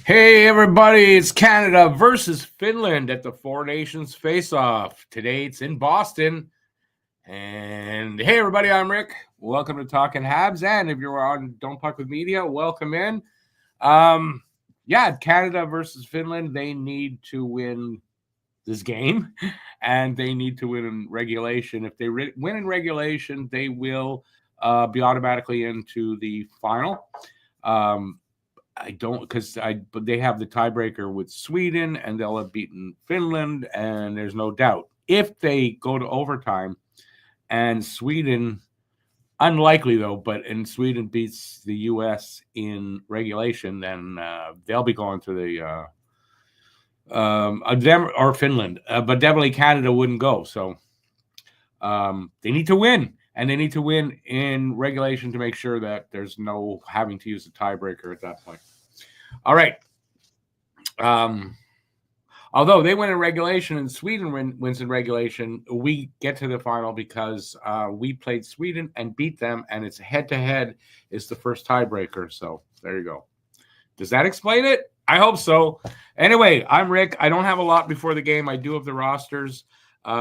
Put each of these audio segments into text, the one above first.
Hey everybody, it's Canada versus Finland at the Four Nations Face-Off. Today it's in Boston. And hey everybody, I'm Rick. Welcome to Talking Habs. And if you're on Don't Puck with Media, welcome in. Canada versus Finland, they need to win this game and they need to win in regulation. If they win in regulation, they will be automatically into the final. I don't but they have the tiebreaker with Sweden and they'll have beaten Finland, and there's no doubt. If they go to overtime and Sweden, unlikely though, but and Sweden beats the US in regulation, then they'll be going to the or Finland, but definitely Canada wouldn't go. So they need to win, and they need to win in regulation to make sure that there's no having to use a tiebreaker at that point. All right. Although they win in regulation and Sweden wins in regulation, we get to the final because we played Sweden and beat them, and it's head-to-head is the first tiebreaker. So there you go. Does that explain it? I hope so. Anyway, I'm Rick. I don't have a lot before the game. I do have the rosters. We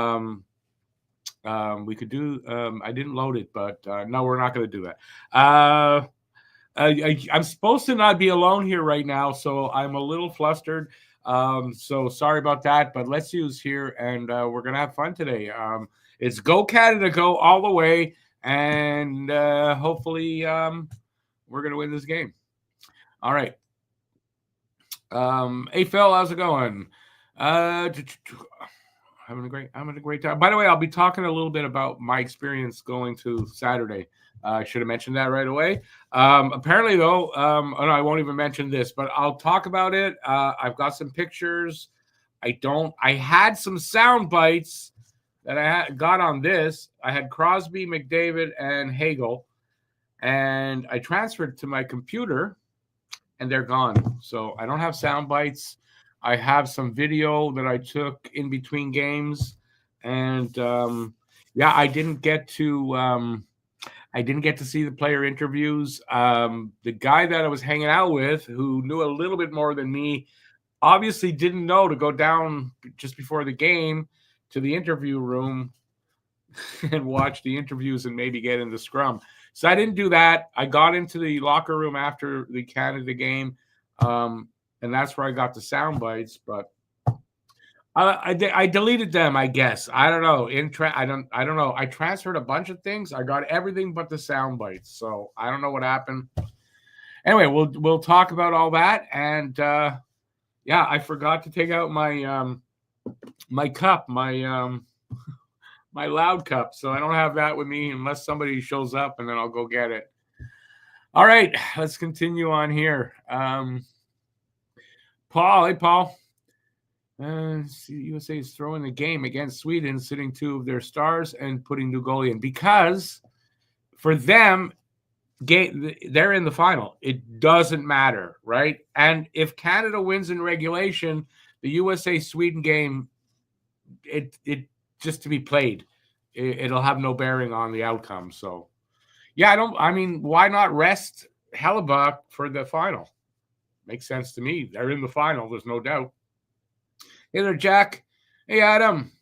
could do. I didn't load it, but no, we're not going to do that. I'm supposed to not be alone here right now, so I'm a little flustered. So sorry about that, but let's use here, and we're going to have fun today. It's Go Canada, go all the way, and hopefully we're going to win this game. All right. Hey, Phil, how's it going? Having a great time. By the way, I'll be talking a little bit about my experience going to Saturday. I should have mentioned that right away. Apparently, though, I won't even mention this, but I'll talk about it. I've got some pictures. I had some sound bites that I got on this. I had Crosby, McDavid, and Hagel, and I transferred to my computer, and they're gone. So I don't have sound bites. I have some video that I took in between games, and I didn't get to. I didn't get to see the player interviews. The guy that I was hanging out with, who knew a little bit more than me, obviously didn't know to go down just before the game to the interview room and watch the interviews and maybe get in the scrum. So I didn't do that. I got into the locker room after the Canada game, and that's where I got the sound bites. But I deleted them, I guess. I don't know. I don't know. I transferred a bunch of things. I got everything but the sound bites. So I don't know what happened. Anyway, we'll talk about all that. And I forgot to take out my my cup, my my loud cup. So I don't have that with me unless somebody shows up, and then I'll go get it. All right, let's continue on here. Paul, hey Paul. USA is throwing the game against Sweden, sitting two of their stars and putting new goalie in, because for them, they're in the final. It doesn't matter, right? And if Canada wins in regulation, the USA-Sweden game, it just to be played. It'll have no bearing on the outcome. So, why not rest Hellebuck for the final? Makes sense to me. They're in the final. There's no doubt. Hey there, Jack. Hey, Adam.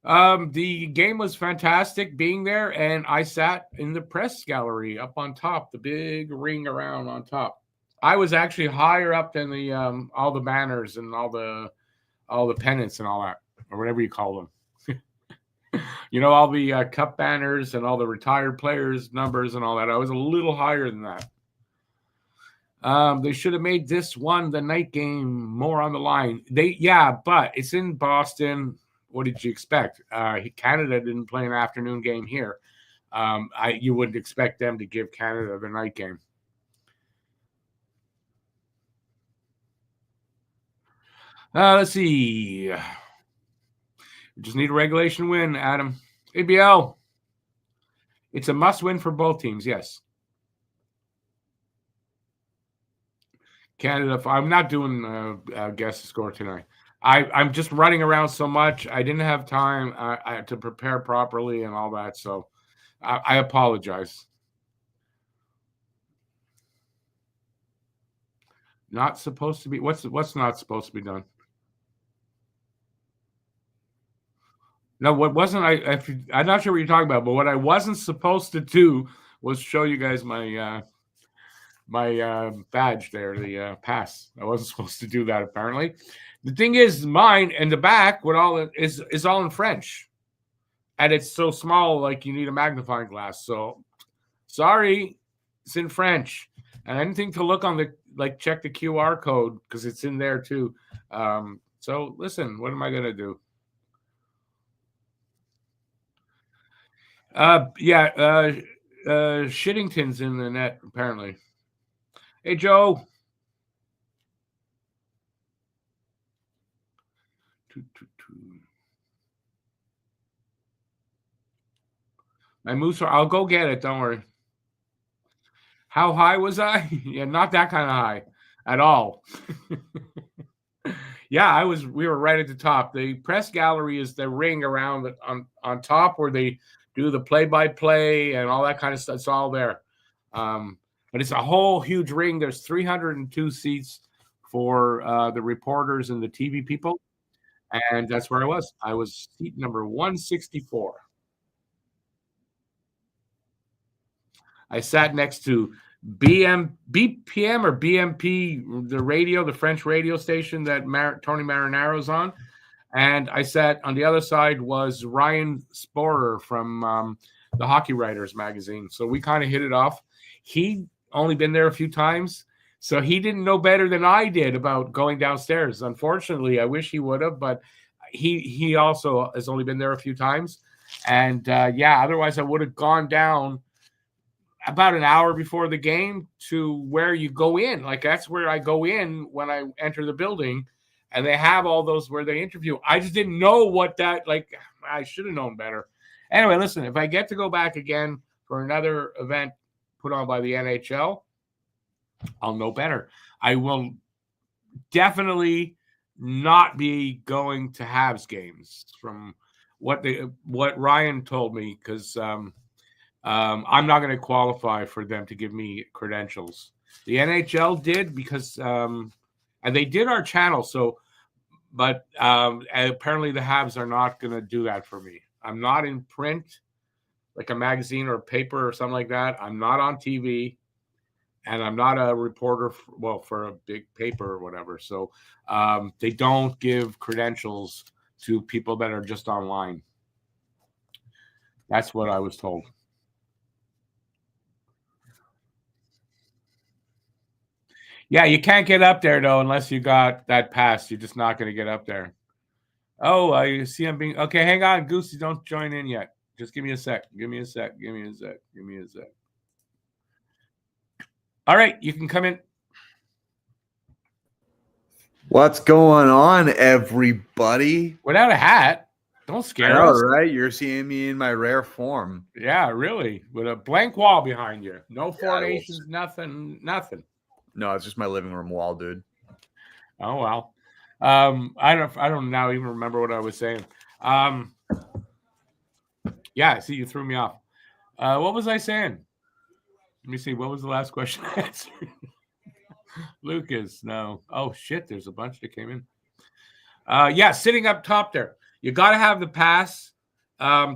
The game was fantastic being there, and I sat in the press gallery up on top, the big ring around on top. I was actually higher up than the all the banners and all the pennants and all that, or whatever you call them. All the cup banners and all the retired players' numbers and all that. I was a little higher than that. They should have made this one the night game more on the line. But it's in Boston. What did you expect? Canada didn't play an afternoon game here. You wouldn't expect them to give Canada the night game. Let's see. We just need a regulation win, Adam. ABL. It's a must-win for both teams, yes. Canada, I'm not doing guess the score tonight. I'm just running around so much. I didn't have time to prepare properly and all that. So I apologize. Not supposed to be. What's not supposed to be done? No, what wasn't I'm not sure what you're talking about, but what I wasn't supposed to do was show you guys my badge there, the pass. I wasn't supposed to do that apparently. The thing is, mine in the back, what all is all in French, and it's so small, like you need a magnifying glass. So, sorry, it's in French, and anything to look on check the QR code because it's in there too. So listen, what am I gonna do? Shittington's in the net apparently. Hey Joe. My moose are. I'll go get it. Don't worry. How high was I? Yeah, not that kind of high at all. Yeah, I was. We were right at the top. The press gallery is the ring around on top where they do the play-by-play and all that kind of stuff. It's all there. But it's a whole huge ring. There's 302 seats for the reporters and the TV people, and that's where I was. I was seat number 164. I sat next to BPM or BMP, the radio, the French radio station that Tony Marinaro's on. And I sat on the other side was Ryan Sporer from the Hockey Writers magazine. So we kind of hit it off. He'd only been there a few times, so he didn't know better than I did about going downstairs. Unfortunately, I wish he would have, but he also has only been there a few times. And otherwise I would have gone down about an hour before the game to where you go in. Like that's where I go in when I enter the building, and they have all those where they interview. I just didn't know what that, like, I should have known better. Anyway, listen, if I get to go back again for another event put on by the NHL, I'll know better. I will definitely not be going to Habs games from what Ryan told me, because I'm not going to qualify for them to give me credentials. The NHL did because, and they did our channel. So, but apparently the Habs are not going to do that for me. I'm not in print, like a magazine or a paper or something like that. I'm not on TV, and I'm not a reporter for a big paper or whatever. So they don't give credentials to people that are just online. That's what I was told. Yeah, you can't get up there though unless you got that pass. You're just not going to get up there. Oh, I see I'm being okay. Hang on, Goosey, don't join in yet. Just give me a sec. Give me a sec. All right, you can come in. What's going on, everybody? Without a hat, don't scare us. Right? You're seeing me in my rare form. Yeah, really, with a blank wall behind you. No formations, nothing. No, it's just my living room wall, dude. Oh well. I don't now even remember what I was saying. Yeah, see, you threw me off. What was I saying? Let me see. What was the last question I answered? Lucas, no. Oh shit, there's a bunch that came in. Sitting up top there. You got to have the pass.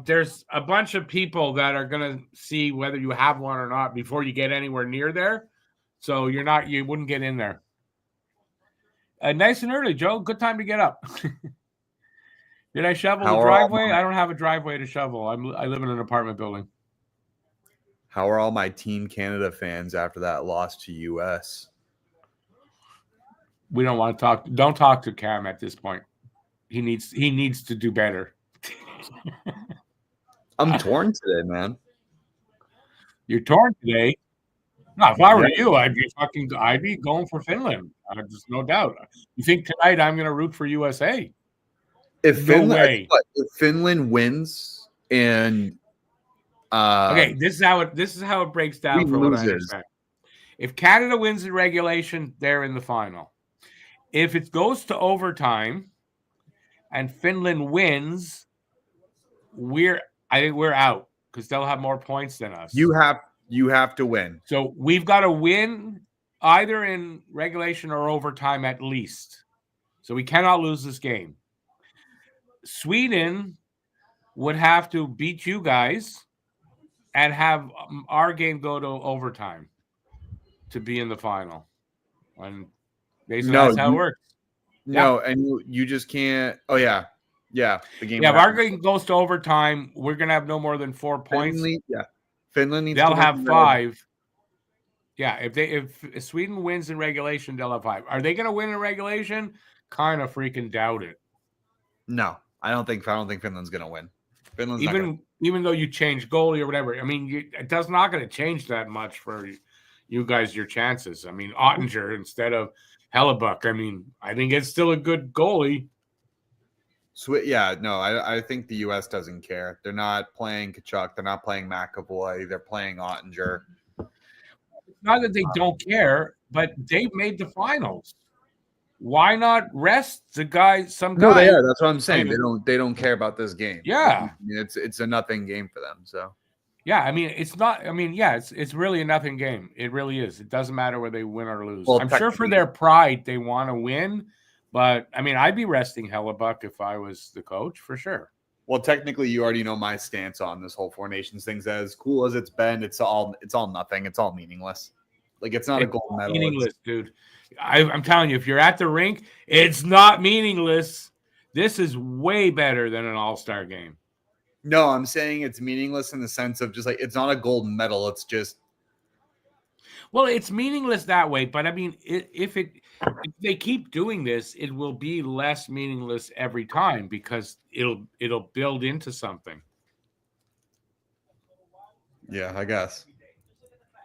There's a bunch of people that are gonna see whether you have one or not before you get anywhere near there. So you wouldn't get in there. Nice and early, Joe. Good time to get up. Did I shovel the driveway? I don't have a driveway to shovel. I live in an apartment building. How are all my Team Canada fans after that loss to US? We don't want to talk. Don't talk to Cam at this point. He needs to do better. I'm torn today, man. You're torn today. No, if I were you, I'd be going for Finland. There's no doubt. You think tonight I'm going to root for USA? If Finland wins and okay, this is how it breaks down for what I understand. If Canada wins in regulation, they're in the final. If it goes to overtime and Finland wins, I think we're out because they'll have more points than us. You have to win. So we've got to win either in regulation or overtime at least. So we cannot lose this game. Sweden would have to beat you guys and have our game go to overtime to be in the final. And basically, No, that's how it works. no, and you just can't. Oh yeah, the game. Yeah, would if our have to game goes to overtime, we're gonna have no more than 4 points. Finland needs to They'll win. have 5. Yeah, if Sweden wins in regulation, they'll have 5. Are they gonna win in regulation? Kind of freaking doubt it. No, I don't think Finland's gonna win. Finland's not gonna. Even though you change goalie or whatever, I mean, it does not going to change that much for you guys. Your chances. I mean, Ottinger instead of Hellebuck. I mean, I think it's still a good goalie. Yeah, no, I think the U.S. doesn't care. They're not playing Kachuk. They're not playing McAvoy. They're playing Ottinger. It's not that they don't care, but they've made the finals. Why not rest the guy? No, they are. That's what I'm saying. They don't care about this game. Yeah, I mean, it's a nothing game for them. So yeah, I mean, it's not. I mean, yeah, it's really a nothing game. It really is. It doesn't matter whether they win or lose. Well, I'm sure for their pride they want to win. But, I mean, I'd be resting Hellebuck if I was the coach, for sure. Well, technically, you already know my stance on this whole Four Nations thing. As cool as it's been, it's all nothing. It's all meaningless. Like, it's not a gold medal. Meaningless, dude. I'm telling you, if you're at the rink, it's not meaningless. This is way better than an all-star game. No, I'm saying it's meaningless in the sense of just like it's not a gold medal. It's just. Well, it's meaningless that way, but I mean, if they keep doing this, it will be less meaningless every time because it'll build into something. Yeah, I guess.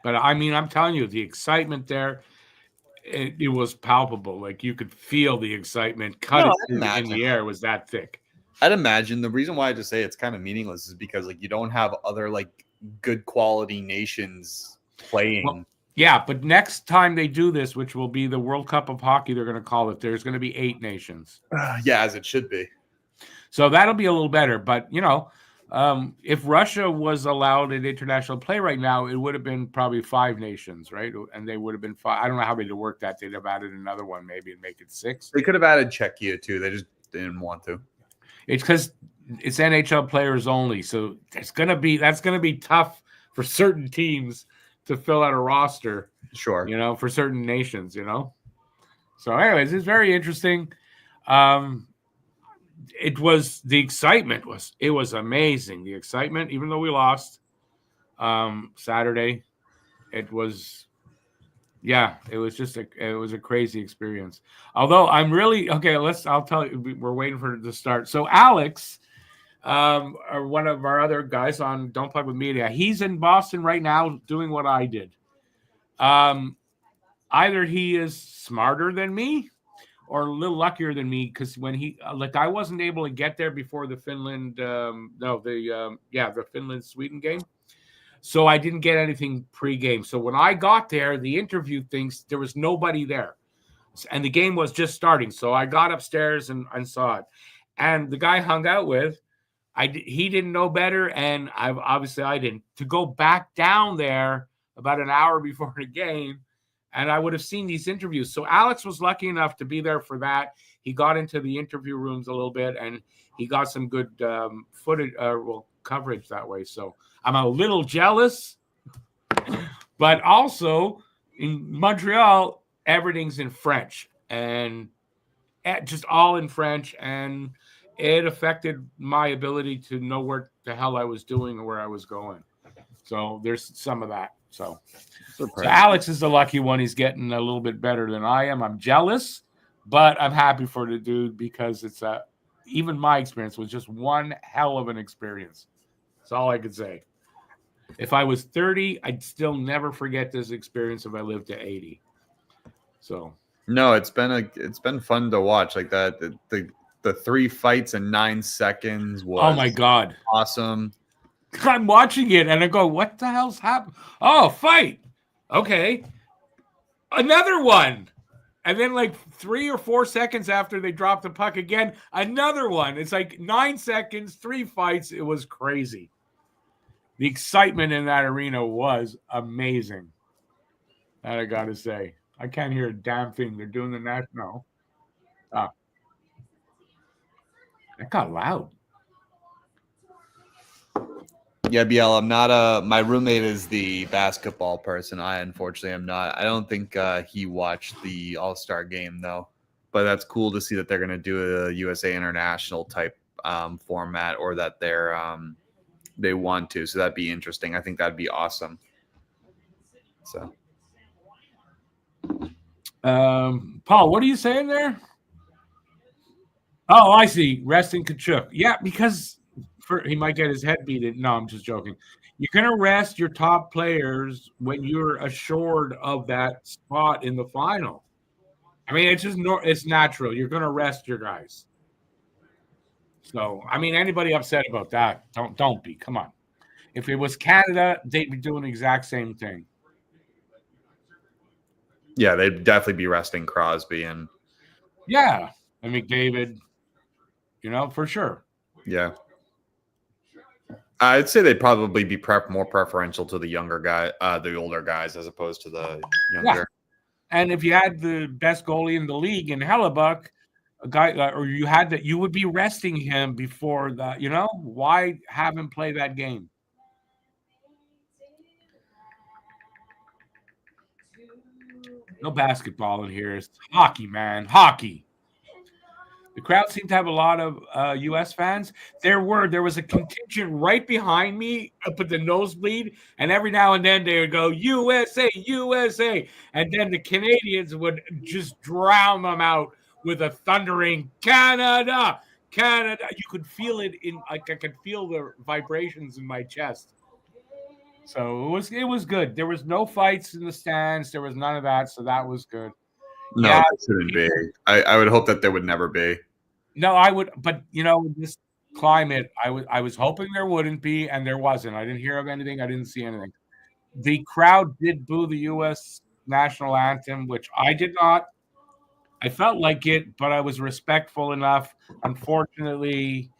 But I mean, I'm telling you, the excitement there, it was palpable. Like you could feel the excitement in the air. It was that thick. I'd imagine the reason why I just say it's kind of meaningless is because like you don't have other like good quality nations playing. Well, yeah, but next time they do this, which will be the World Cup of Hockey, they're going to call it. There's going to be 8 nations. Yeah, as it should be. So that'll be a little better. But, if Russia was allowed in international play right now, it would have been probably 5 nations, right? And they would have been 5. I don't know how they'd work that. They'd have added another one maybe and make it 6. They could have added Czechia too. They just didn't want to. It's because it's NHL players only. So that's going to be tough for certain teams to fill out a roster, sure, for certain nations, So, anyways, it's very interesting. It was the excitement was amazing. The excitement, even though we lost Saturday, it was a crazy experience. Although I'm really okay. I'll tell you, we're waiting for it to start. So Alex, or one of our other guys on Don't Plug with Media, he's in Boston right now doing what I did. Either he is smarter than me or a little luckier than me because when I wasn't able to get there before the Finland, the Finland-Sweden game. So I didn't get anything pre-game. So when I got there, the interview things, there was nobody there. And the game was just starting. So I got upstairs and saw it. And the guy I hung out with, he didn't know better, and I didn't. To go back down there about an hour before the game, and I would have seen these interviews. So Alex was lucky enough to be there for that. He got into the interview rooms a little bit, and he got some good footage, coverage that way. So I'm a little jealous, but also in Montreal, everything's in French, and just all in French, and it affected my ability to know what the hell I was doing or where I was going. So there's some of that. So Alex is the lucky one. He's getting a little bit better than I am. I'm jealous, but I'm happy for the dude because it's even my experience was just one hell of an experience. That's all I could say. If I was 30, I'd still never forget this experience if I lived to 80. So no, it's been fun to watch like that. The 3 fights in 9 seconds was oh my god awesome. I'm watching it and I go, what the hell's happened? Oh, fight. Okay. Another one. And then like 3 or 4 seconds after they drop the puck again, another one. It's like 9 seconds, 3 fights. It was crazy. The excitement in that arena was amazing. That I got to say. I can't hear a damn thing. They're doing the national. Ah, it got loud. Yeah, BL, I'm not my roommate is the basketball person. I unfortunately am not. I don't think he watched the All-Star game though. But that's cool to see that they're going to do a USA International type format, or that they want to. So that'd be interesting. I think that'd be awesome. So Paul, what are you saying there? Oh, I see. Resting Kachuk. Yeah, because he might get his head beat in. No, I'm just joking. You're gonna rest your top players when you're assured of that spot in the final. I mean, it's just it's natural. You're gonna rest your guys. So, I mean, anybody upset about that? Don't be. Come on. If it was Canada, they'd be doing the exact same thing. yeah, they'd definitely be resting Crosby and Yeah, and McDavid. For sure. yeah. I'd say they'd probably be more preferential to the younger guy, the older guys, as opposed to the younger. Yeah. And if you had the best goalie in the league in Hellebuck, a guy, or you had that, you would be resting him before that. Why have him play that game? No basketball in here. It's hockey, man. Hockey. The crowd seemed to have a lot of U.S. fans. There was a contingent right behind me up at the nosebleed, and every now and then they would go, USA, USA. And then the Canadians would just drown them out with a thundering Canada, Canada. You could feel it I could feel the vibrations in my chest. So it was good. There was no fights in the stands. There was none of that. So that was good. No, Yeah, that shouldn't be. I would hope that there would never be. No, I would, but this climate, I was hoping there wouldn't be, and there wasn't. I didn't hear of anything. I didn't see anything. The crowd did boo the U.S. national anthem, which I did not. I felt like it, but I was respectful enough. Unfortunately,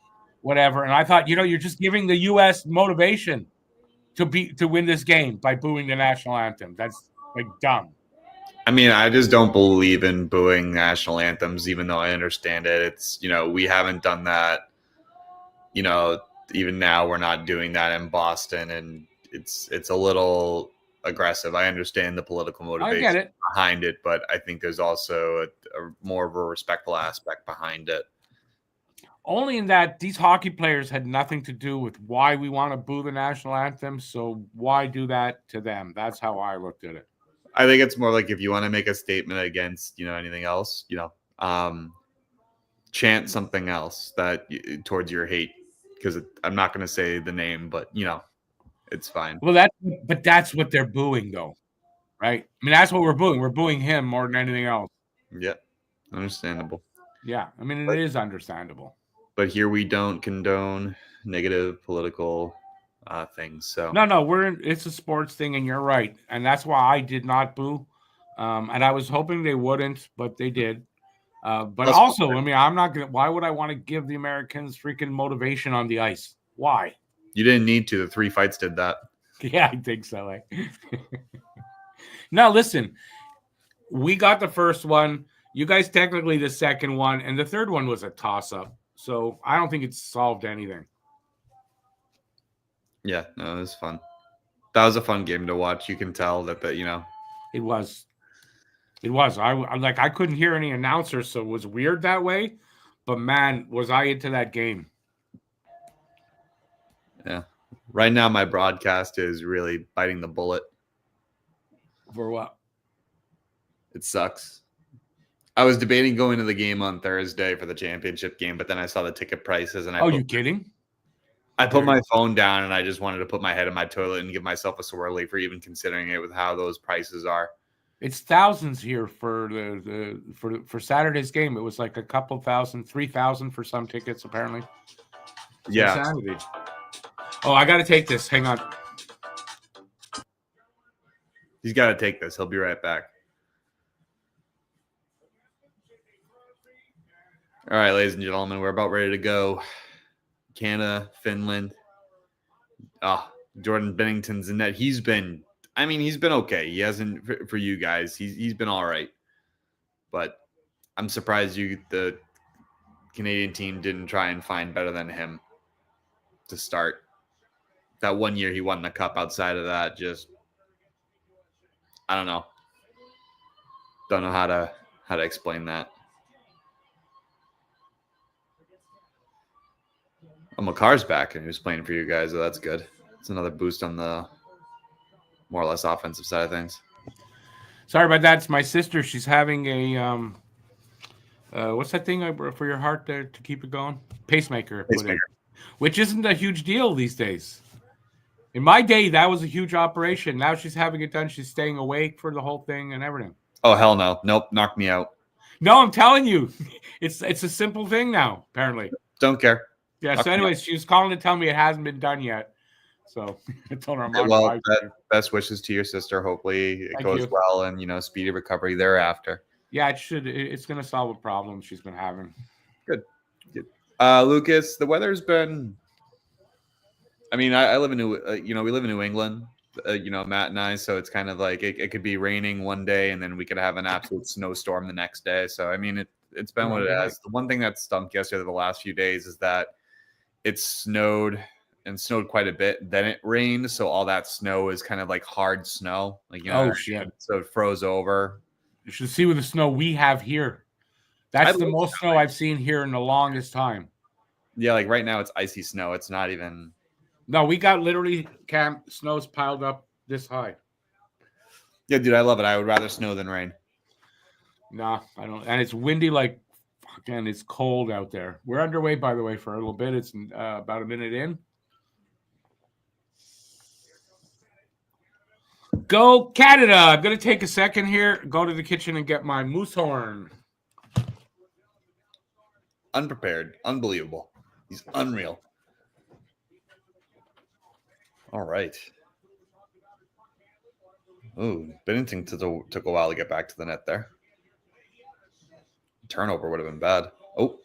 whatever. And I thought, you're just giving the U.S. motivation to win this game by booing the national anthem. That's like dumb. I mean, I just don't believe in booing national anthems, even though I understand it. It's, we haven't done that. Even now we're not doing that in Boston, and it's a little aggressive. I understand the political motivation behind it, but I think there's also a more of a respectful aspect behind it. Only in that these hockey players had nothing to do with why we want to boo the national anthem. So why do that to them? That's how I looked at it. I think it's more like if you want to make a statement against, anything else, chant something else that towards your hate, because I'm not going to say the name, but it's fine. Well, that's what they're booing, though, right? I mean, that's what we're booing. We're booing him more than anything else. Yeah, understandable. Yeah, I mean, it is understandable. But here we don't condone negative political things. So no, it's a sports thing, and you're right, and that's why I did not boo, and I was hoping they wouldn't, but they did. But also, I mean, I'm not gonna. Why would I want to give the Americans freaking motivation on the ice? Why? You didn't need to. The 3 fights did that. Yeah, I think so. Now, listen, we got the first one. You guys technically the second one, and the third one was a toss-up. So I don't think it's solved anything. Yeah, no, it was fun. That was a fun game to watch. You can tell that It was. It was. I couldn't hear any announcers, so it was weird that way. But man, was I into that game. Yeah. Right now, my broadcast is really biting the bullet. For what? It sucks. I was debating going to the game on Thursday for the championship game, but then I saw the ticket prices, and you kidding? I put my phone down, and I just wanted to put my head in my toilet and give myself a swirly for even considering it with how those prices are. It's thousands here for for Saturday's game. It was like a couple thousand, 3,000 for some tickets apparently. Yeah. Insanity. Oh, I got to take this. Hang on. He's got to take this. He'll be right back. All right, ladies and gentlemen, we're about ready to go. Canada, Finland. Jordan Bennington's in net. He's been I mean, he's been okay. He hasn't for you guys. He's been all right, but I'm surprised the Canadian team didn't try and find better than him to start. That 1 year he won the cup. Outside of that, just I don't know. Don't know how to explain that. Oh, McCarr's back and he was playing for you guys, so that's good. It's another boost on the more or less offensive side of things. Sorry about that. It's my sister. She's having a what's that thing for your heart to keep it going? Pacemaker. Which isn't a huge deal these days. In my day, that was a huge operation. Now she's having it done. She's staying awake for the whole thing and everything. Oh, hell no. Nope. Knock me out. No, I'm telling you. It's a simple thing now, apparently. Don't care. Yeah, so anyways, she was calling to tell me it hasn't been done yet. So I told her I'm on. Well, best wishes to your sister. Hopefully it goes well and, speedy recovery thereafter. Yeah, it should. It's going to solve a problem she's been having. Good. Lucas, the weather's been... I mean, I live in we live in New England, Matt and I, so it's kind of like it could be raining one day and then we could have an absolute snowstorm the next day. So, I mean, it's been what it has. The one thing that stunk yesterday the last few days is that it snowed quite a bit. Then it rained, so all that snow is kind of like hard snow. Like, oh, shit. So it froze over. You should see with the snow we have here. That's the most snow I've seen here in the longest time. Yeah, like right now it's icy snow. It's not even... No, we got literally snow's piled up this high. Yeah, dude, I love it. I would rather snow than rain. Nah, I don't. And it's windy like fucking. It's cold out there. We're underway, by the way, for a little bit. It's about a minute in. Go Canada! I'm going to take a second here, go to the kitchen and get my moose horn. Unprepared. Unbelievable. He's unreal. All right. Ooh, Binnington took a while to get back to the net there. Turnover would have been bad. Oh. All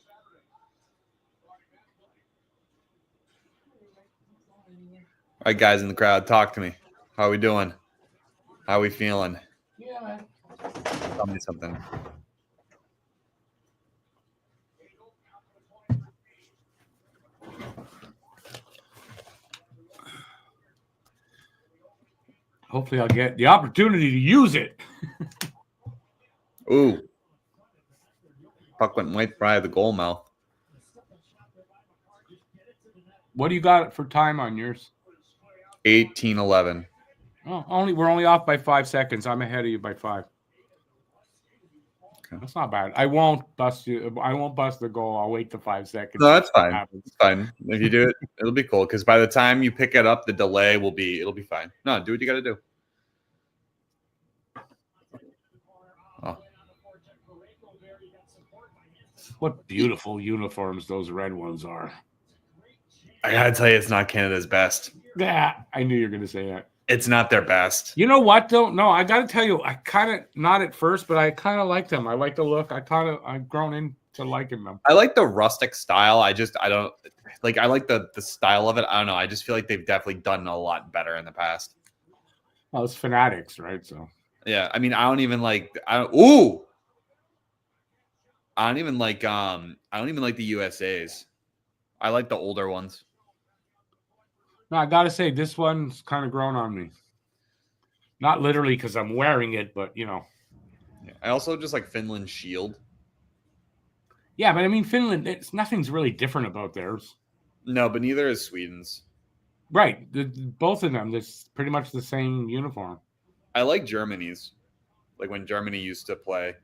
right, guys in the crowd, talk to me. How are we doing? How are we feeling? Yeah, man. Tell me something. Hopefully I'll get the opportunity to use it. Ooh. Puck went right by the goal mouth. What do you got for time on yours? 18:11. Oh, we're only off by 5 seconds. I'm ahead of you by 5. Okay. That's not bad. I won't bust you. I won't bust the goal. I'll wait the 5 seconds. No, that's fine. It's fine. If you do it, it'll be cool. Because by the time you pick it up, the delay it'll be fine. No, do what you got to do. Oh. What beautiful uniforms those red ones are. I gotta tell you, it's not Canada's best. Yeah, I knew you were gonna say that. It's not their best. You know what, though? No, I got to tell you, I kind of, not at first, but I kind of like them. I like the look. I've grown into liking them. I like the rustic style. I don't, like, I like the style of it. I don't know. I just feel like they've definitely done a lot better in the past. Well, it's Fanatics, right? So. Yeah. I mean, I don't even like the USAs. I like the older ones. No, I got to say, this one's kind of grown on me. Not literally because I'm wearing it, but, Yeah, I also just like Finland's shield. Yeah, but I mean, Finland, nothing's really different about theirs. No, but neither is Sweden's. Right. Both of them, it's pretty much the same uniform. I like Germany's. Like when Germany used to play.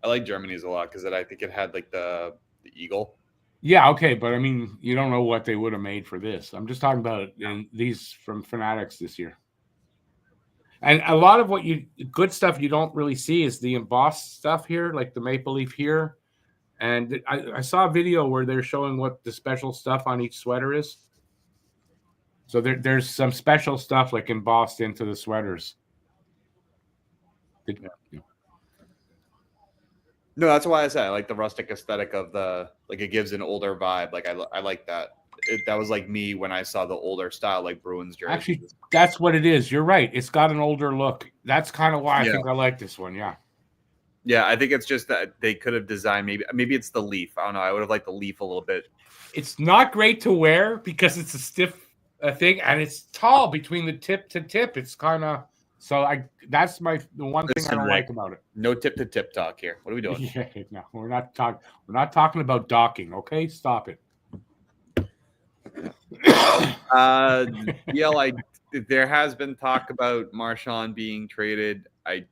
I like Germany's a lot because I think it had like the eagle. Yeah, okay, but I mean, you don't know what they would have made for this. I'm just talking about these from Fanatics this year. And a lot of good stuff you don't really see is the embossed stuff here, like the maple leaf here. And I saw a video where they're showing what the special stuff on each sweater is. So there's some special stuff like embossed into the sweaters. No, that's why I said I like the rustic aesthetic of it gives an older vibe. Like I like that. that was like me when I saw the older style like Bruins jerseys. Actually, that's what it is. You're right. It's got an older look. That's kind of why I think I like this one. Yeah. Yeah, I think it's just that they could have designed maybe it's the leaf. I don't know. I would have liked the leaf a little bit. It's not great to wear because it's a stiff thing and it's tall between the tip to tip. It's kind of that's the one thing I don't like about it. No tip to tip talk here. What are we doing? Yeah, no, we're not talking about docking. Okay, stop it. There has been talk about Marchand being traded. I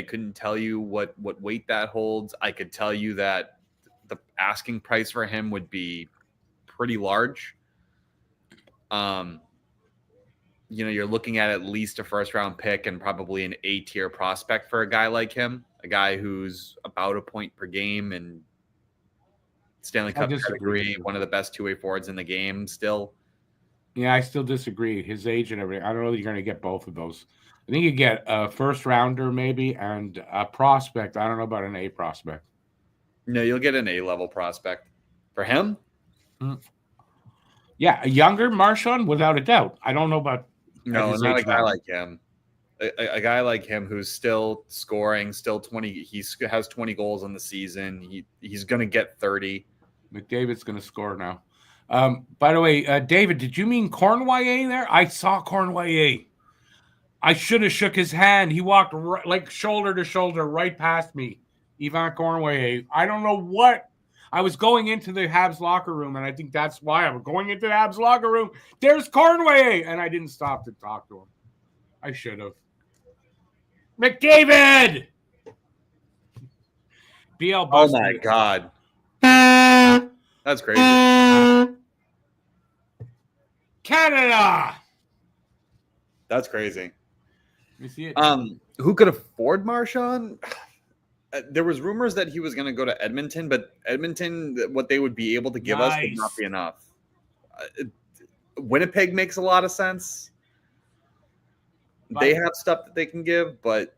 couldn't tell you what weight that holds. I could tell you that the asking price for him would be pretty large. You're looking at least a first round pick and probably an A-tier prospect for a guy like him, a guy who's about a point per game and Stanley Cup category, one of the best two-way forwards in the game still. Yeah, I still disagree. His age and everything. I don't know that you're going to get both of those. I think you get a first rounder maybe and a prospect. I don't know about an A prospect. No, you'll get an A-level prospect. For him? Yeah, a younger Marchand, without a doubt. I don't know about... No, not a guy like him. A guy like him who's still scoring, still 20. He has 20 goals in the season. He's going to get 30. McDavid's going to score now. By the way, David, did you mean Cornwallis there? I saw Cornwallis. I should have shook his hand. He walked like shoulder to shoulder right past me. Yvan Cornwallis. I don't know what. I was going into the Habs locker room, and I think that's why I was going into the Habs locker room. There's Cornwallis, and I didn't stop to talk to him. I should have. McDavid! BL busted. Oh, my God. That's crazy. Canada! That's crazy. You see it? Who could afford Marchand? There was rumors that he was going to go to Edmonton, but Edmonton, what they would be able to give us would not be enough. Winnipeg makes a lot of sense. They have stuff that they can give, but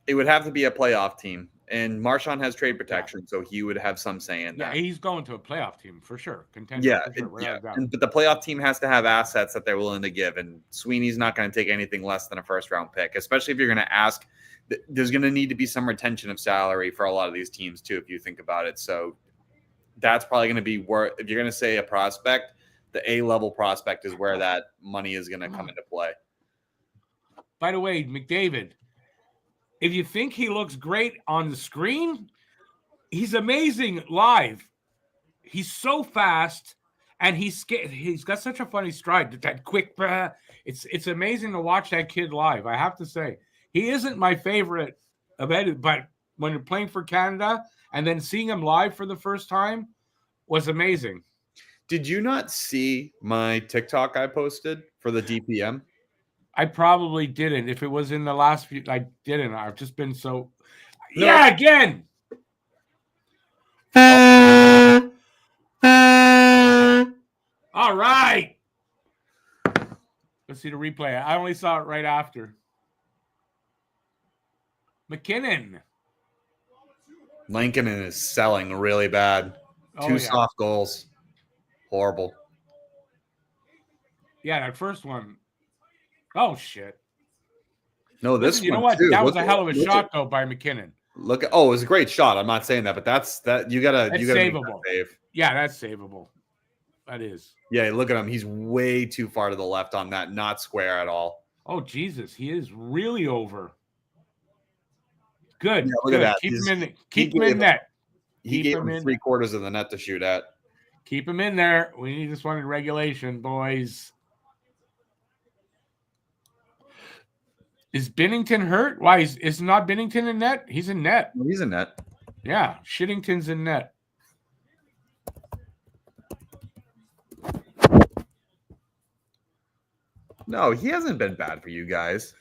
it would have to be a playoff team. And Marchand has trade protection, so he would have some say in that. Yeah, he's going to a playoff team for sure. But the playoff team has to have assets that they're willing to give, and Sweeney's not going to take anything less than a first-round pick, especially if you're going to ask. There's going to need to be some retention of salary for a lot of these teams, too, if you think about it. So that's probably going to be where, if you're going to say a prospect, the A-level prospect is where that money is going to come into play. By the way, McDavid, if you think he looks great on the screen, he's amazing live. He's so fast, and he's got such a funny stride. That quick, it's amazing to watch that kid live. I have to say, he isn't my favorite of any, but when you're playing for Canada and then seeing him live for the first time was amazing. Did you not see my TikTok I posted for the DPM? I probably didn't. If it was in the last few, I didn't. I've just been so. No. Yeah, again. All right. Let's see the replay. I only saw it right after. McKinnon. Lincoln is selling really bad. Two soft goals. Horrible. Yeah, that first one. Oh, shit. No, this you know what? Too. That was a hell of a shot, though, by McKinnon. It was a great shot. I'm not saying that, but that's you gotta savable. Save. Yeah, that's savable. That is. Yeah, look at him. He's way too far to the left on that, not square at all. Oh, Jesus. He is really over. Good. Yeah, look at that. Keep him in net. He gave him 3/4 of the net to shoot at. Keep him in there. We need this one in regulation, boys. Is Binnington hurt? Why is not Binnington in net? He's in net. He's in net. Yeah, Shittington's in net. No, he hasn't been bad for you guys.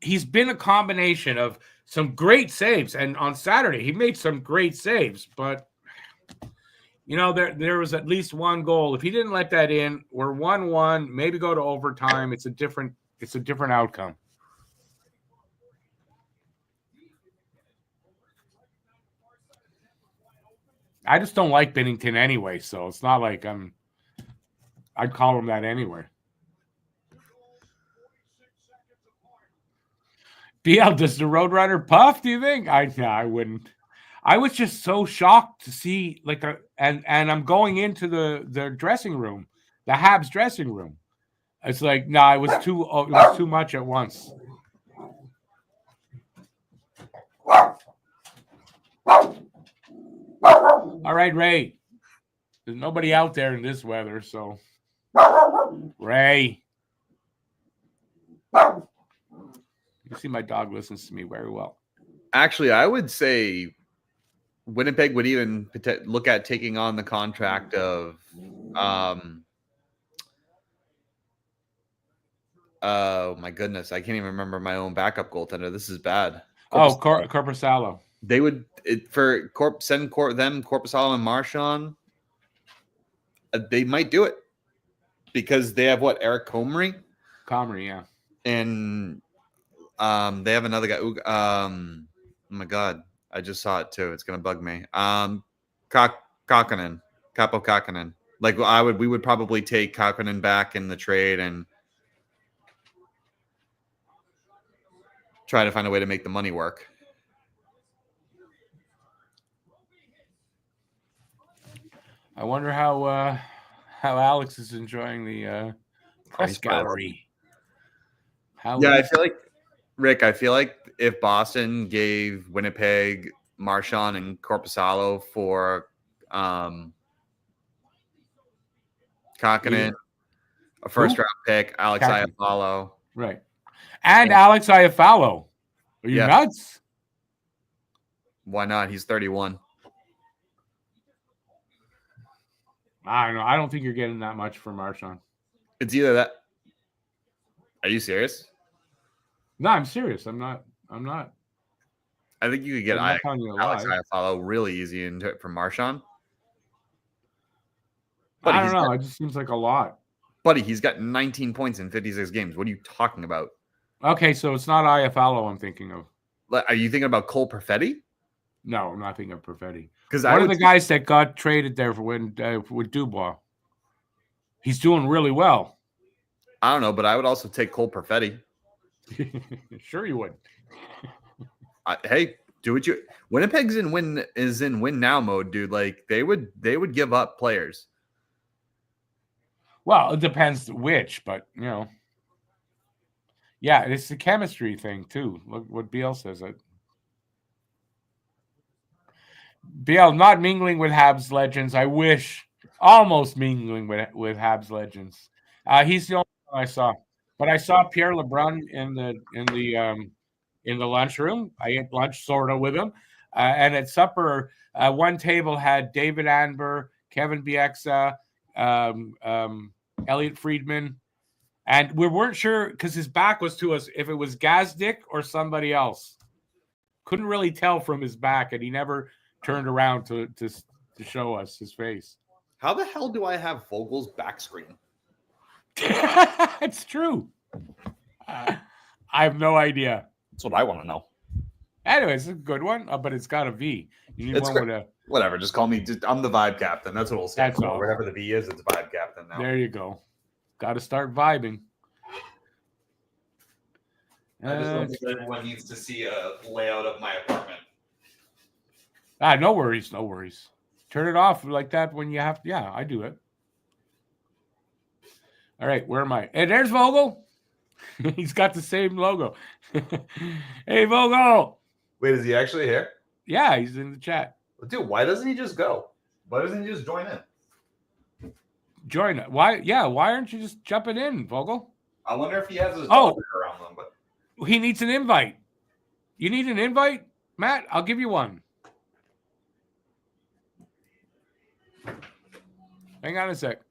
He's been a combination of some great saves, and on Saturday he made some great saves, but there was at least one goal. If he didn't let that in, we're 1-1, maybe go to overtime. It's a different outcome. I just don't like Binnington anyway, so it's not like I'm I'd call him that anyway. BL, does the Roadrunner puff? Do you think? I wouldn't. I was just so shocked to see and I'm going into the dressing room, the Habs dressing room. It's like it was too much at once. All right, Ray. There's nobody out there in this weather, so Ray. You see, my dog listens to me very well. Actually, I would say Winnipeg would even look at taking on the contract of oh my goodness, I can't even remember my own backup goaltender. This is bad. Corpusalo. They would send Corpusalo and Marchand. They might do it because they have Eric Comrie. Comrie, yeah. And they have another guy. Oh my God, I just saw it too. It's gonna bug me. Capo Kakkonen. Like we would probably take Kakkonen back in the trade and try to find a way to make the money work. I wonder how Alex is enjoying the press gallery. I feel like Rick. I feel like if Boston gave Winnipeg Marchand and Korpisalo for Kakkonen, a first-round pick, Alex Iafallo. Right. And Alex Iafallo. Are you nuts? Why not? He's 31. I don't know. I don't think you're getting that much for Marchand. It's either that. Are you serious? No, I'm serious. I'm not. I think you could get Alex Iafallo really easy for Marchand. I don't know. It just seems like a lot. Buddy, he's got 19 points in 56 games. What are you talking about? Okay, so it's not Iafallo I'm thinking of. Are you thinking about Cole Perfetti? No, I'm not thinking of Perfetti. Because one of the guys that got traded there with Dubois. He's doing really well. I don't know, but I would also take Cole Perfetti. Sure you would. Hey, do what you. Winnipeg's in win now mode, dude. Like they would give up players. Well, it depends which, but yeah, it's the chemistry thing too. Look what BL says. BL not mingling with Habs legends. I wish almost mingling with Habs legends. He's the only one I saw, but I saw Pierre LeBrun in the lunchroom. I ate lunch sort of with him, and at supper, one table had David Anber, Kevin Bieksa, Elliot Friedman, and we weren't sure because his back was to us if it was Gazdick or somebody else. Couldn't really tell from his back, and he never turned around to show us his face. How the hell do I have Vogel's back screen? It's true. I have no idea. That's what I want to know. Anyway, it's a good one, but it's got a V. You need one with a... Whatever, just call me. I'm the vibe captain. That's what we'll say. That's all. Whatever the V is, it's vibe captain now. There you go. Got to start vibing. I just don't think everyone needs to see a layout of my apartment. No worries. Turn it off like that when you have to. Yeah, I do it. All right, where am I? Hey, there's Vogel. He's got the same logo. Hey, Vogel. Wait, is he actually here? Yeah, he's in the chat. Dude, why doesn't he just go? Why doesn't he just join in? Join it. Why? Yeah, why aren't you just jumping in, Vogel? I wonder if he has his dog around them. But he needs an invite. You need an invite, Matt? I'll give you one. Hang on a sec.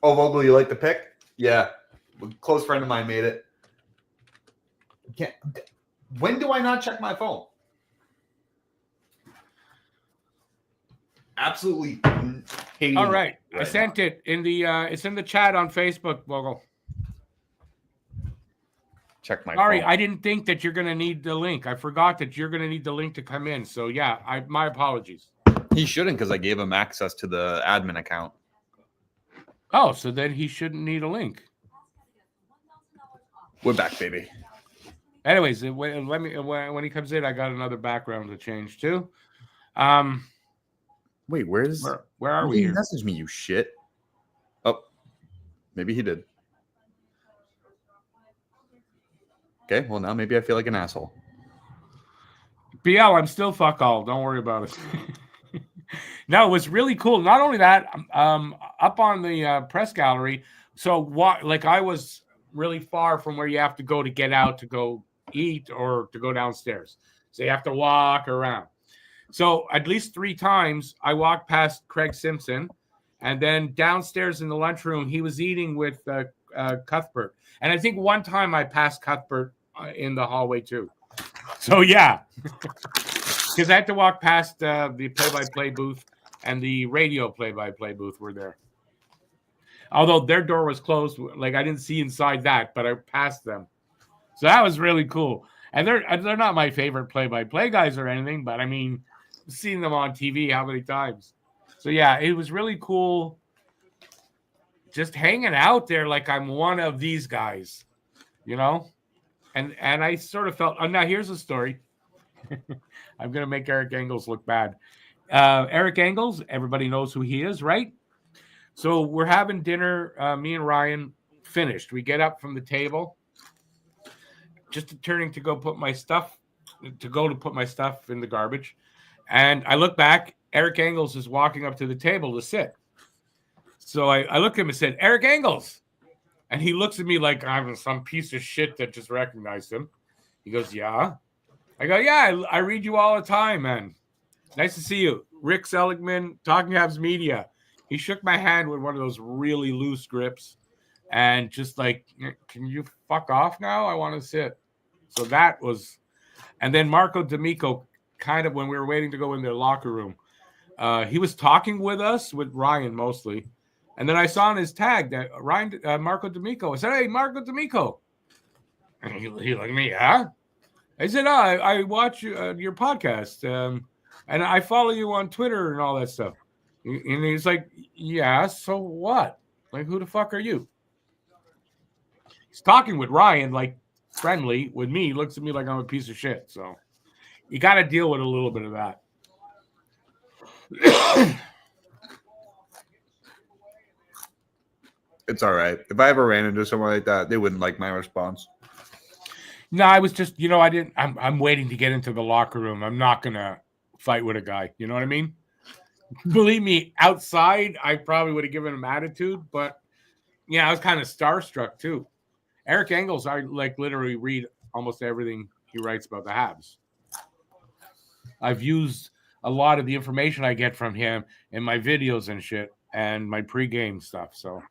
Oh, Vogel, you like the pick? Yeah. A close friend of mine made it. When do I not check my phone? Absolutely hating. All right. I sent it in the it's in the chat on Facebook, Vogel. check my Sorry, phone. I didn't think that you're going to need the link. I forgot that you're going to need the link to come in. So, yeah, my apologies. He shouldn't because I gave him access to the admin account. Oh, so then he shouldn't need a link. We're back, baby. Anyways, when he comes in, I got another background to change too. Wait, where are we He here? messaged me, you shit. Oh, maybe he did. Okay, well now maybe I feel like an asshole. BL, I'm still fuck all. Don't worry about it. No, it was really cool. Not only that, up on the press gallery. So like I was really far from where you have to go to get out to go eat or to go downstairs. So you have to walk around. So at least 3 times I walked past Craig Simpson, and then downstairs in the lunchroom he was eating with Cuthbert. And I think one time I passed Cuthbert in the hallway too. So yeah, because I had to walk past the play-by-play booth and the radio play-by-play booth were there. Although their door was closed, like I didn't see inside that, but I passed them. So that was really cool. And they're not my favorite play-by-play guys or anything, but I mean, seeing them on TV how many times. So yeah, it was really cool just hanging out there like I'm one of these guys, you know? And I sort of felt, now here's a story. I'm going to make Eric Engels look bad. Eric Engels, everybody knows who he is, right? So we're having dinner, me and Ryan finished. We get up from the table, just turning to go put my stuff in the garbage. And I look back, Eric Engels is walking up to the table to sit. So I look at him and said, Eric Engels. And he looks at me like I'm some piece of shit that just recognized him. He goes, yeah. I go, yeah, I read you all the time, man. Nice to see you. Rick Seligman, Talking Habs Media. He shook my hand with one of those really loose grips and just like, can you fuck off now? I want to sit. So that was, and then Marco D'Amico, kind of when we were waiting to go in their locker room, he was talking with us, with Ryan mostly. And then I saw on his tag that Marco D'Amico. I said, hey, Marco D'Amico. And he looked at me, yeah? I said, I watch your podcast, and I follow you on Twitter and all that stuff. And he's like, yeah, so what? Like, who the fuck are you? He's talking with Ryan, like, friendly. With me, he looks at me like I'm a piece of shit. So you got to deal with a little bit of that. It's all right. If I ever ran into someone like that, they wouldn't like my response. No, I was just, I'm waiting to get into the locker room. I'm not going to fight with a guy. You know what I mean? Believe me, outside, I probably would have given him attitude, but yeah, I was kind of starstruck too. Eric Engels, I like literally read almost everything he writes about the Habs. I've used a lot of the information I get from him in my videos and shit and my pregame stuff. So,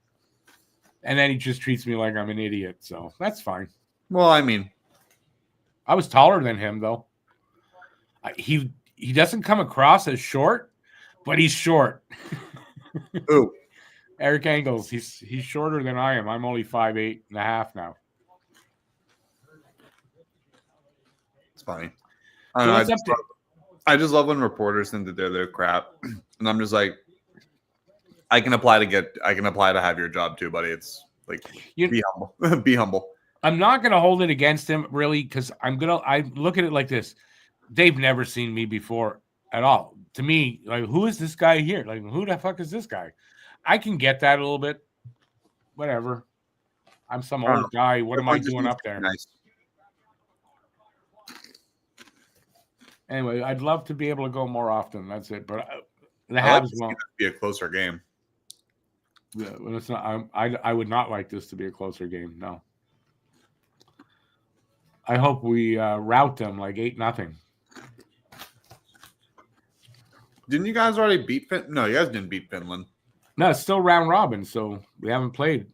and then he just treats me like I'm an idiot. So that's fine. Well, I mean, I was taller than him though. He doesn't come across as short, but he's short. Ooh. Eric Engels, he's shorter than I am. I'm only 5'8.5" now. It's funny. I just love when reporters think that they're their crap, and I'm just like, I can apply to have your job too, buddy. It's like, be humble. Be humble. I'm not gonna hold it against him really, because I look at it like this. They've never seen me before at all. To me, like, who is this guy here? Like, who the fuck is this guy? I can get that a little bit. Whatever. I'm some old guy. What am I doing up there? Nice. Anyway, I'd love to be able to go more often. That's it. But the Habs won't be a closer game. Yeah, well, it's not. I would not like this to be a closer game. No. I hope we rout them like 8-0. Didn't you guys already beat Finland? No, you guys didn't beat Finland. No, it's still round robin, so we haven't played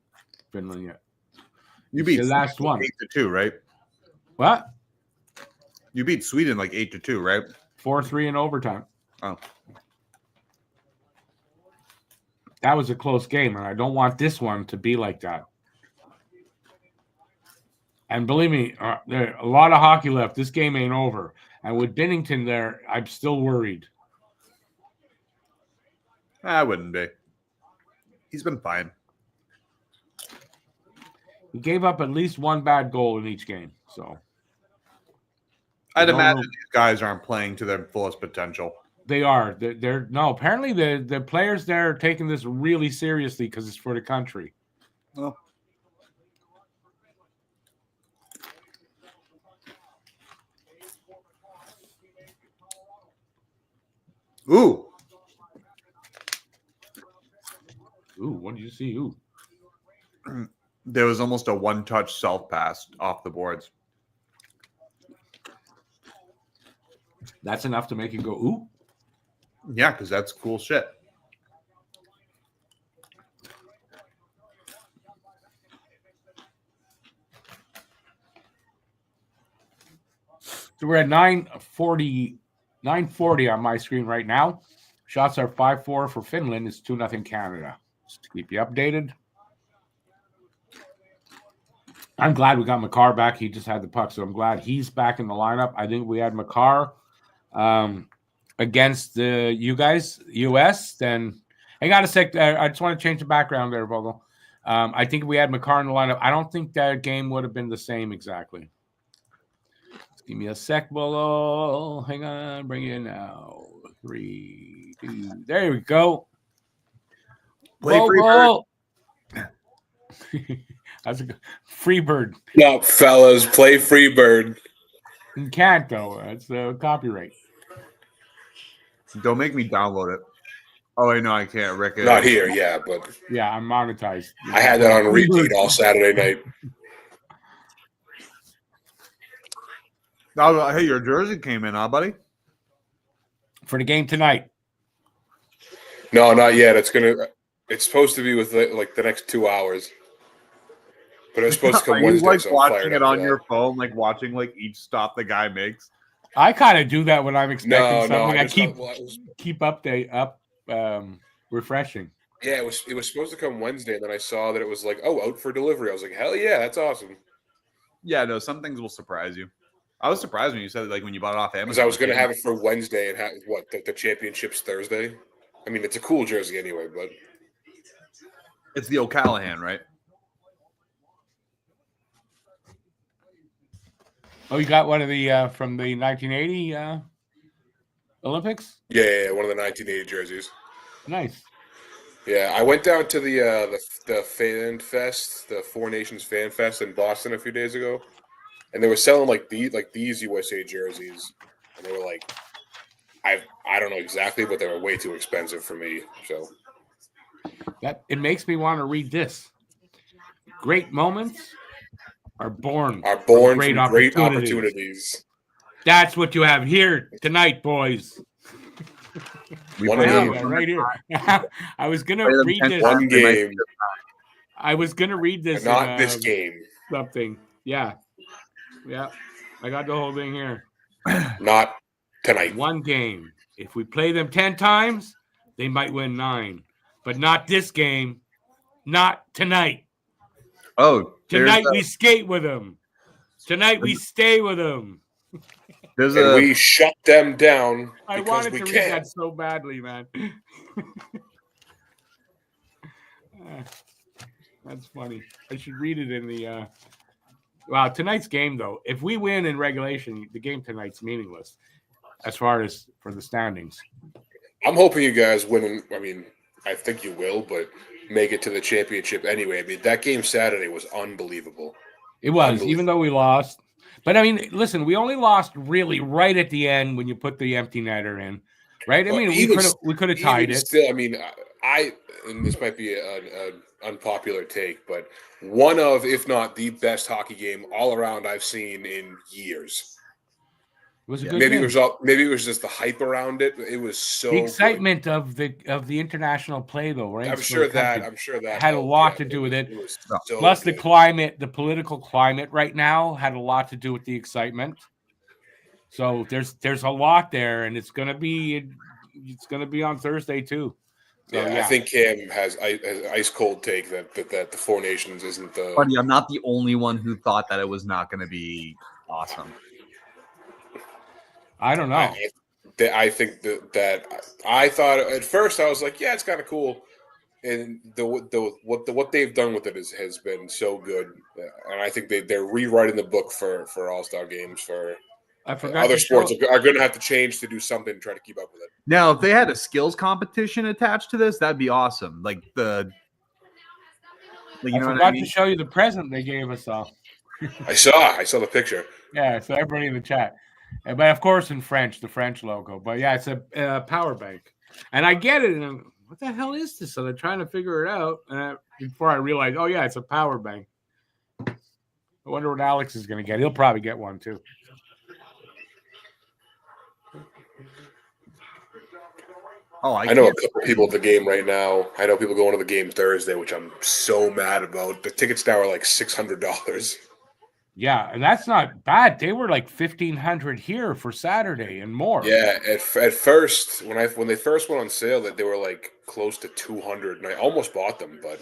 Finland yet. You beat the last one 8-2, right? What? You beat Sweden like 8-2, right? 4-3 in overtime. Oh. That was a close game, and I don't want this one to be like that. And believe me, there a lot of hockey left. This game ain't over. And with Binnington there, I'm still worried. I wouldn't be. He's been fine. He gave up at least one bad goal in each game. So I'd imagine these guys aren't playing to their fullest potential. They are. They're no. Apparently, the players there are taking this really seriously because it's for the country. Well, ooh, What did you see? Ooh, there was almost a one-touch self-pass off the boards. that's enough to make you go ooh. Yeah, because that's cool shit. So we're at 9:40 on my screen right now. Shots are 5-4 for Finland. It's 2-0 Canada. Just to keep you updated. I'm glad we got Makar back. He just had the puck, so I'm glad he's back in the lineup. I think we had Makar against the US. Then hang on a sec. I just want to change the background there, Vogel. I think we had Makar in the lineup. I don't think that game would have been the same exactly. Just give me a sec, Vogel. Hang on, bring it in now. 3, 2. There we go. Play Vogel. That's a good Freebird. No, fellas, play Freebird. You can't though. That's copyright. Don't make me download it. Oh, wait, no, I can't. Rick, Not here, yeah, but yeah, I'm monetized. I had that on repeat all Saturday night. Oh, hey, your jersey came in, huh, buddy? For the game tonight. No, not yet. It's supposed to be with like the next 2 hours. But it's supposed to come Wednesday. Like so watching it on your phone, like watching like each stop the guy makes. I kind of do that when I'm expecting something. I keep refreshing. Yeah, it was supposed to come Wednesday, and then I saw that it was like, out for delivery. I was like, hell yeah, that's awesome. Yeah, no, some things will surprise you. I was surprised when you said like when you bought it off Amazon. Because I was going to have it for Wednesday and have the championship's Thursday. I mean, it's a cool jersey anyway, but it's the O'Callahan, right? Oh, you got one of the from the 1980 Olympics? Yeah, one of the 1980 jerseys. Nice. Yeah, I went down to the Fan Fest, the Four Nations Fan Fest in Boston a few days ago, and they were selling these USA jerseys, and they were like, I don't know exactly, but they were way too expensive for me. So that it makes me want to read this. Great moments are born from great opportunities. That's what you have here tonight, boys. Right here. I was gonna read this. One game. I was gonna read this. Not this game. Something. Yeah. I got the whole thing here. Not tonight. One game. If we play them 10 times, they might win 9. But not this game. Not tonight. Oh, tonight we skate with them. Tonight we stay with them. We shut them down. I wanted to read that so badly, man. That's funny. I should read it in the. Wow, tonight's game though. If we win in regulation, the game tonight's meaningless, as far as for the standings. I'm hoping you guys win. I mean, I think you will, but make it to the championship anyway. I mean, that game Saturday was unbelievable. It was, even though we lost. But I mean, listen, we only lost really right at the end when you put the empty netter in, right? I mean, we could have tied it. Still, I mean, and this might be an unpopular take, but one of, if not the best hockey game all around I've seen in years. It was a good maybe game. Maybe it was just the hype around it. It was so the excitement of the international play, though, right? I'm sure that had a lot to do with it. Plus, the climate, the political climate right now had a lot to do with the excitement. So there's a lot there, and it's gonna be on Thursday too. So, yeah, I think Cam has an ice cold take that the Four Nations isn't the. Buddy, I'm not the only one who thought that it was not going to be awesome. I don't know. I think that I thought at first I was like, yeah, it's kind of cool, and what they've done with it has been so good, and I think they're rewriting the book for All-Star games for I forgot other to show. sports are going to have to change to do something to try to keep up with it. Now, if they had a skills competition attached to this, that'd be awesome. Like I know what forgot I mean? to show you the present they gave us all. I saw the picture. Yeah, so everybody in the chat. But of course in French, the French logo. But yeah, it's a power bank. And I get it. And I'm, what the hell is this? So they're trying to figure it out. Before I realize, oh, yeah, it's a power bank. I wonder what Alex is going to get. He'll probably get one, too. Oh, I know a couple people at the game right now. I know people going to the game Thursday, which I'm so mad about. The tickets now are like $600. Yeah, and that's not bad. They were like $1,500 here for Saturday and more. Yeah, at first when they first went on sale, that they were like close to 200, and I almost bought them, but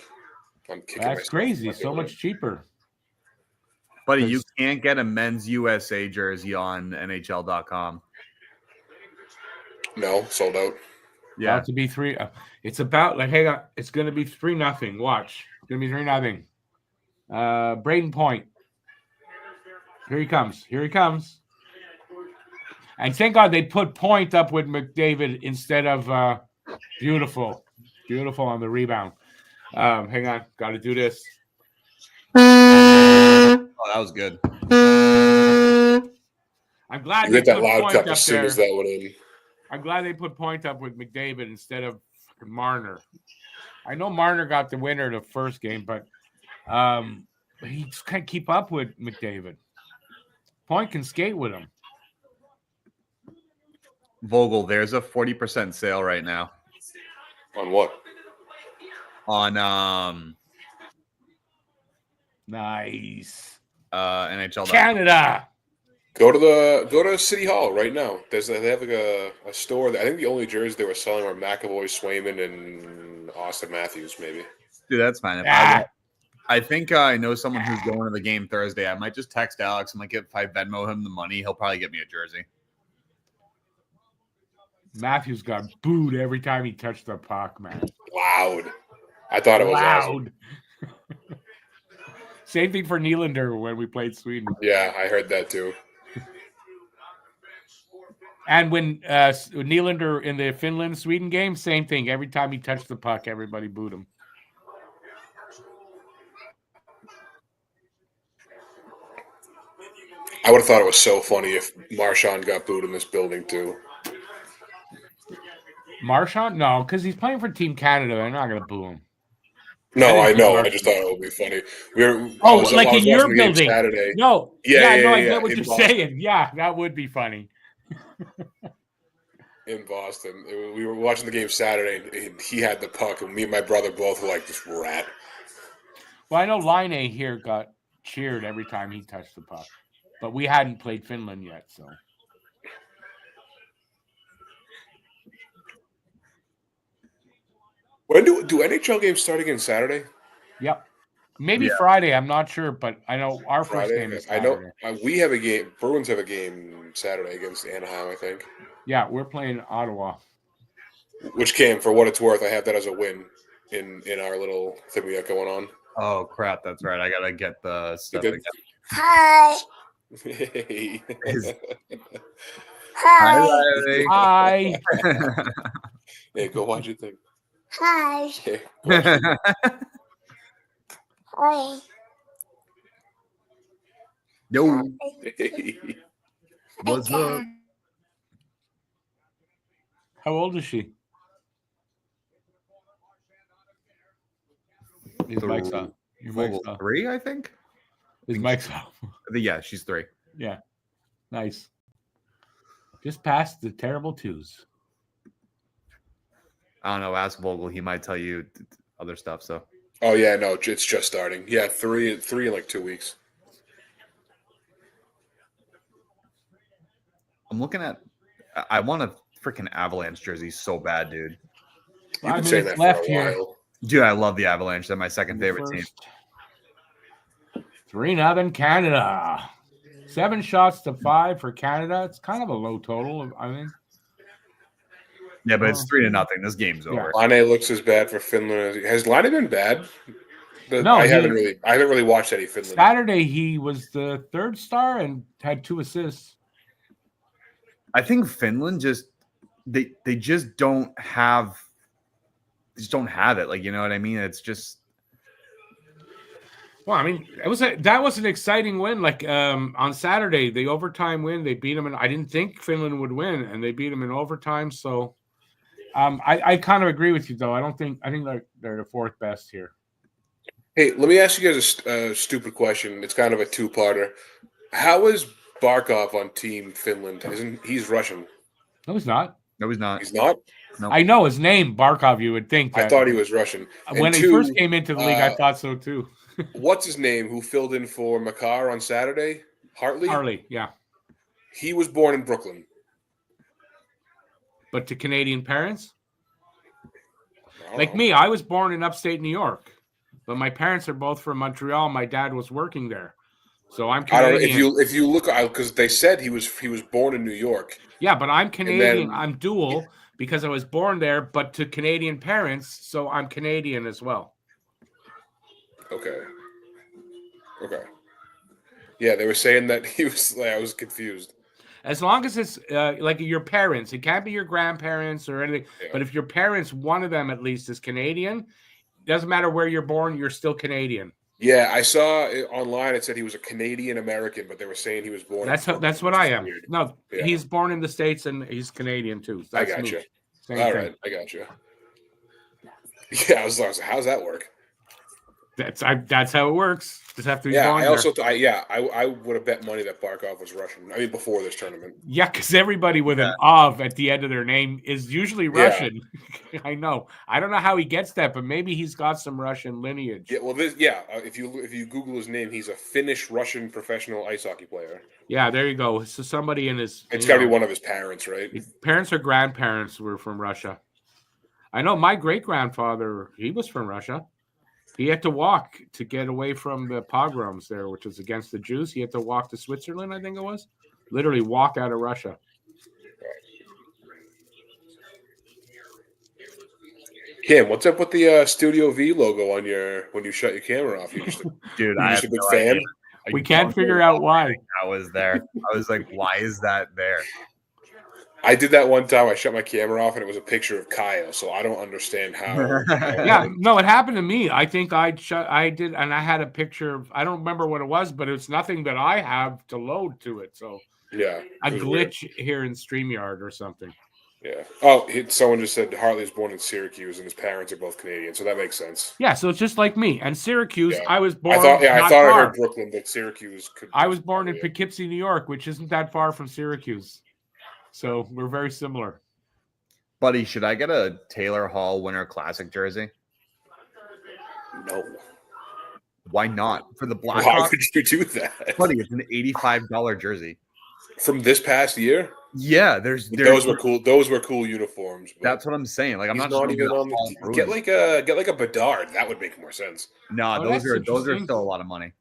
I'm kicking myself. That's crazy. So much cheaper. Buddy, you can't get a men's USA jersey on NHL.com. No, sold out. Yeah, about to be 3. It's about like, hang on, it's going to be 3-0. Watch, it's going to be 3-0. Braden Point. Here he comes. Here he comes. And thank God they put Point up with McDavid instead of Beautiful. Beautiful on the rebound. Hang on, got to do this. oh, that was good. I'm glad You they get that put loud Point cup up as soon there. as that went in. I'm glad they put Point up with McDavid instead of fucking Marner. I know Marner got the winner the first game, but he just can't keep up with McDavid. Point can skate with him. Vogel, there's a 40% sale right now. On what? On Nice. NHL. Canada. Go to City Hall right now. They have like a store. I think the only jerseys they were selling were McAvoy, Swayman, and Austin Matthews, maybe. Dude, that's fine. I think I know someone who's going to the game Thursday. I might just text Alex. I might if I Venmo him the money, he'll probably get me a jersey. Matthews got booed every time he touched the puck, man. Loud. I thought it was loud. awesome. Same thing for Nylander when we played Sweden. Yeah, I heard that too. And when Nylander in the Finland-Sweden game, same thing. Every time he touched the puck, everybody booed him. I would have thought it was so funny if Marchand got booed in this building too. Marchand? No, because he's playing for Team Canada. They're not going to boo him. No, I know. I just thought it would be funny. I was in your building. Saturday. No. Yeah, I get what you're saying. Yeah, that would be funny. In Boston. We were watching the game Saturday, and he had the puck, and me and my brother both were like, this rat. Well, I know Line here got cheered every time he touched the puck, but we hadn't played Finland yet, so. When do NHL games start again? Saturday? Yep. Maybe Friday. I'm not sure, but I know our Friday. first game is Saturday. I know we have a game. Bruins have a game Saturday against Anaheim, I think. Yeah, we're playing Ottawa. Which came, for what it's worth, I have that as a win in our little thing we got going on. Oh crap, that's right. I gotta get the stuff again. Hi. Hey. Hi. Hi. Hey, go watch your thing. Hi. Hey, go watch your Hi. Yo, thing. what's up? How old is she? His mic's off. Your mic's off. 3, I think. His mic's off. Yeah, she's 3. Yeah. Nice. Just past the terrible 2s. I don't know. Ask Vogel. He might tell you other stuff. So. Oh yeah, no, it's just starting. Yeah, three in like 2 weeks. I'm looking at. I want a freaking Avalanche jersey so bad, dude. You've 5 been saying minutes that left for a here. while. Dude, I love the Avalanche. They're my second favorite team. 3-0 Canada. 7 shots to 5 for Canada. It's kind of a low total, I think. Yeah, but it's 3-0. This game's over. Laine looks as bad for Finland. Has Laine been bad? No, I haven't really watched any Finland. Saturday he was the 3rd star and had 2 assists. I think Finland they just don't have it. Like, you know what I mean? It's just. Well, I mean, that was an exciting win. Like on Saturday, the overtime win, they beat them, and I didn't think Finland would win, and they beat them in overtime. So, I kind of agree with you, though. I think they're the 4th best here. Hey, let me ask you guys a stupid question. It's kind of a two-parter. How is Barkov on Team Finland? He's Russian? No, he's not. No, he's not. He's not? No. I know his name, Barkov. You would think. I thought he was Russian. When he first came into the league, I thought so too. What's his name? Who filled in for Makar on Saturday? Hartley. Hartley, yeah. He was born in Brooklyn, but to Canadian parents. Like me, I was born in upstate New York, but my parents are both from Montreal. My dad was working there, so I'm Canadian. I don't know if you look, because they said he was born in New York. Yeah, but I'm Canadian. I'm dual because I was born there, but to Canadian parents, so I'm Canadian as well. Okay. Yeah, they were saying that he was. I was confused. As long as it's like your parents, it can't be your grandparents or anything. Yeah. But if your parents, one of them at least, is Canadian, doesn't matter where you're born, you're still Canadian. Yeah, I saw it online. It said he was a Canadian American, but they were saying he was born. That's what I am. Weird. No, yeah. He's born in the States and he's Canadian too. I got you. All right, I got you. Yeah, I was like, how's that work? That's how it works. Just have to be born there. I would have bet money that Barkov was Russian. I mean, before this tournament. Yeah, because everybody with an "ov" at the end of their name is usually Russian. Yeah. I know. I don't know how he gets that, but maybe he's got some Russian lineage. Yeah, well, if you Google his name, he's a Finnish-Russian professional ice hockey player. Yeah, there you go. So somebody in his. It's got to be one of his parents, right? His parents or grandparents were from Russia. I know my great-grandfather, he was from Russia. He had to walk to get away from the pogroms there, which was against the Jews. He had to walk to Switzerland, I think it was. Literally walk out of Russia. Kim, what's up with the Studio V logo on when you shut your camera off? Dude, I'm just a big fan. We can't figure out why. That was there. I was like, why is that there? I did that one time. I shut my camera off, and it was a picture of Kyle. So I don't understand how. Yeah, no, it happened to me. I think I did, and I had a picture of. I don't remember what it was, but it's nothing that I have to load to it. So yeah, a glitch here in StreamYard or something. Yeah. Oh, someone just said Hartley was born in Syracuse, and his parents are both Canadian, so that makes sense. Yeah, so it's just like me. And Syracuse, yeah. I was born. I thought I heard Brooklyn, but Syracuse could. I was born in Poughkeepsie, New York, which isn't that far from Syracuse. So we're very similar. Buddy, should I get a Taylor Hall Winter Classic jersey? No. Why not? For the Blackhawks? Why would you do that? Buddy, it's an $85 jersey. From this past year? Yeah, those were cool. Those were cool uniforms. That's what I'm saying. Like, I'm not even on the, get like a Bedard. That would make more sense. No, those are still a lot of money.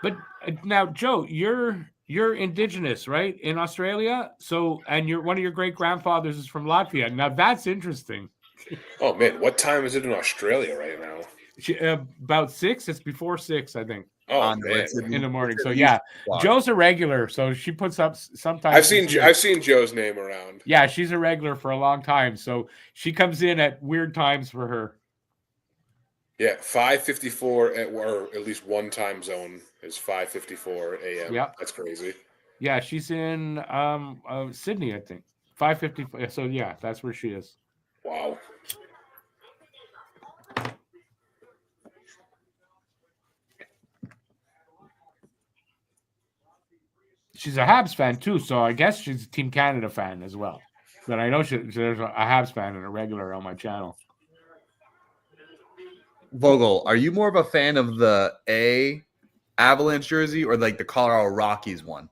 But now, Joe, you're indigenous, right, in Australia? So, and one of your great grandfathers is from Latvia. Now that's interesting. Oh man, what time is it in Australia right now? About 6. It's before 6, I think. Oh man, in the morning. So yeah, Joe's a regular. So she puts up sometimes. I've seen Joe's name around. Yeah, she's a regular for a long time. So she comes in at weird times for her. Yeah, 5:54 or at least one time zone is 5:54 a.m. Yeah, that's crazy. Yeah, she's in Sydney, I think. 5:54. So yeah, that's where she is. Wow. She's a Habs fan too, so I guess she's a Team Canada fan as well. But I know there's a Habs fan and a regular on my channel. Vogel, are you more of a fan of the Avalanche jersey or like the Colorado Rockies one?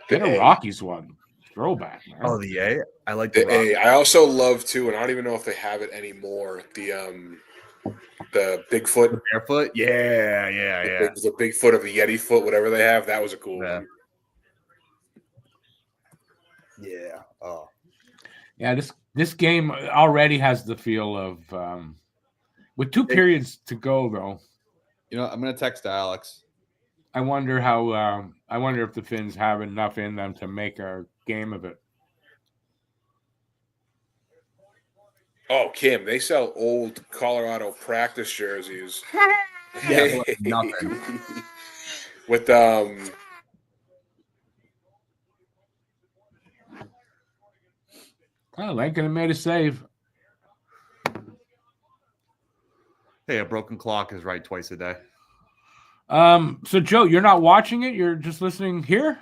The Rockies one. throwback, man. Oh, the A. I like the The rock. A. I also love too, and I don't even know if they have it anymore. The Bigfoot, The barefoot. Yeah. the Bigfoot or the Yeti foot, whatever they have. That was a cool Yeah. one. Yeah. Oh. Yeah, this game already has the feel of with 2 periods to go though. You know, I'm gonna text Alex. I wonder if the Finns have enough in them to make a game of it. Oh, Kim, they sell old Colorado practice jerseys. Yeah, for like nothing. With Oh, Lincoln made a save. Hey, a broken clock is right twice a day. So Joe, you're not watching it, you're just listening here?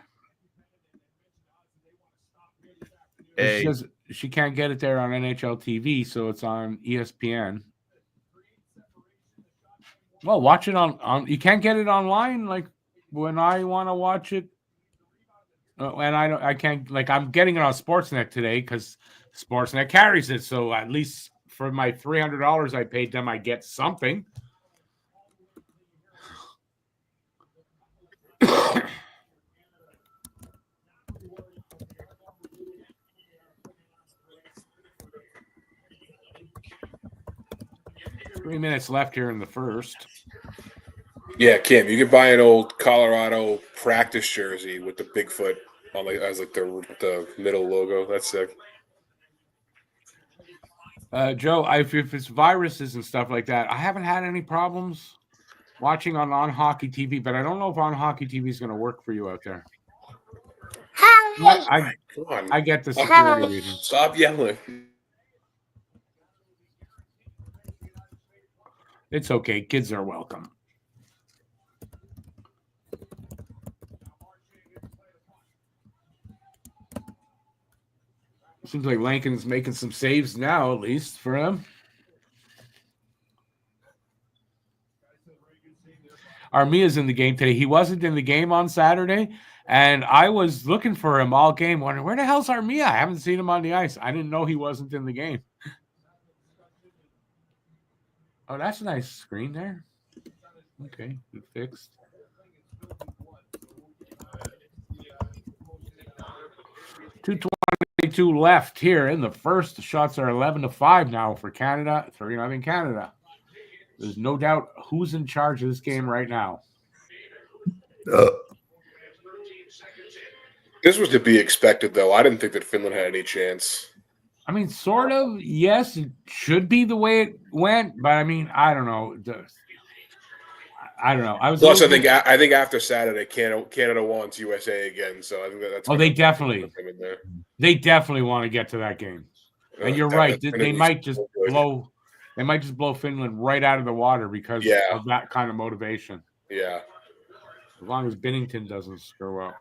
Hey. She says she can't get it there on NHL TV, so it's on ESPN. Well, watch it on you can't get it online like when I want to watch it. And I can't, like, I'm getting it on Sportsnet today because Sportsnet carries it. So at least for my $300 I paid them, I get something. Three minutes left here in the first. yeah, Kim, you could buy an old Colorado practice jersey with the Bigfoot on as the middle logo. That's sick. Joe, if it's viruses and stuff like that, I haven't had any problems watching on Hockey TV, but I don't know if on Hockey TV is going to work for you out there. Hi. Come on, I get the security reasons. stop yelling. It's okay. Kids are welcome. Seems like Lincoln's making some saves now, at least for him. Armia's in the game today. He wasn't in the game on Saturday, and I was looking for him all game, wondering, where the hell's Armia? I haven't seen him on the ice. I didn't know he wasn't in the game. Oh, that's a nice screen there. Okay, good fixed. .222 left here in the first. The shots are 11-5 now for Canada. 3-0 Canada. There's no doubt who's in charge of this game right now. This was to be expected, though. I didn't think that Finland had any chance. I mean, sort of. Yes, it should be the way it went, but I mean, I don't know. I don't know. Plus, I think after Saturday, Canada wants USA again, so I think that's. Oh, they definitely want to get to that game. And you're right. They might just blow. They might just blow Finland right out of the water because of that kind of motivation. Yeah. As long as Bennington doesn't screw up.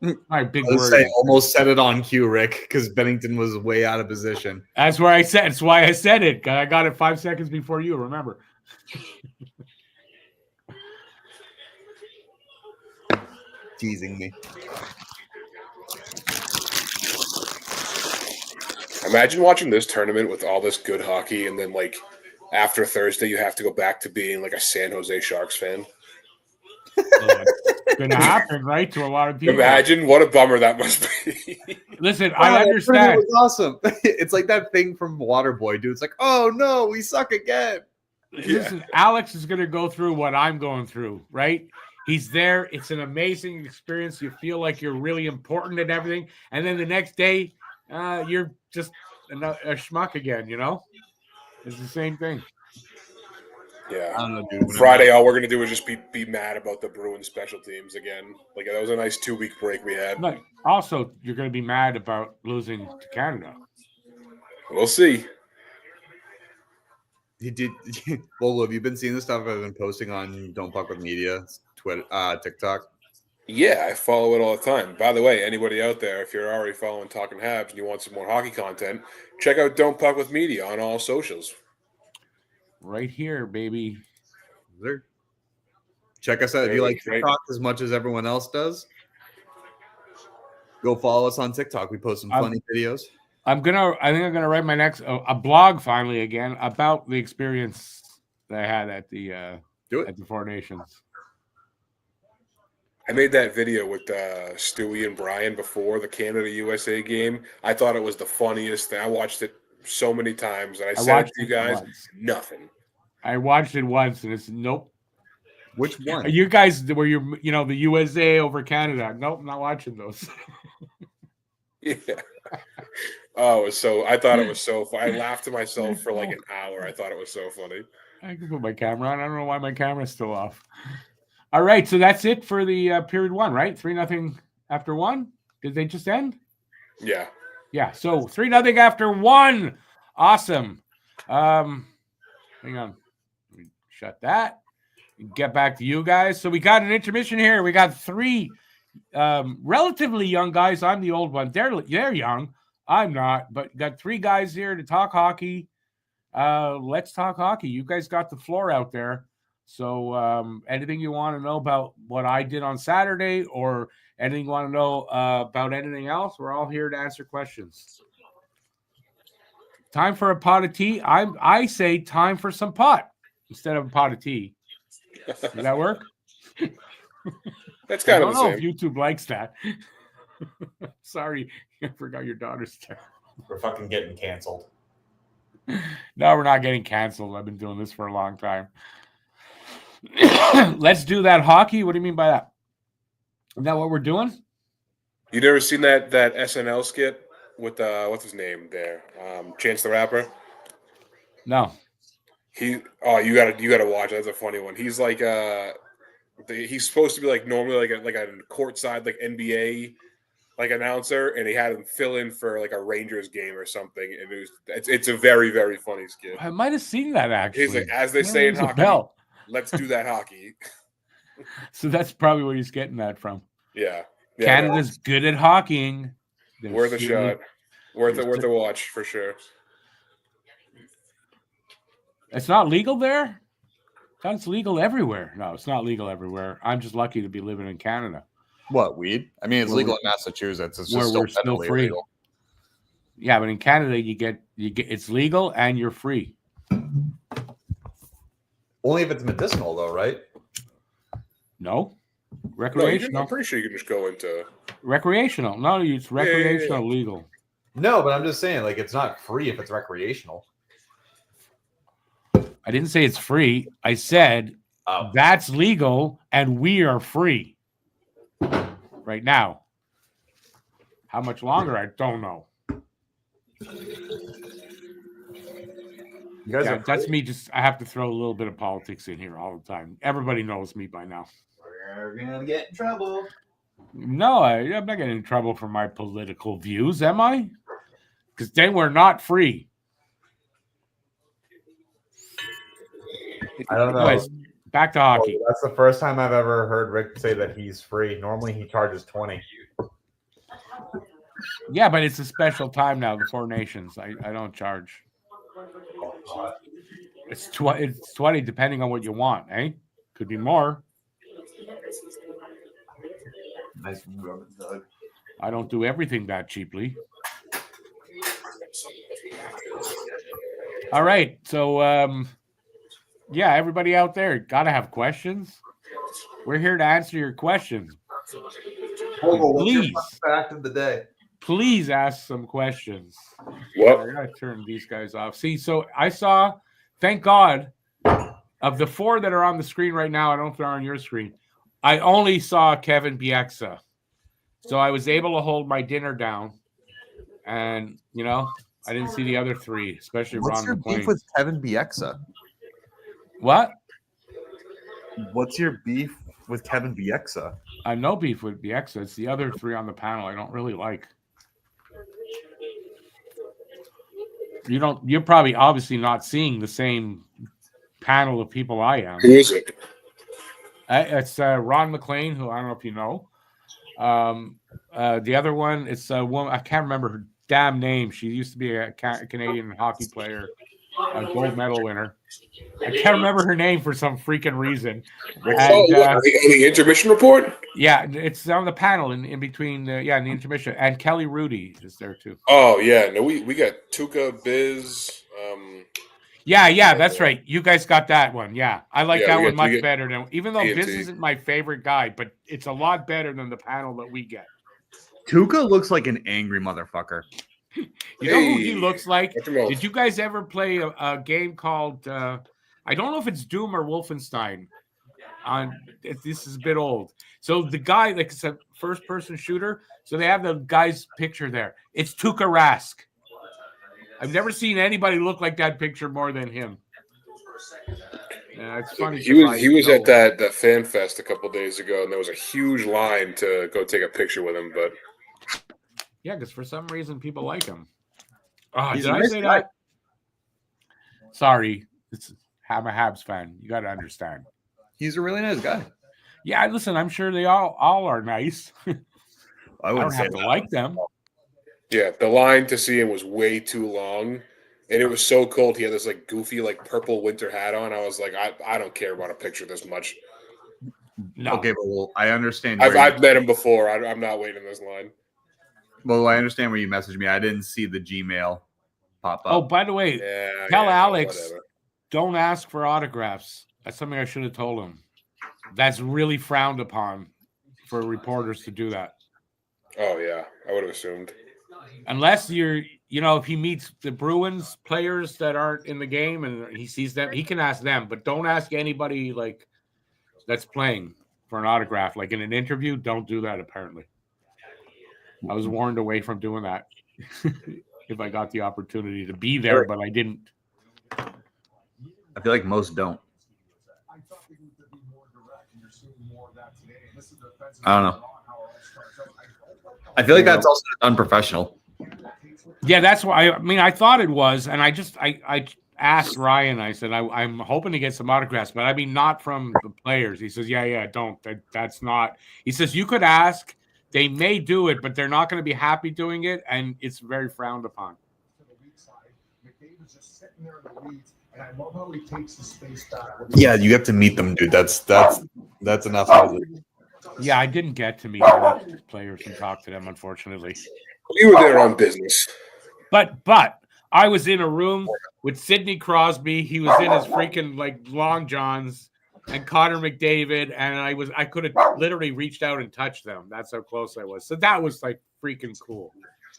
All right, big Let's word. say almost said it on cue, Rick, because Bennington was way out of position. That's where I said. That's why I said it. I got it 5 seconds before you. Remember. Teasing me. Imagine watching this tournament with all this good hockey, and then like after Thursday, you have to go back to being like a San Jose Sharks fan. It's going to happen, right, to a lot of people. Imagine what a bummer that must be. Listen, I understand. It was awesome. It's like that thing from Waterboy, dude. It's like, oh no, we suck again. Listen, Alex is going to go through what I'm going through, right? He's there. It's an amazing experience. You feel like you're really important and everything. And then the next day, you're just a schmuck again, you know? It's the same thing. Yeah. I don't know, dude. Friday, all we're going to do is just be mad about the Bruins special teams again. Like, that was a nice 2-week break we had. But also, you're going to be mad about losing to Canada. We'll see. He did. Well, have you been seeing the stuff I've been posting on Don't Fuck With Media, Twitter, TikTok? Yeah, I follow it all the time. By the way, anybody out there, if you're already following Talking Habs and you want some more hockey content, check out Don't Puck With Media on all socials. Right here, baby. There. Check us out if you like TikTok as much as everyone else does. Go follow us on TikTok. We post some funny videos. I think I'm gonna write my next a blog finally again about the experience that I had at the at the Four Nations. I made that video with Stewie and Brian before the Canada-USA game. I thought it was the funniest thing. I watched it so many times, and I said it to you guys, nothing. I watched it once, and it's nope. Which one? You guys were the USA over Canada. Nope, not watching those. Yeah. Oh, I thought it was so funny. I laughed to myself for like an hour. I thought it was so funny. I can put my camera on. I don't know why my camera's still off. All right, so that's it for the period one, right? 3-0 after one. Did they just end? Yeah. Yeah. So 3-0 after one. Awesome. Hang on. Let me shut that. Get back to you guys. So we got an intermission here. We got three relatively young guys. I'm the old one. They're young. I'm not. But got three guys here to talk hockey. Let's talk hockey. You guys got the floor out there. So anything you want to know about what I did on Saturday or anything you want to know about anything else, we're all here to answer questions. Time for a pot of tea. I say time for some pot instead of a pot of tea. Does that work? That's kind of the same. I don't know if YouTube likes that. Sorry, I forgot your daughter's there. We're fucking getting canceled. No, we're not getting canceled. I've been doing this for a long time. Let's do that hockey. What do you mean by that? Is that what we're doing? You never seen that SNL skit with what's his name there? Chance the Rapper? No. You gotta watch it. That's a funny one. He's like he's supposed to be like normally like a courtside like NBA like announcer, and he had him fill in for like a Rangers game or something, and it's a very, very funny skit. I might have seen that actually. He's like, as they say in hockey, let's do that hockey. So that's probably where he's getting that from. Yeah. Canada's good at hockeying. Worth a shot. Worth a watch for sure. It's not legal there? It's legal everywhere. No, it's not legal everywhere. I'm just lucky to be living in Canada. What, weed? I mean, it's legal in Massachusetts. It's just we're still free. Illegal. Yeah, but in Canada, you get it's legal and you're free. Only if it's medicinal, though, right? No, recreational. No, I'm pretty sure you can just go into recreational. No, it's recreational legal. No, but I'm just saying, like, it's not free if it's recreational. I didn't say it's free. I said that's legal and we are free right now. How much longer? I don't know. You guys that's me. I have to throw a little bit of politics in here all the time. Everybody knows me by now. We're gonna get in trouble. No, I'm not getting in trouble for my political views, am I? Because then we're not free. I don't know. Anyways, back to hockey. Well, that's the first time I've ever heard Rick say that he's free. Normally he charges 20. Yeah, but it's a special time now, the Four Nations. I don't charge. It's 20 depending on what you want, eh? Could be more. Nice rub, Doug. I don't do everything that cheaply. All right, so yeah, everybody out there gotta have questions. We're here to answer your questions. Please, fact of the day. Please ask some questions. What? I gotta turn these guys off. See, so I saw, thank God, of the four that are on the screen right now. I don't know if they're on your screen. I only saw Kevin Bieksa, so I was able to hold my dinner down, and I didn't see the other three, especially What's Ron your McLean. beef with Kevin Bieksa? What? What's your beef with Kevin Bieksa? I have no beef with Bieksa. It's the other three on the panel I don't really like. You're probably obviously not seeing the same panel of people I am. Who is it? It's Ron McLean, who I don't know if you know. The other one, it's a woman. I can't remember her damn name. She used to be a Canadian hockey player. a gold medal winner. I can't remember her name for some freaking reason. On And, the intermission report? yeah, it's on the panel in between. In the intermission, and Kelly Rudy is there too. Oh yeah, no, we got Tuca, Biz. Yeah, that's right. You guys got that one. Yeah, I like that one much better than. Even though TNT. Biz isn't my favorite guy, but it's a lot better than the panel that we get. Tuca looks like an angry motherfucker. You know who he looks like? Let him know. Did you guys ever play a game called? I don't know if it's Doom or Wolfenstein. This is a bit old. So the guy, like it's a first-person shooter. So they have the guy's picture there. It's Tuukka Rask. I've never seen anybody look like that picture more than him. It's funny. He was at that fan fest a couple days ago, and there was a huge line to go take a picture with him. But yeah, because for some reason people like him. Oh, He's did a I nice say guy. that? Sorry, I'm a Habs fan. You got to understand. He's a really nice guy. Yeah, listen, I'm sure they all are nice. I don't have to like them. yeah, the line to see him was way too long, and it was so cold. He had this like goofy like purple winter hat on. I was like, I don't care about a picture this much. No. Okay, but well, I understand. I've met him before. I'm not waiting in this line. Well, I understand where you messaged me. I didn't see the Gmail pop up. Oh, by the way, tell Alex, don't ask for autographs. That's something I should have told him. That's really frowned upon for reporters to do that. Oh, yeah. I would have assumed. Unless if he meets the Bruins players that aren't in the game and he sees them, he can ask them. But don't ask anybody like that's playing for an autograph. Like in an interview, don't do that, apparently. I was warned away from doing that if I got the opportunity to be there, but I didn't. I feel like most don't. I don't know. I feel like that's also unprofessional. Yeah, that's why. I thought it was, and I asked Ryan. I said I'm hoping to get some autographs, but not from the players. He says, yeah, don't. That's not. He says you could ask. They may do it, but they're not going to be happy doing it, and it's very frowned upon. Yeah, you have to meet them, dude. That's enough. Yeah, I didn't get to meet the players and talk to them, unfortunately. We were there on business. But I was in a room with Sidney Crosby. He was in his freaking long johns, and Connor McDavid, and I could have literally reached out and touched them. That's how close I was. So that was freaking cool.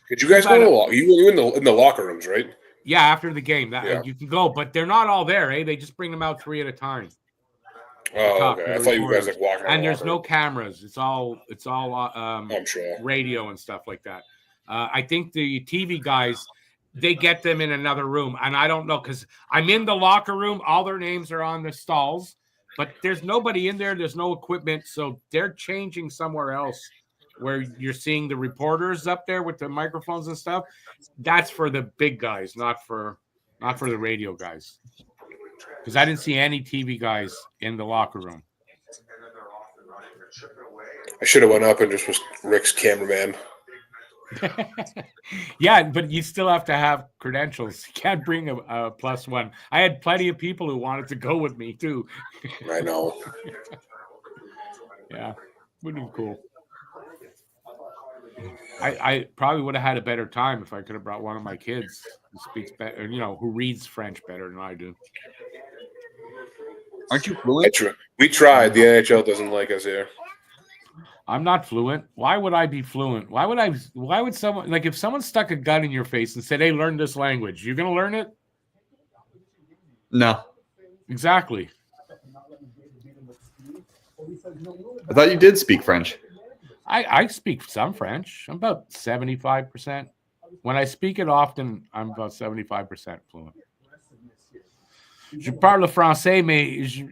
Did you guys go to the locker? You were in the locker rooms, right? Yeah, after the game, you can go, but they're not all there. They just bring them out 3 at a time. Oh, okay. I thought you guys walking around. And there's no cameras. It's all I'm sure. radio and stuff like that. I think the TV guys, they get them in another room, and I don't know because I'm in the locker room. All their names are on the stalls, but there's nobody in there. There's no equipment, so they're changing somewhere else where you're seeing the reporters up there with the microphones and stuff. That's for the big guys, not for the radio guys. Because I didn't see any TV guys in the locker room. I should have went up and just was Rick's cameraman. Yeah, but you still have to have credentials. You can't bring a +1. I had plenty of people who wanted to go with me too. I know. Yeah, would be cool. I probably would have had a better time if I could have brought one of my kids who speaks better, who reads French better than I do. Aren't you fluent? We tried. The NHL doesn't like us here. I'm not fluent. Why would I be fluent? Why would someone if someone stuck a gun in your face and said, "Hey, learn this language," you're gonna learn it? No. Exactly. I thought you did speak French. I speak some French. I'm about 75%. When I speak it often, I'm about 75% fluent. Je parle français, mais je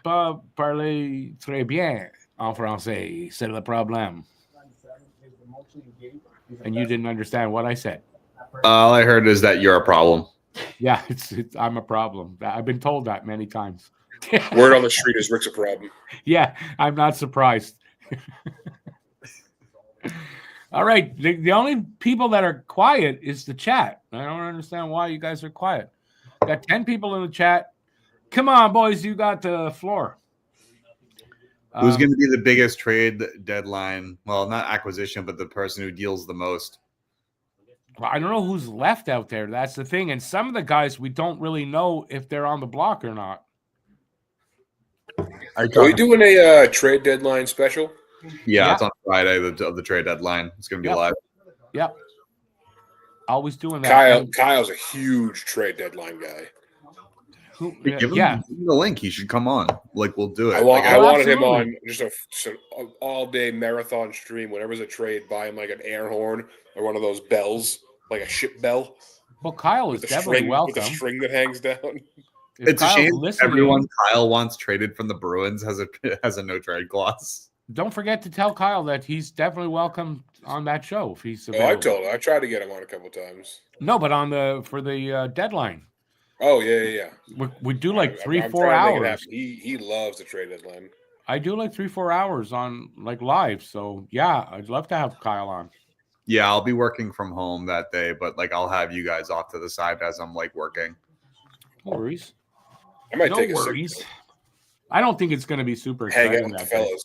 pas parler très bien en français. C'est le problème. And you didn't understand what I said. All I heard is that you're a problem. Yeah, I'm a problem. I've been told that many times. Word on the street is Rick's a problem. Yeah, I'm not surprised. All right. The only people that are quiet is the chat. I don't understand why you guys are quiet. Got 10 people in the chat. Come on, boys, you got the floor. Who's going to be the biggest trade deadline? Well, not acquisition, but the person who deals the most. Well, I don't know who's left out there. That's the thing. And some of the guys, we don't really know if they're on the block or not. Are we doing a trade deadline special? Yeah, it's on Friday of the trade deadline. It's going to be live. Yep. Always doing that. Kyle's a huge trade deadline guy. Give him the link. He should come on. Like, we'll do it. I wanted him on just an all-day marathon stream. Whenever there's a trade, buy him like an air horn or one of those bells, like a ship bell. Well, Kyle is definitely welcome. With the string that hangs down. It's a shame everyone Kyle wants traded from the Bruins has a no trade clause. Don't forget to tell Kyle that he's definitely welcome on that show if he's available. I told him. I tried to get him on a couple times. No, but for the deadline. Oh yeah. We do like 3-4 hours. He loves the trade deadline. I do like 3-4 hours on like live. So yeah, I'd love to have Kyle on. Yeah, I'll be working from home that day, but like I'll have you guys off to the side as I'm like working. No worries. I might take worries. I don't think it's going to be super exciting. Hang out with the fellas.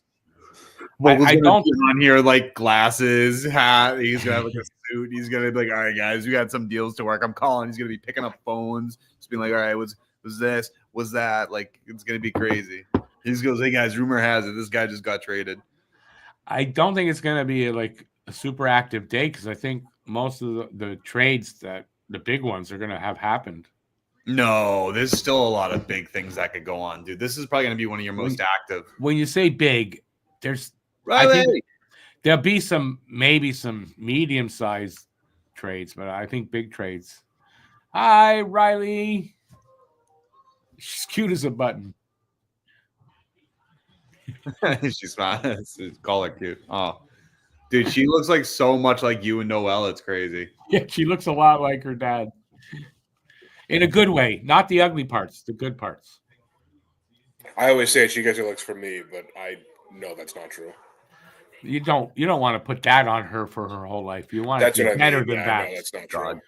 Well, I don't be on here like glasses, hat. He's gonna have like a suit. He's gonna be like, all right, guys, we got some deals to work. I'm calling. He's gonna be picking up phones, just being like, all right, was this, was that? Like, it's gonna be crazy. He just goes, hey guys, rumor has it this guy just got traded. I don't think it's gonna be like a super active day because I think most of the trades that the big ones are gonna have happened. No, there's still a lot of big things that could go on, dude. This is probably gonna be one of your most active. When you say big, I think there'll be maybe some medium-sized trades, but I think big trades. Hi, Riley. She's cute as a button. She's fine. Call her cute. Oh, dude, she looks like so much like you and Noelle. It's crazy. Yeah, she looks a lot like her dad. In a good way, not the ugly parts, the good parts. I always say she gets her looks from me, but I know that's not true. You don't want to put that on her for her whole life. You want it to be better than that. No, that's not true.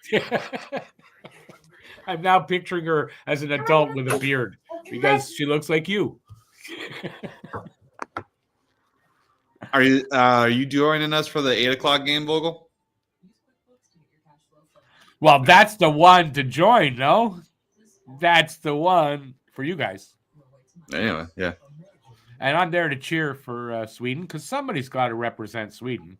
I'm now picturing her as an adult with a beard because she looks like you. Are you joining us for the 8:00 game, Vogel? Well, that's the one to join, no? That's the one for you guys. Anyway, yeah. And I'm there to cheer for Sweden because somebody's got to represent Sweden.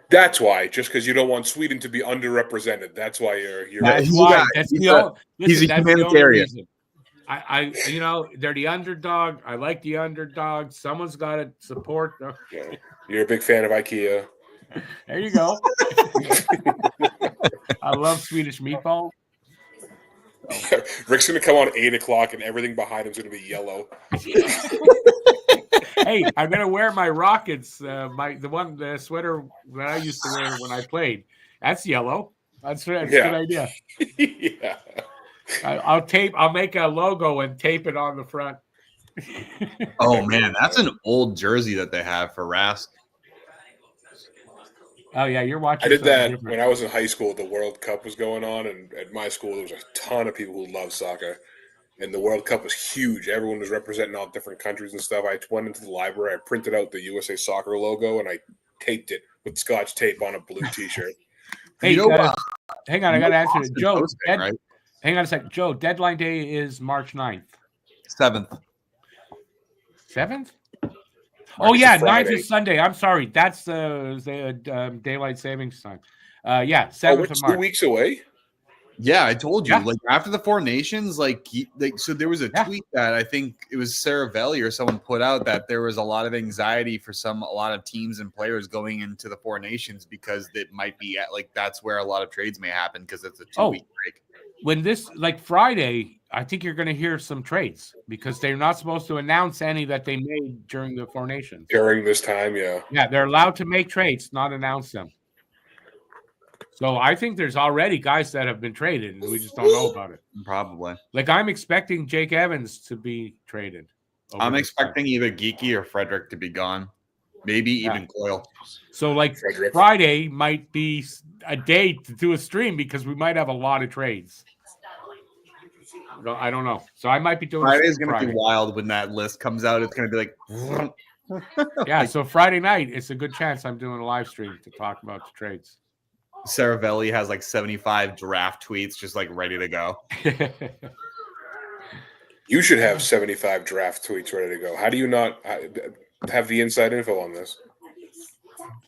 That's why. Just because you don't want Sweden to be underrepresented. That's why you're. That's why. He's a humanitarian. They're the underdog. I like the underdog. Someone's got to support them. Yeah. You're a big fan of IKEA. There you go. I love Swedish meatball. Rick's gonna come on 8:00 and everything behind him's gonna be yellow. Hey, I'm gonna wear my Rockets, the sweater that I used to wear when I played. That's yellow. That's a good idea. Yeah. I'll make a logo and tape it on the front. Oh man, that's an old jersey that they have for Rask. Oh yeah, you're watching. I did that when I was in high school. The World Cup was going on, and at my school there was a ton of people who loved soccer, and the World Cup was huge. Everyone was representing all different countries and stuff. I went into the library, I printed out the USA Soccer logo, and I taped it with Scotch tape on a blue T-shirt. Hey, hang on, I got to answer it, Joe. Hang on a second, Joe. Deadline day is March 9th. 7th. 7th? Oh yeah, 9th is Sunday. I'm sorry. That's the daylight savings time. 7th of March. 2 weeks away. Yeah, I told you. Yeah. Like after the Four Nations, so there was a tweet that I think it was Sarah Velli or someone put out that there was a lot of anxiety for a lot of teams and players going into the Four Nations because it might be that's where a lot of trades may happen because it's a 2-week break. When this Friday, I think you're going to hear some trades because they're not supposed to announce any that they made during the Four Nations. During this time, yeah. Yeah, they're allowed to make trades, not announce them. So I think there's already guys that have been traded and we just don't know about it. Probably. Like I'm expecting Jake Evans to be traded. I'm expecting either Geeky or Frederick to be gone. Maybe even Coyle. So Frederick. Friday might be a day to do a stream because we might have a lot of trades. No, I don't know. So I might be doing Friday is going to Friday. be wild when that list comes out. It's going to be like, Yeah, so Friday night, it's a good chance I'm doing a live stream to talk about the trades. Saravelli has like 75 draft tweets just like ready to go. You should have 75 draft tweets ready to go. How do you not have the inside info on this?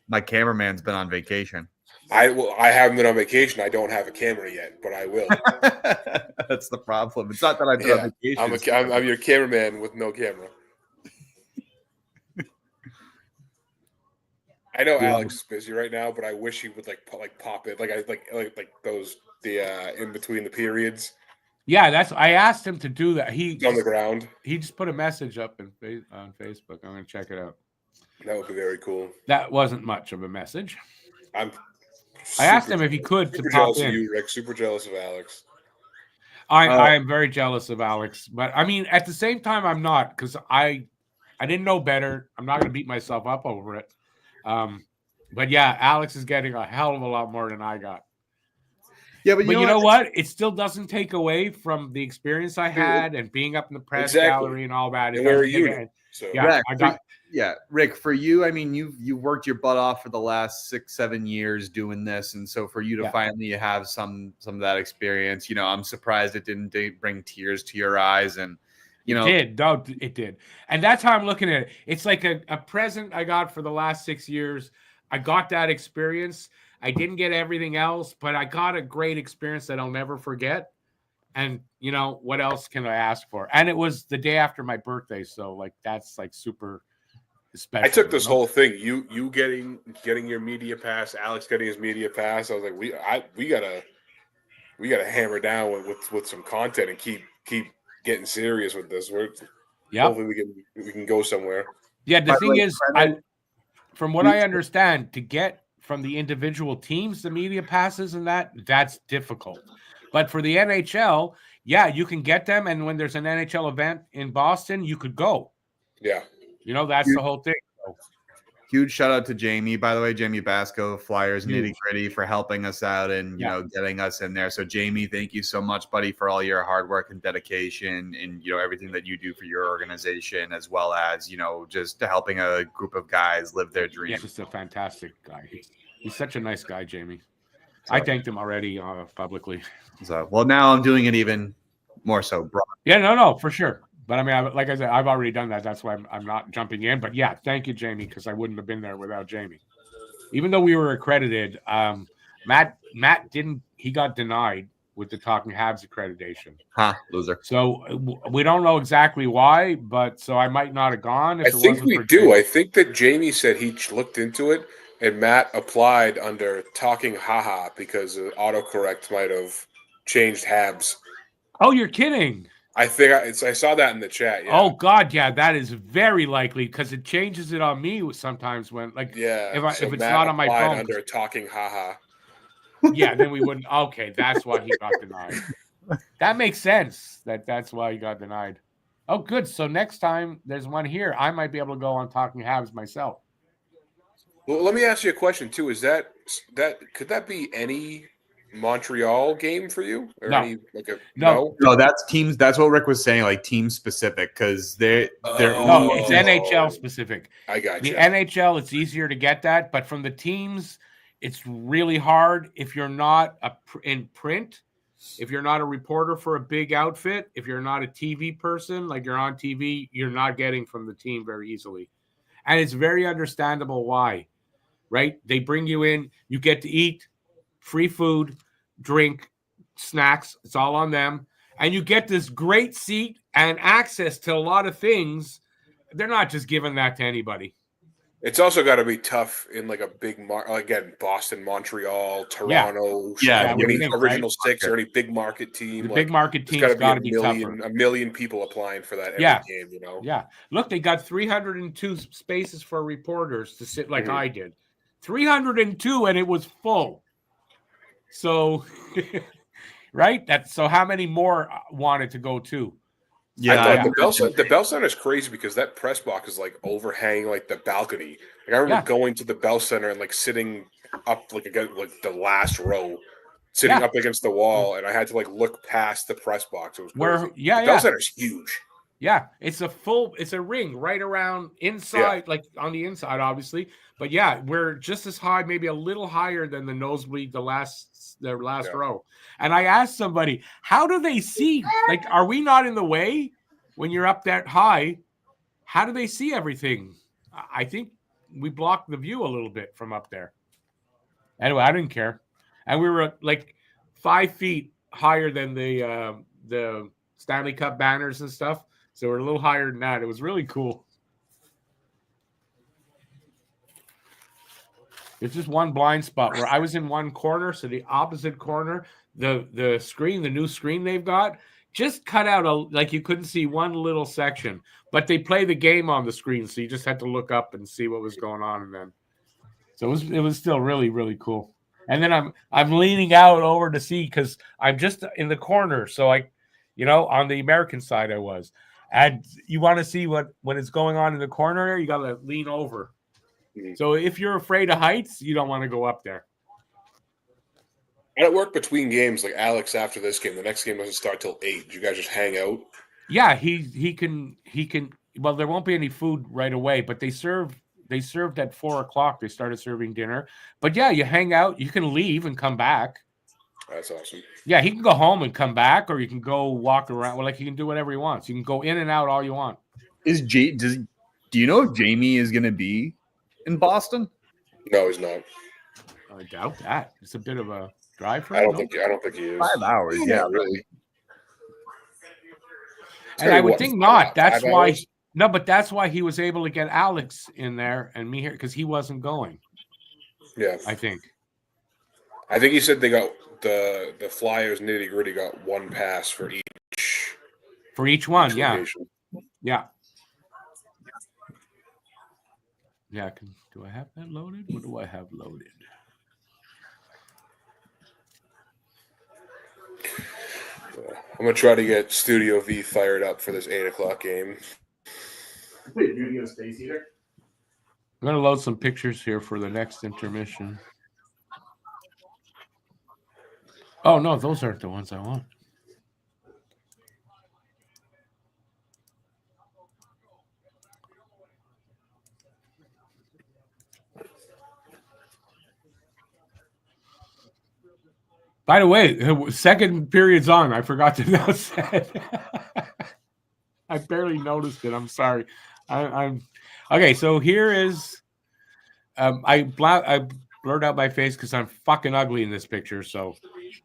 My cameraman's been on vacation. I haven't been on vacation. I don't have a camera yet, but I will. That's the problem. It's not that I've been on vacation. I'm your cameraman with no camera. I know Alex is busy right now, but I wish he would like pop it like those in between the periods. Yeah, I asked him to do that. He's on the ground. He just put a message up on Facebook. I'm going to check it out. That would be very cool. That wasn't much of a message. I asked him if he could to pop jealous in. of you, Rick. Super jealous of Alex. I am very jealous of Alex, but I mean, at the same time, I'm not, because I didn't know better. I'm not going to beat myself up over it. But yeah, Alex is getting a hell of a lot more than I got. Yeah, but you know what? It still doesn't take away from the experience I had and being up in the press gallery and all that. And where are you? So yeah, Rick, for you, I mean, you worked your butt off for the last 6-7 years doing this, and so for you to finally have some of that experience, you know, I'm surprised it didn't bring tears to your eyes, and you know, it did, and that's how I'm looking at it. It's like a present I got for the last 6 years. I got that experience. I didn't get everything else, but I got a great experience that I'll never forget. And you know, what else can I ask for? And it was the day after my birthday, so like that's like super special. I took this whole thing. You getting your media pass, Alex getting his media pass. I was like, we gotta hammer down with some content and keep getting serious with this. Hopefully we can go somewhere. Yeah, the thing is, from what I understand, to get from the individual teams the media passes and that's difficult. But for the NHL, yeah, you can get them, and when there's an NHL event in Boston, you could go. Yeah. You know, that's the whole thing. Huge shout out to Jamie, by the way, Jamie Basco, Flyers Nitty Gritty, for helping us out and you know, getting us in there. So Jamie, thank you so much, buddy, for all your hard work and dedication, and you know, everything that you do for your organization, as well as, you know, just helping a group of guys live their dream. He's just a fantastic guy. He's such a nice guy, Jamie. So, I thanked him already publicly. So well, now I'm doing it even more so, bro. Yeah, no, for sure. But I mean, like I said, I've already done that. That's why I'm not jumping in. But yeah, thank you, Jamie, because I wouldn't have been there without Jamie. Even though we were accredited, Matt didn't. He got denied with the Talking Habs accreditation. Loser. So we don't know exactly why, but so I might not have gone. I think we do. I think that Jamie said he looked into it, and Matt applied under Talking Haha because autocorrect might have changed Habs. Oh, you're kidding. I think I saw that in the chat. Yeah. Oh God, yeah, that is very likely because it changes it on me sometimes when, like, if it's Matt not on my phone under Talking Haha. Yeah, then we wouldn't. Okay, that's why he got denied. That makes sense. That's why he got denied. Oh, good. So next time there's one here, I might be able to go on Talking Habs myself. Well, let me ask you a question too. Is that could that be any Montreal game for you? Or no. No, that's teams. That's what Rick was saying, like team specific, because they're no, it's NHL specific. I got you. The NHL, it's easier to get that, but from the teams, it's really hard if you're not in print, if you're not a reporter for a big outfit, if you're not a TV person, like you're on TV, you're not getting from the team very easily. And it's very understandable why, right? They bring you in, you get to eat, free food, drink, snacks, it's all on them. And you get this great seat and access to a lot of things. They're not just giving that to anybody. It's also got to be tough in like a big again, Boston, Montreal, Toronto, original six or any big market team. The big market team's got to be tougher. A million people applying for that every game, you know. Yeah. Look, they got 302 spaces for reporters to sit like I did. 302, and it was full. So, right? So how many more wanted to go too? Yeah, the Bell Center is crazy because that press box is like overhanging like the balcony. Like I remember going to the Bell Center and like sitting up like again like the last row sitting Yeah. up against the wall, and I had to like look past the press box. It was crazy. Yeah, the Bell yeah. Center's huge. Yeah, it's a ring right around inside, like on the inside, obviously. But yeah, we're just as high, maybe a little higher than the nosebleed, the last row. And I asked somebody, how do they see? Like, are we not in the way when you're up that high? How do they see everything? I think we blocked the view a little bit from up there. Anyway, I didn't care, and we were like 5 feet higher than the Stanley Cup banners and stuff. So we're a little higher than that. It was really cool. There's just one blind spot where I was in one corner, so the opposite corner, the screen, the new screen they've got, just cut out like you couldn't see one little section. But they play the game on the screen, so you just had to look up and see what was going on, and then so it was still really, really cool. And then I'm leaning out over to see because I'm just in the corner, so on the American side I was. And you want to see what is going on in the corner, you got to lean over. So if you're afraid of heights, you don't want to go up there. And it worked between games. Like Alex, after this game, the next game doesn't start till 8. You guys just hang out? Yeah, he can. Well, there won't be any food right away, but they served at 4:00. They started serving dinner. But yeah, you hang out. You can leave and come back. That's awesome. Yeah, he can go home and come back, or you can go walk around. Well, like he can do whatever he wants. You can go in and out all you want. Do you know if Jamie is going to be in Boston? No, he's not. I doubt that. It's a bit of a drive for him. I don't think he is. 5 hours. Yeah, really. And I would think not. That's why. No, but that's why he was able to get Alex in there and me here because he wasn't going. Yeah, I think he said they got the Flyers nitty gritty got one pass for each. For each one, yeah. Location. Yeah. Yeah. Do I have that loaded? What do I have loaded? I'm gonna try to get Studio V fired up for this 8:00 game. Wait, you're gonna get a space heater? I'm going to load some pictures here for the next intermission. Oh, no, those aren't the ones I want. By the way, second period's on. I forgot to announce that. I barely noticed it. I'm sorry. I'm okay. So here is. I blurred out my face because I'm fucking ugly in this picture. So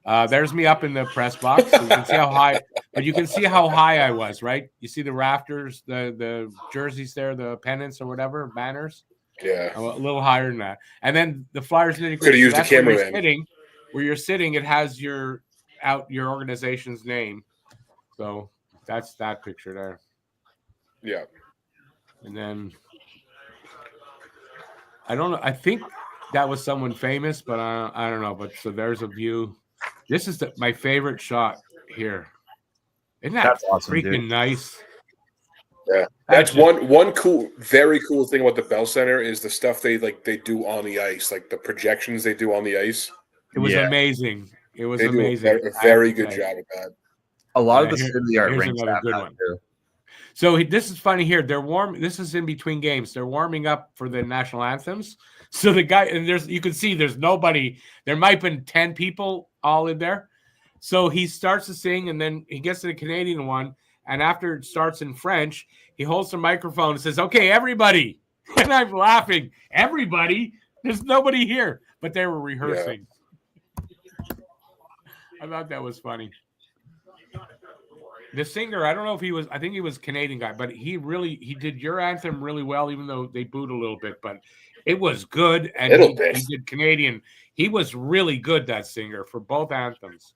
there's me up in the press box. So you can see how high, but you can see how high I was, right? You see the rafters, the jerseys there, the pennants or whatever, banners. Yeah, a little higher than that. And then the Flyers nitty-gritty. Could have used the cameraman. Where you're sitting, it has your organization's name. So that's that picture there. Yeah. And then I don't know. I think that was someone famous, but I don't know. But so there's a view. This is my favorite shot here. Isn't that awesome, freaking dude. Nice? Yeah, that's one cool, very cool thing about the Bell Center is the stuff they do on the ice, like the projections they do on the ice. It was amazing. It was they amazing. Do a very good job of that. A lot of the state-of-the-art rinks have good that one. too. So this is funny here. They're warm. This is in between games. They're warming up for the national anthems. So the guy and you can see there's nobody. There might have been 10 people all in there. So he starts to sing, and then he gets to the Canadian one. And after it starts in French, he holds the microphone and says, "Okay, everybody." And I'm laughing. Everybody? There's nobody here, but they were rehearsing. Yeah. I thought that was funny. The singer, I don't know if I think he was a Canadian guy, but he did your anthem really well, even though they booed a little bit, but it was good. And he did Canadian. He was really good, that singer, for both anthems.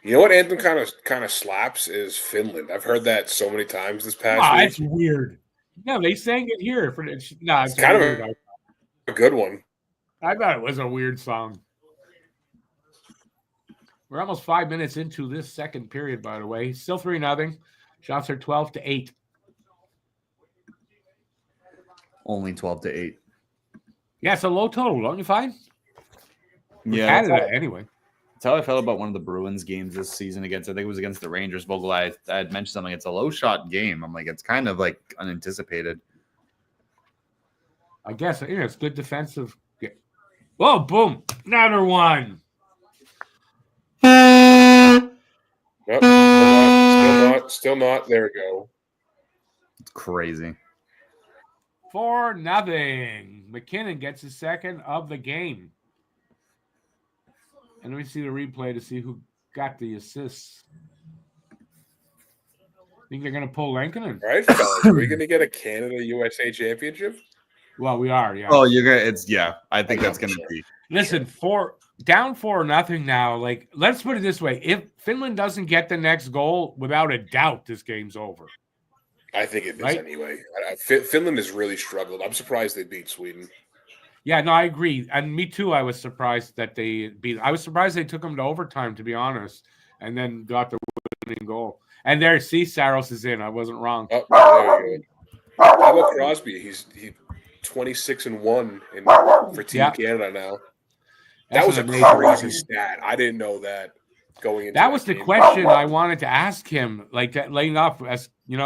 You know what anthem kind of slaps is Finland. I've heard that so many times this past week. It's weird. No, they sang it here. It's kind of a good one. I thought it was a weird song. We're almost 5 minutes into this second period, by the way. Still 3-0. Shots are 12-8. Only 12-8. Yeah, it's a low total, don't you find? Yeah, Canada anyway. that's how I felt about one of the Bruins games this season I think it was against the Rangers. Vogel, I had mentioned something. It's a low shot game. I'm like, it's kind of like unanticipated. I guess it's good defensive. Whoa, boom, another one. Nope, still not. There we go. It's crazy. 4-0. McKinnon gets his second of the game. And let me see the replay to see who got the assists. Think they're going to pull Lankinen? All right, fellas, are we going to get a Canada-USA championship? Well, we are, yeah. Oh, you're gonna. I think that's gonna be. Listen, down 4-0 now. Like, let's put it this way: if Finland doesn't get the next goal, without a doubt, this game's over. I think it is Right? anyway. Finland has really struggled. I'm surprised they beat Sweden. Yeah, no, I agree, and me too. I was surprised that they beat. I was surprised they took them to overtime, to be honest, and then got the winning goal. And there, see, Saros is in. I wasn't wrong. Oh, there you go. How about Crosby? He's 26-1 for Team Canada now. That was a crazy stat. I didn't know that going into that was the game. question I wanted to ask him. Like that, laying off as with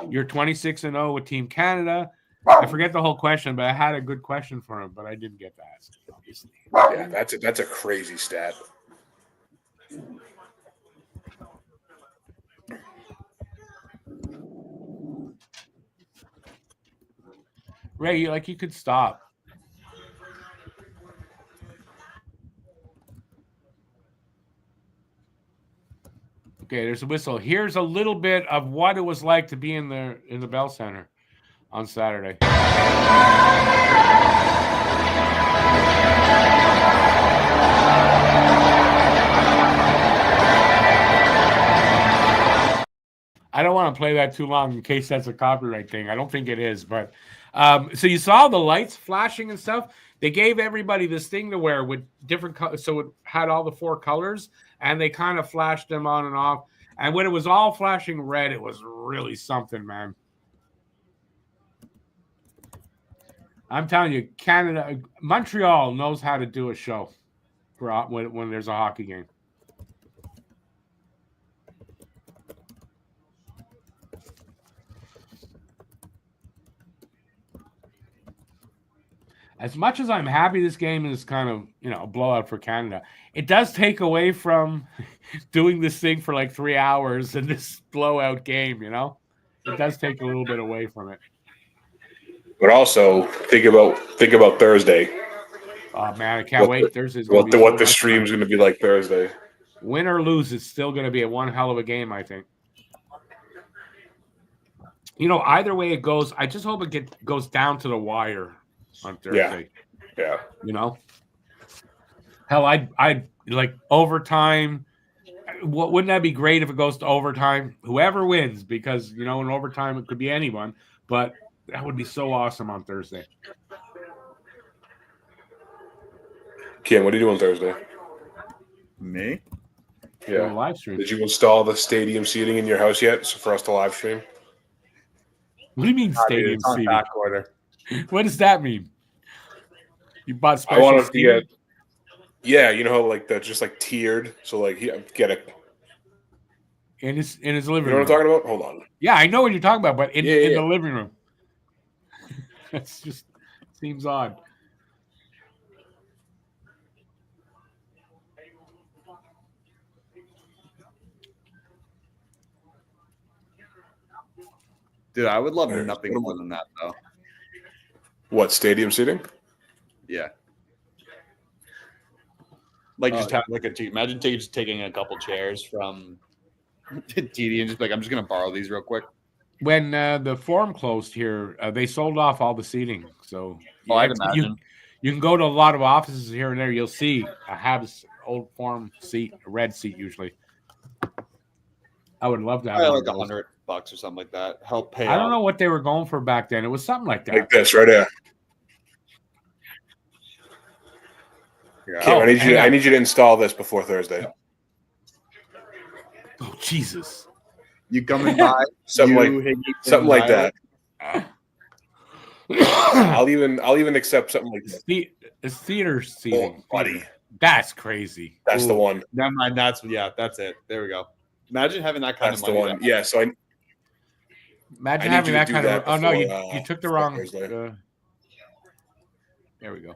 you're 26-0 with Team Canada. I forget the whole question, but I had a good question for him, but I didn't get to ask. Obviously, yeah, that's a crazy stat. Ray, you could stop. Okay, there's a whistle. Here's a little bit of what it was like to be in the Bell Center on Saturday. I don't want to play that too long in case that's a copyright thing. I don't think it is, but so you saw the lights flashing and stuff. They gave everybody this thing to wear with different colors, so it had all the 4 colors, and they kind of flashed them on and off. And when it was all flashing red, it was really something, man. I'm telling you, Montreal knows how to do a show for when there's a hockey game. As much as I'm happy this game is kind of, a blowout for Canada, it does take away from doing this thing for like 3 hours in this blowout game, It does take a little bit away from it. But also think about Thursday. Oh man, I can't wait. Thursday's what the stream's going to be like Thursday. Win or lose, it's still going to be one hell of a game, I think. Either way it goes, I just hope it goes down to the wire on Thursday. Yeah. Hell, I'd like overtime. Wouldn't that be great if it goes to overtime? Whoever wins, because in overtime it could be anyone, but that would be so awesome on Thursday. Ken, what are you doing Thursday? Me? Yeah. Live stream. Did you install the stadium seating in your house yet for us to live stream? What do you mean stadium It's on seating? back order. What does that mean? You bought I special want to seating? yeah, how like that's just like tiered. So like get a. In his living You know room. what I'm talking about? Hold on. Yeah, I know what you're talking about, but in Yeah. the living room. That's just seems odd. Dude, I would love nothing more than that, though. What, stadium seating? Yeah. Like, just have like imagine just taking a couple chairs from TD and just like, I'm just gonna borrow these real quick. When the forum closed here, they sold off all the seating. So I'd imagine. You can go to a lot of offices here and there. You'll see a Habs old forum seat, a red seat usually. I would love to have Like $100 or something like that. Help pay. I don't know what they were going for back then. It was something like that. Like this, right there. Yeah. Kim, I need you to install this before Thursday. Oh Jesus! You coming by? Something like that. I'll even accept something like that. It's theater seating. Oh, buddy. That's crazy. That's the Ooh, one. Never mind. That's it. There we go. Imagine having that kind That's of the money. one. Yeah. So I Imagine need having you to that do kind of. that Oh no, before, you took the before wrong. Thursday. There we go.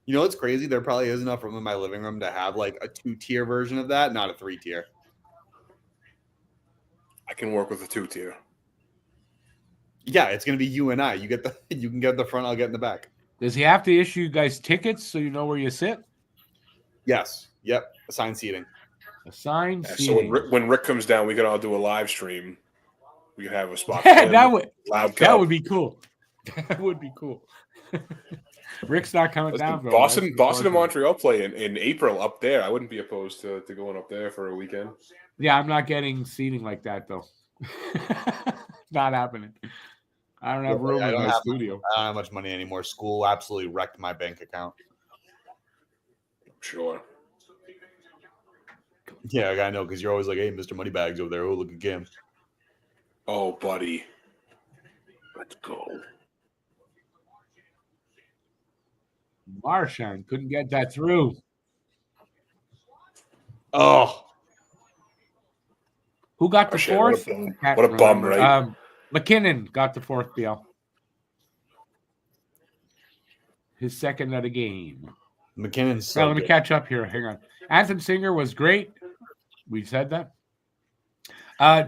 You know what's crazy? There probably is enough room in my living room to have like a 2-tier version of that, not a 3-tier. I can work with a 2-tier. Yeah, it's gonna be you and I. You can get the front, I'll get in the back. Does he have to issue you guys tickets so you know where you sit? Yes. Yep. Assigned seating. Assigned Yeah, so seating. when Rick comes down, we can all do a live stream. We can have a spot. For him, loud that cup. would be cool. That would be cool. Rick's not coming Listen, down. Boston and Montreal play in April up there. I wouldn't be opposed to going up there for a weekend. Yeah, I'm not getting seating like that though. Not happening. I don't have room in my studio. I don't have much money anymore. School absolutely wrecked my bank account. Sure. Yeah, I know, because you're always like, hey, Mr. Moneybags over there. Oh, look at Cam. Oh, buddy. Let's go. Marchand couldn't get that through. Oh. Who got the Marchand, fourth? what a bum, right? McKinnon got the fourth, BL. His second of the game. McKinnon's so Now, let me good. catch up here. Hang on. Anthem Singer was great. We said that.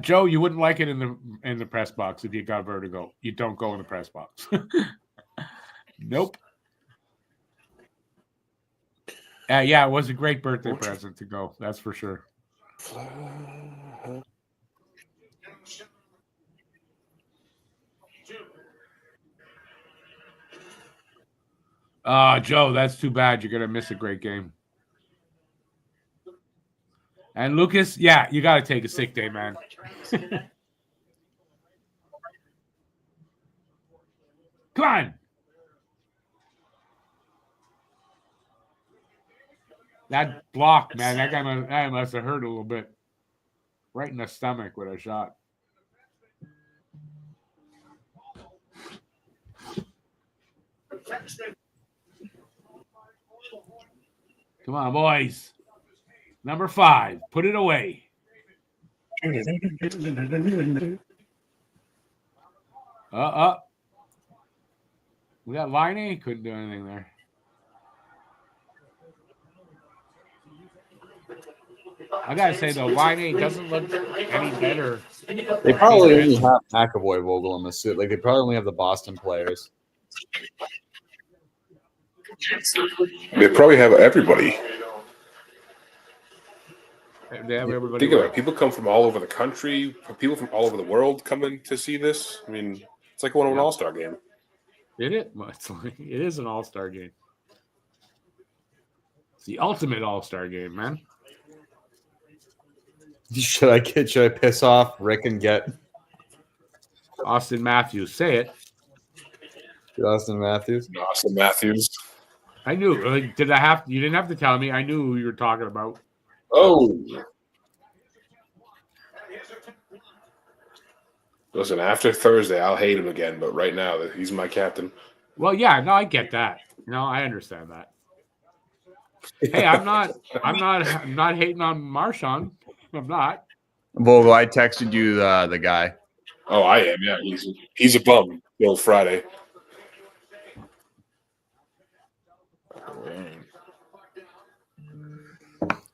Joe, you wouldn't like it in the press box if you got vertigo. You don't go in the press box. Nope. Yeah, it was a great birthday present to go. That's for sure. Joe, that's too bad. You're gonna miss a great game. And Lucas, yeah, you got to take a sick day, man. Come on. That block, man, that must have hurt a little bit. Right in the stomach with a shot. Come on, boys. Number 5. Put it away. We got Liney. Couldn't do anything there. I gotta say though, Liney doesn't look any better. They probably only have McAvoy, Vogel in the suit. Like they probably only have the Boston players. They probably have everybody. They have everybody. Think about it. People come from all over the country. People from all over the world coming to see this. I mean, it's like going to an all-star game. It is an all-star game. It's the ultimate all-star game, man. Should I piss off Rick and get Austin Matthews? Say it. Austin Matthews? Austin Matthews. I knew. Like, you didn't have to tell me. I knew who you were talking about. Oh. Listen, after Thursday, I'll hate him again. But right now, he's my captain. Well, yeah, no, I get that. No, I understand that. Hey, I'm not hating on Marchand. I'm not. Vogel, I texted you the guy. Oh, I am. Yeah, he's a bum. The old Friday.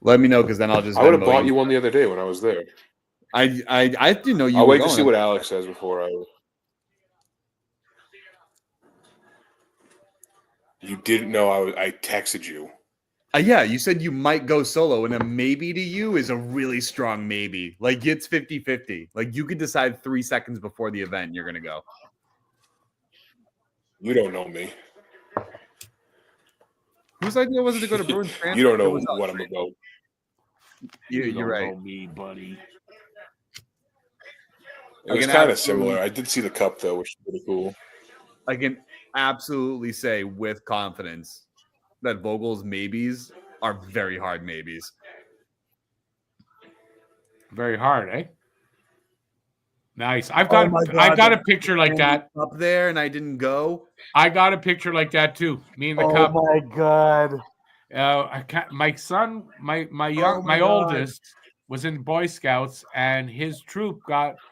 Let me know because then I'll just. I would have bought you one the other day when I was there. I didn't know you. I'll wait to see what Alex says before I. You didn't know I texted you. Yeah, you said you might go solo, and a maybe to you is a really strong maybe. Like, it's 50-50. Like, you could decide 3 seconds before the event you're going to go. You don't know me. Whose idea was it to go to Bruins? You don't know what I'm about. You're right. Know me, buddy. It was kind of similar. I did see the cup, though, which is pretty cool. I can absolutely say with confidence that Vogel's maybes are very hard maybes. Very hard, eh? Nice. I've got a picture like that. Up there, and I didn't go. I got a picture like that too. Me and the cup. Oh my god! I can't, my son, my Oh my God. oldest was in Boy Scouts, and his troop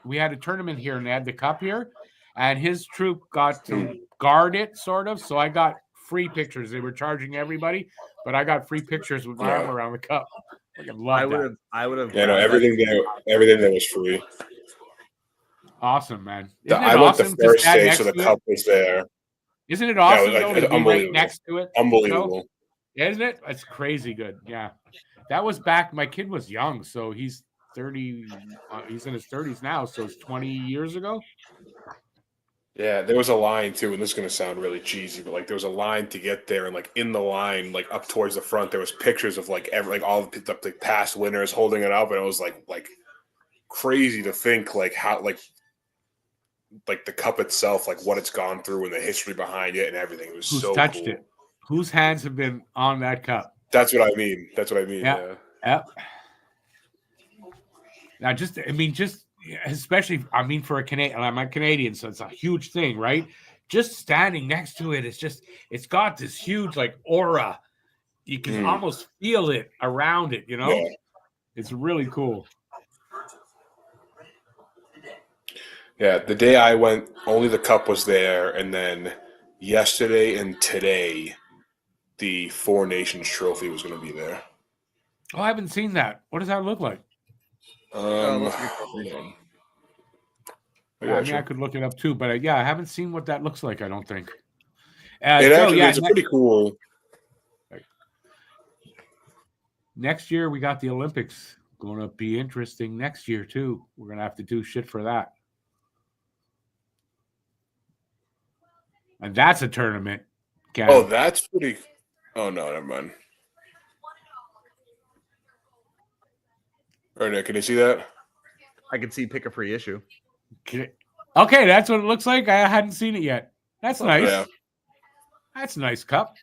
we had a tournament here, and they had the cup here, and his troop got to guard it, sort of. So I got free pictures. They were charging everybody, but I got free pictures with my arm around the cup. I would have. Yeah, no, everything there was free. Awesome, man. I went the first day, so the cup was there. Isn't it awesome Yeah, though, to be right next to it? Unbelievable. Isn't it? It's crazy good. Yeah. That was back. My kid was young, so he's 30. He's in his 30s now, so it's 20 years ago. Yeah, there was a line too, and this is gonna sound really cheesy, but like there was a line to get there, and like in the line, like up towards the front, there was pictures of like all the past winners holding it up, and it was like crazy to think like how like the cup itself, like what it's gone through and the history behind it and everything. It was Who's so touched cool. it? Whose hands have been on that cup? That's what I mean. Yeah. Now, just especially, for a Canadian, I'm a Canadian, so it's a huge thing, right? Just standing next to it, it's got this huge like aura. You can almost feel it around it, Yeah. It's really cool. Yeah, the day I went, only the cup was there, and then yesterday and today, the Four Nations trophy was going to be there. Oh, I haven't seen that. What does that look like? I could look it up too, but I haven't seen what that looks like. I don't think. It's pretty cool. Next year we got the Olympics. Going to be interesting next year too. We're going to have to do shit for that. And that's a tournament. Kevin. Oh, that's pretty. Oh no, never mind. Right there, can you see that? I can see pick a free issue. Okay, that's what it looks like. I hadn't seen it yet. That's nice. Yeah. That's a nice cup.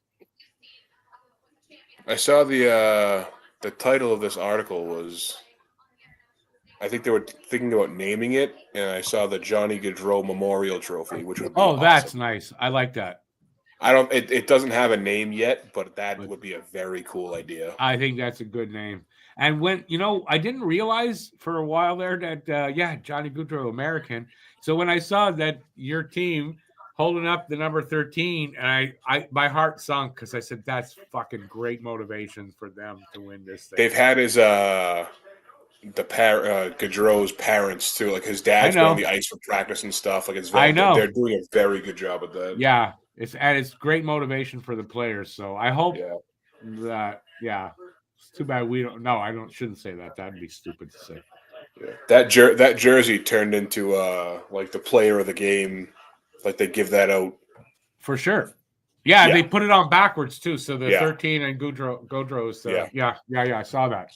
I saw the title of this article was, I think they were thinking about naming it, and I saw the Johnny Gaudreau Memorial Trophy, which would be awesome. That's nice. I like that. It doesn't have a name yet, but that would be a very cool idea. I think that's a good name. And when, I didn't realize for a while there that, Johnny Gaudreau, American. So when I saw that your team holding up the number 13, and I my heart sunk because I said, that's fucking great motivation for them to win this thing. They've had his, Gaudreau's parents too. Like his dad's been on the ice for practice and stuff. Like I know. They're doing a very good job with that. Yeah. It's great motivation for the players. So I hope that, it's too bad we don't. No, shouldn't say that. That'd be stupid to say. Yeah. That jersey turned into like the player of the game. Like they give that out for sure. Yeah, they put it on backwards too. So the 13 and Gaudreau's. I saw that.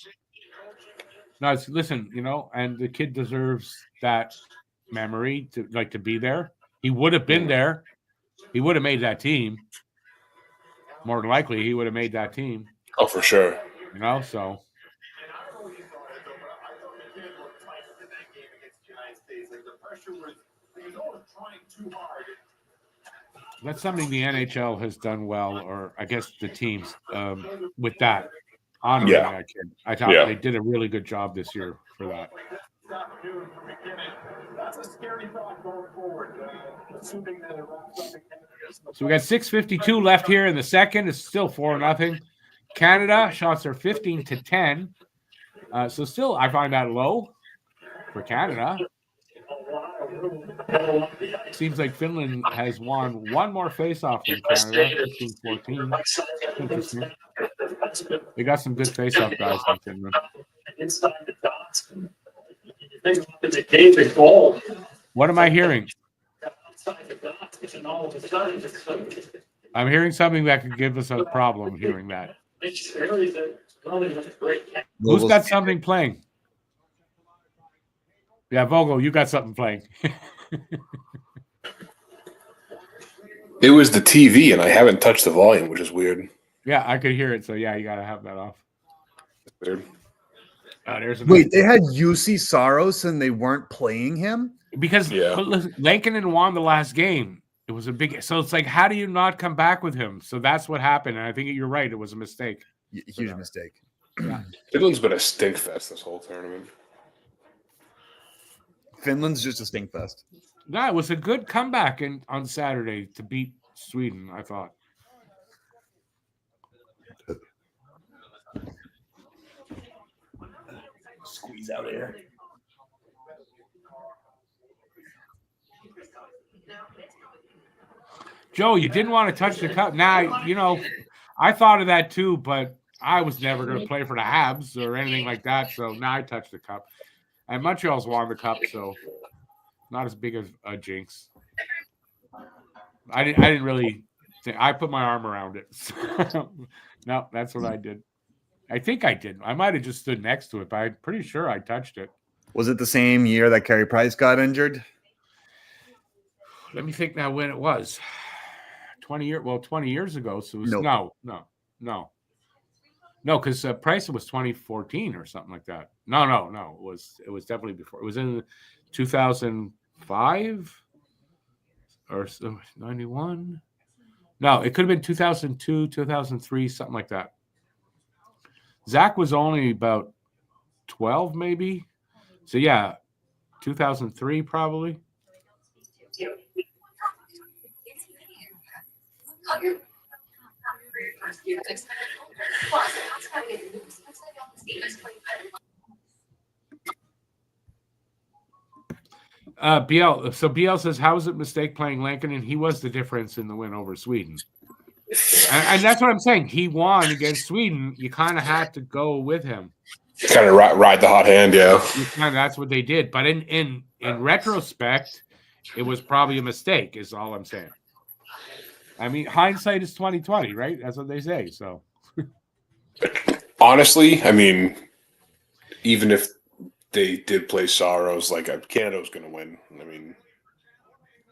No, listen, and the kid deserves that memory to be there. He would have been there. He would have made that team. More than likely, he would have made that team. Oh, for sure. So. That's something the NHL has done well, or I guess the teams with that honoring that kid. I thought they did a really good job this year for that. So we got 6:52 left here in the second. It's still 4-0. Canada shots are 15-10. So still, I find that low for Canada. Seems like Finland has won one more face-off than Canada, 15-14. Interesting. They got some good face-off guys in Finland. What am I hearing? I'm hearing something that could give us a problem hearing that. Who's got something playing? Yeah, Vogel, you got something playing. It was the TV, and I haven't touched the volume, which is weird. Yeah, I could hear it, so you got to have that off. Weird. Wait, they had UC Saros and they weren't playing him? Because Yeah. but listen, Lankinen won the last game. It was a big, so it's like, how do you not come back with him? So that's what happened, and I think you're right. It was a mistake. Huge mistake. Finland's been a stink fest this whole tournament. Finland's just a stink fest. No, it was a good comeback on Saturday to beat Sweden, I thought. Squeeze out air. Joe, you didn't want to touch the cup. Now, I thought of that too, but I was never going to play for the Habs or anything like that. So now I touched the cup. And Montreal's won the cup, so not as big of a jinx. I didn't really think. I put my arm around it. So, no, that's what I did. I think I did. I might have just stood next to it, but I'm pretty sure I touched it. Was it the same year that Carey Price got injured? Let me think now when it was. 20 years ago. So it was, no, because Price was 2014 or something like that. No. It was definitely before. It was in 2005 or 91. No, it could have been 2002, 2003, something like that. Zach was only about 12, maybe. So yeah, 2003 probably. BL says, how was it a mistake playing Lankinen? He was the difference in the win over Sweden. And that's what I'm saying. He won against Sweden. You kind of had to go with him. Kind of ride the hot hand, yeah. That's what they did. But in retrospect, it was probably a mistake, is all I'm saying. I mean, hindsight is 20/20, right? That's what they say. So, honestly, I mean, even if they did play Saros, like Canada was going to win. I mean,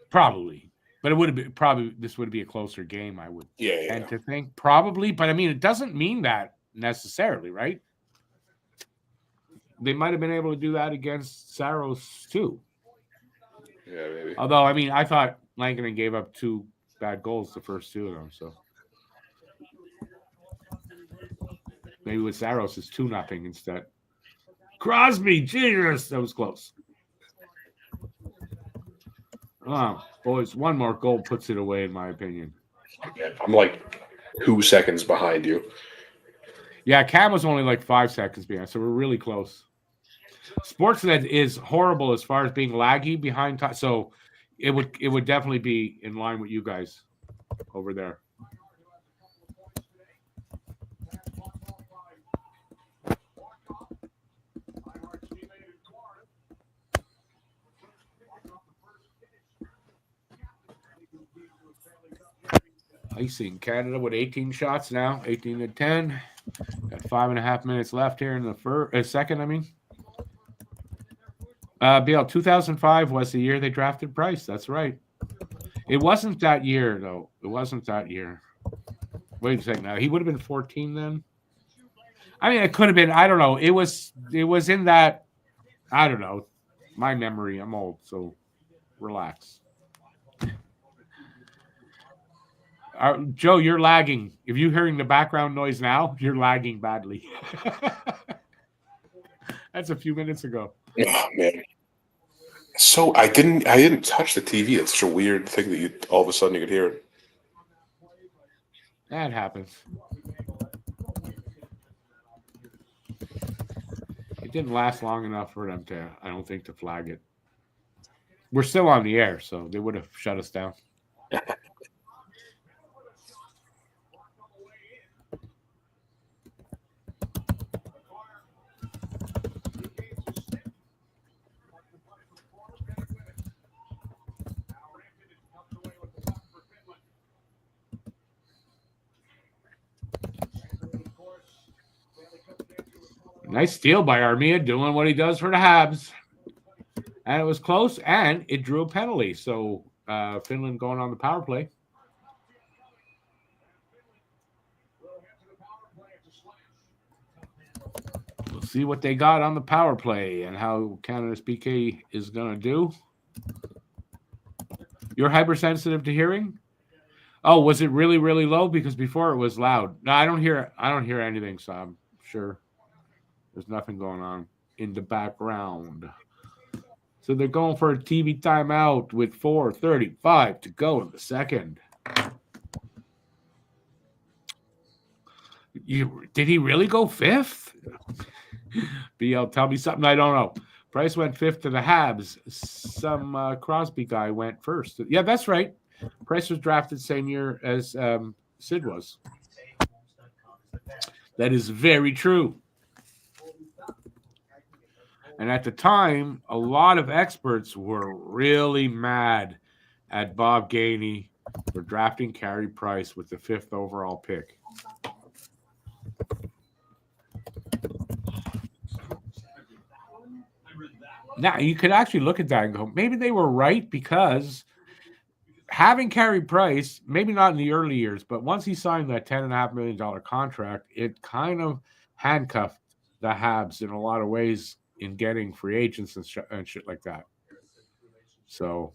probably, but it would have been this would be a closer game. I would tend to think probably, but I mean, it doesn't mean that necessarily, right? They might have been able to do that against Saros too. Yeah, maybe. Although, I mean, I thought Lankinen gave up 2 bad goals the first 2 of them, so maybe with Saros it's 2-0 instead. Crosby, Jesus, that was close. Oh, boys, one more goal puts it away, in my opinion. I'm like 2 seconds behind you. Yeah, Cam was only like 5 seconds behind, so we're really close. Sportsnet is horrible as far as being laggy behind time, so it would definitely be in line with you guys over there. Icing Canada with 18 shots now, 18-10. Got 5.5 minutes left here in the second. I mean, BL 2005 was the year they drafted Price. That's right. It wasn't that year though. It wasn't that year. Wait a second. Now he would have been 14 then. I mean, it could have been. I don't know. It was in that. I don't know. My memory. I'm old, so relax. Joe, you're lagging. If you're hearing the background noise now, you're lagging badly. That's a few minutes ago. Oh man. So I didn't touch the TV. It's such a weird thing that all of a sudden you could hear it. That happens. It didn't last long enough for them to, I don't think, to flag it. We're still on the air, so they would have shut us down. Nice steal by Armia, doing what he does for the Habs. And it was close, and it drew a penalty. So Finland going on the power play. We'll see what they got on the power play and how Canada's PK is going to do. You're hypersensitive to hearing? Oh, was it really, really low? Because before it was loud. No, I don't hear anything, so I'm sure there's nothing going on in the background. So they're going for a TV timeout with 4:35 to go in the second. Did he really go fifth? BL, tell me something I don't know. Price went fifth to the Habs. Some Crosby guy went first. Yeah, that's right. Price was drafted same year as Sid was. That is very true. And at the time, a lot of experts were really mad at Bob Gainey for drafting Carey Price with the 5th overall pick. Now, you could actually look at that and go, maybe they were right, because having Carey Price, maybe not in the early years, but once he signed that $10.5 million contract, it kind of handcuffed the Habs in a lot of ways in getting free agents and shit like that. So,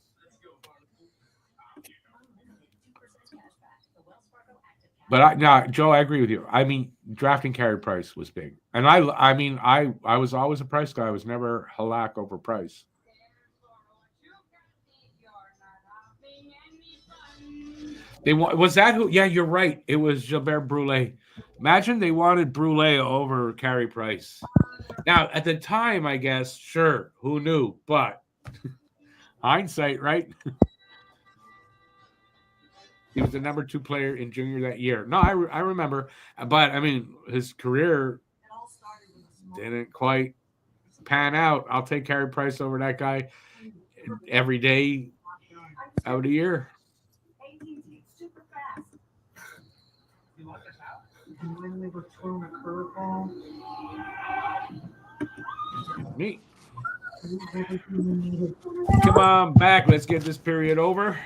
but Joe, I agree with you. I mean, drafting Carey Price was big, and I was always a Price guy. I was never Halak over Price. Was that who? Yeah, you're right. It was Gilbert Brulé. Imagine they wanted Brulé over Carey Price. Now, at the time, I guess, sure, who knew? But hindsight, right? He was the number 2 player in junior that year. No, I remember. But, I mean, his career didn't quite pan out. I'll take Carey Price over that guy every day out of the year. Me. Come on back. Let's get this period over.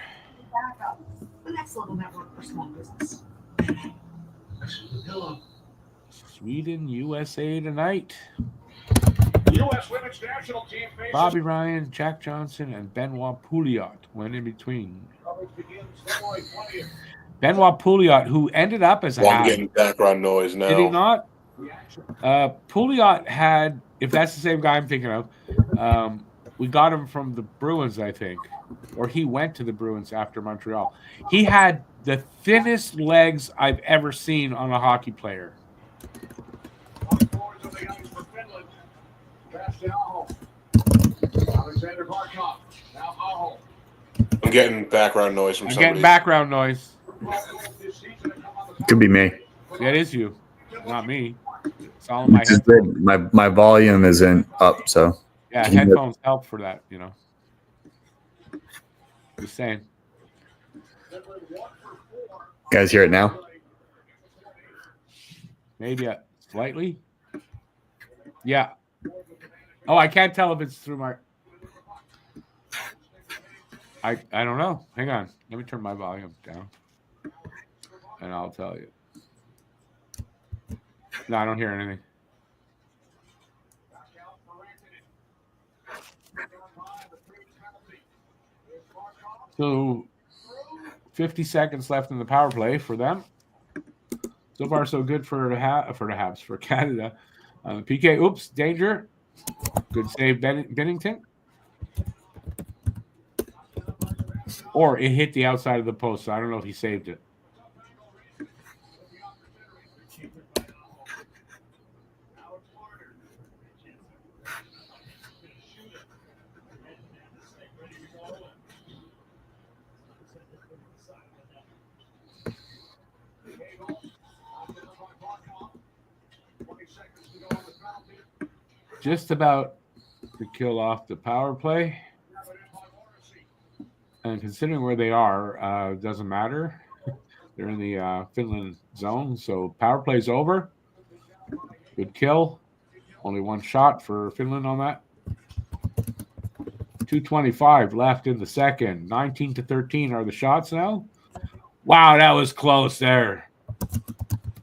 The next level network for small business. Sweden, USA tonight. U.S. women's national team faces Bobby Ryan, Jack Johnson, and Benoit Pouliot went in between. Benoit Pouliot, who ended up as a Well, I'm getting background noise now. Did he not? Pouliot had, if that's the same guy I'm thinking of, we got him from the Bruins, I think, or he went to the Bruins after Montreal. He had the thinnest legs I've ever seen on a hockey player. I'm getting background noise from somebody. Getting background noise. Could be me. Yeah, it is you, not me. It's all in my It's just head. that my volume isn't up, so Yeah, headphones help for that, you know. Just saying. guys hear it now? Maybe slightly. Yeah. Oh, I can't tell if it's through my. I don't know. Hang on. Let me turn my volume down, and I'll tell you. No, I don't hear anything. So, 50 seconds left in the power play for them. So far, so good for the Habs, for Canada. PK, oops, danger. Good save, Bennington. Or it hit the outside of the post, so I don't know if he saved it. Just about to kill off the power play. And considering where they are, doesn't matter. They're in the Finland zone, so power play's over. Good kill. Only one shot for Finland on that. 2:25 left in the second. 19-13 are the shots now. Wow, that was close there.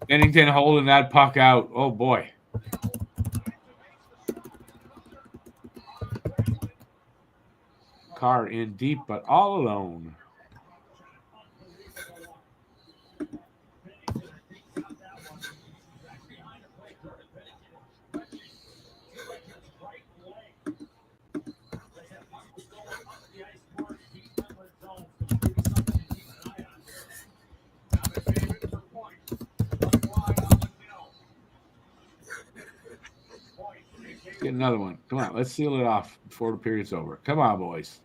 Bennington holding that puck out. Oh, boy. Carr in deep, but all alone. Get another one. Come on, let's seal it off before the period's over. Come on, boys.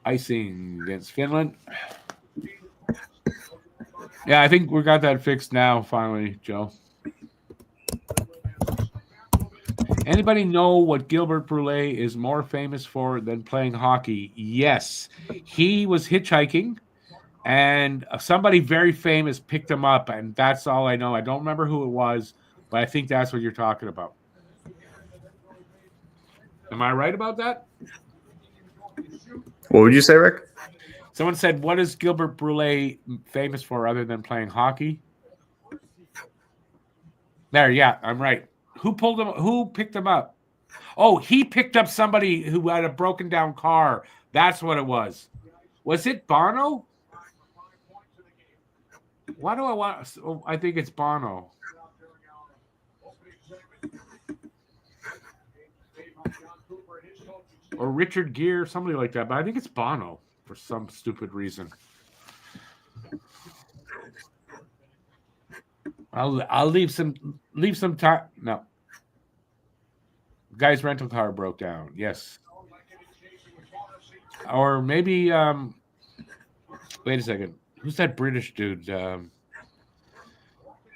Icing against Finland. Yeah, I think we got that fixed now, finally, Joe. Anybody know what Gilbert Brule is more famous for than playing hockey? Yes. He was hitchhiking, and somebody very famous picked him up, and that's all I know. I don't remember who it was, but I think that's what you're talking about. Am I right about that? What would you say, Rick? Someone said, what is Gilbert Brule famous for other than playing hockey? There, yeah, I'm right. Who pulled him? Who picked him up? Oh, he picked up somebody who had a broken down car. That's what it was. Was it Bono? Why do I want? Oh, I think it's Bono. Or Richard Gere, somebody like that. But I think it's Bono for some stupid reason. I'll leave some time. No. Guy's rental car broke down. Yes. Or maybe wait a second. Who's that British dude? Fuck,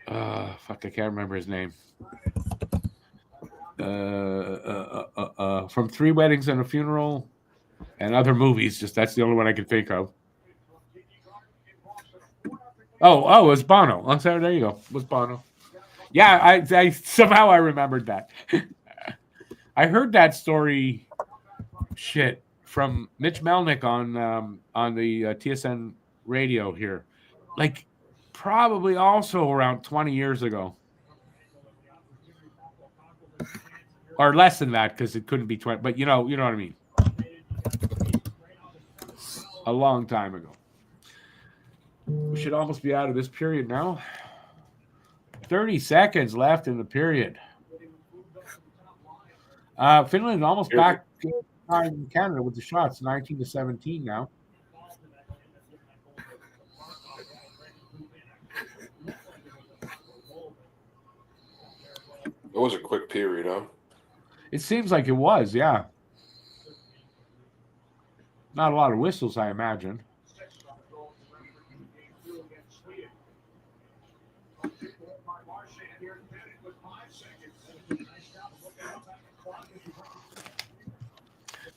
I can't remember his name. From Three Weddings and a Funeral and other movies. Just that's the only one I can think of. Oh, it was Bono. Oh, sorry, there you go. It was Bono. Yeah, I somehow I remembered that. I heard that story from Mitch Melnick on the TSN radio here, like probably also around 20 years ago, or less than that because it couldn't be 20. But you know what I mean. A long time ago. We should almost be out of this period now. 30 seconds left in the period. Finland almost back in Canada with the shots, 19-17 now. It was a quick period, huh? It seems like it was, yeah. Not a lot of whistles, I imagine.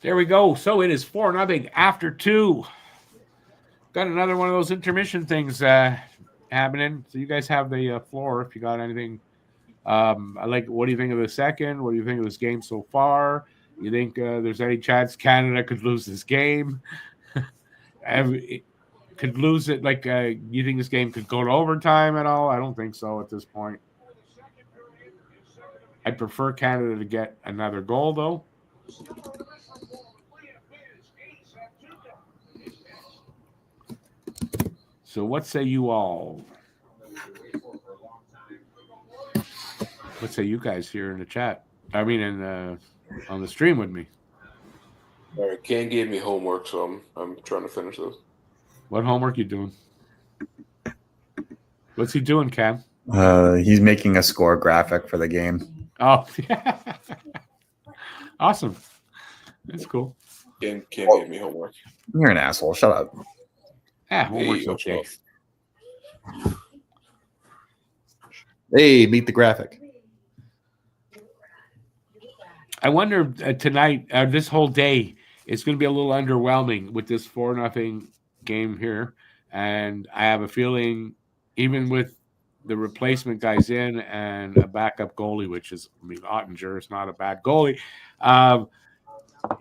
There we go. So it is 4-0 after 2. Got another one of those intermission things happening. So you guys have the floor if you got anything. What do you think of the second? What do you think of this game so far? You think there's any chance Canada could lose this game? Could lose it? You think this game could go to overtime at all? I don't think so at this point. I'd prefer Canada to get another goal, though. So what say you all? What say you guys here in the chat? I mean, on the stream with me. All right, Ken gave me homework, so I'm trying to finish this. What homework you doing? What's he doing, Cam? He's making a score graphic for the game. Oh, yeah. Awesome. That's cool. Ken gave me homework. You're an asshole. Shut up. Yeah, homework's okay. Hey, meet the graphic. I wonder tonight, this whole day, it's going to be a little underwhelming with this 4-0 game here. And I have a feeling, even with the replacement guys in and a backup goalie, which is, Ottinger is not a bad goalie.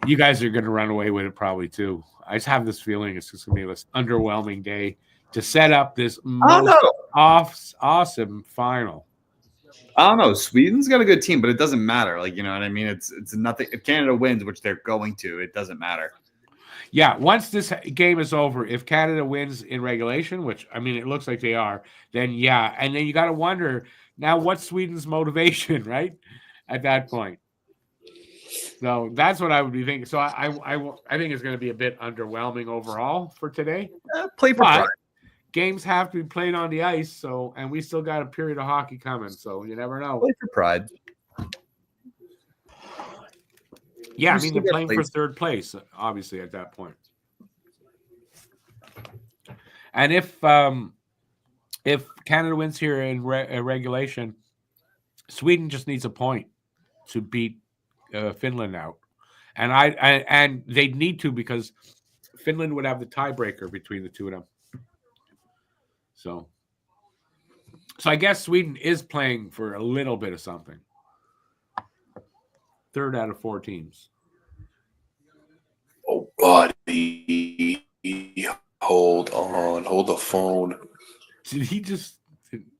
You guys are going to run away with it probably too. I just have this feeling it's just going to be this underwhelming day to set up this awesome final. I don't know. Sweden's got a good team, but it doesn't matter. Like, you know what I mean? It's nothing. If Canada wins, which they're going to, it doesn't matter. Yeah, once this game is over, if Canada wins in regulation, which I mean it looks like they are, then yeah, and then you got to wonder now what's Sweden's motivation, right? At that point. So that's what I would be thinking. So I think it's going to be a bit underwhelming overall for today. Play for pride. Games have to be played on the ice, so and we still got a period of hockey coming, so you never know. Play for pride. Yeah, I mean they're playing for third place, obviously at that point. And if Canada wins here in regulation, Sweden just needs a point to beat Finland out, and they'd need to because Finland would have the tiebreaker between the two of them. So I guess Sweden is playing for a little bit of something. 3rd out of 4 teams. Oh, buddy. Hold on. Hold the phone. Did he just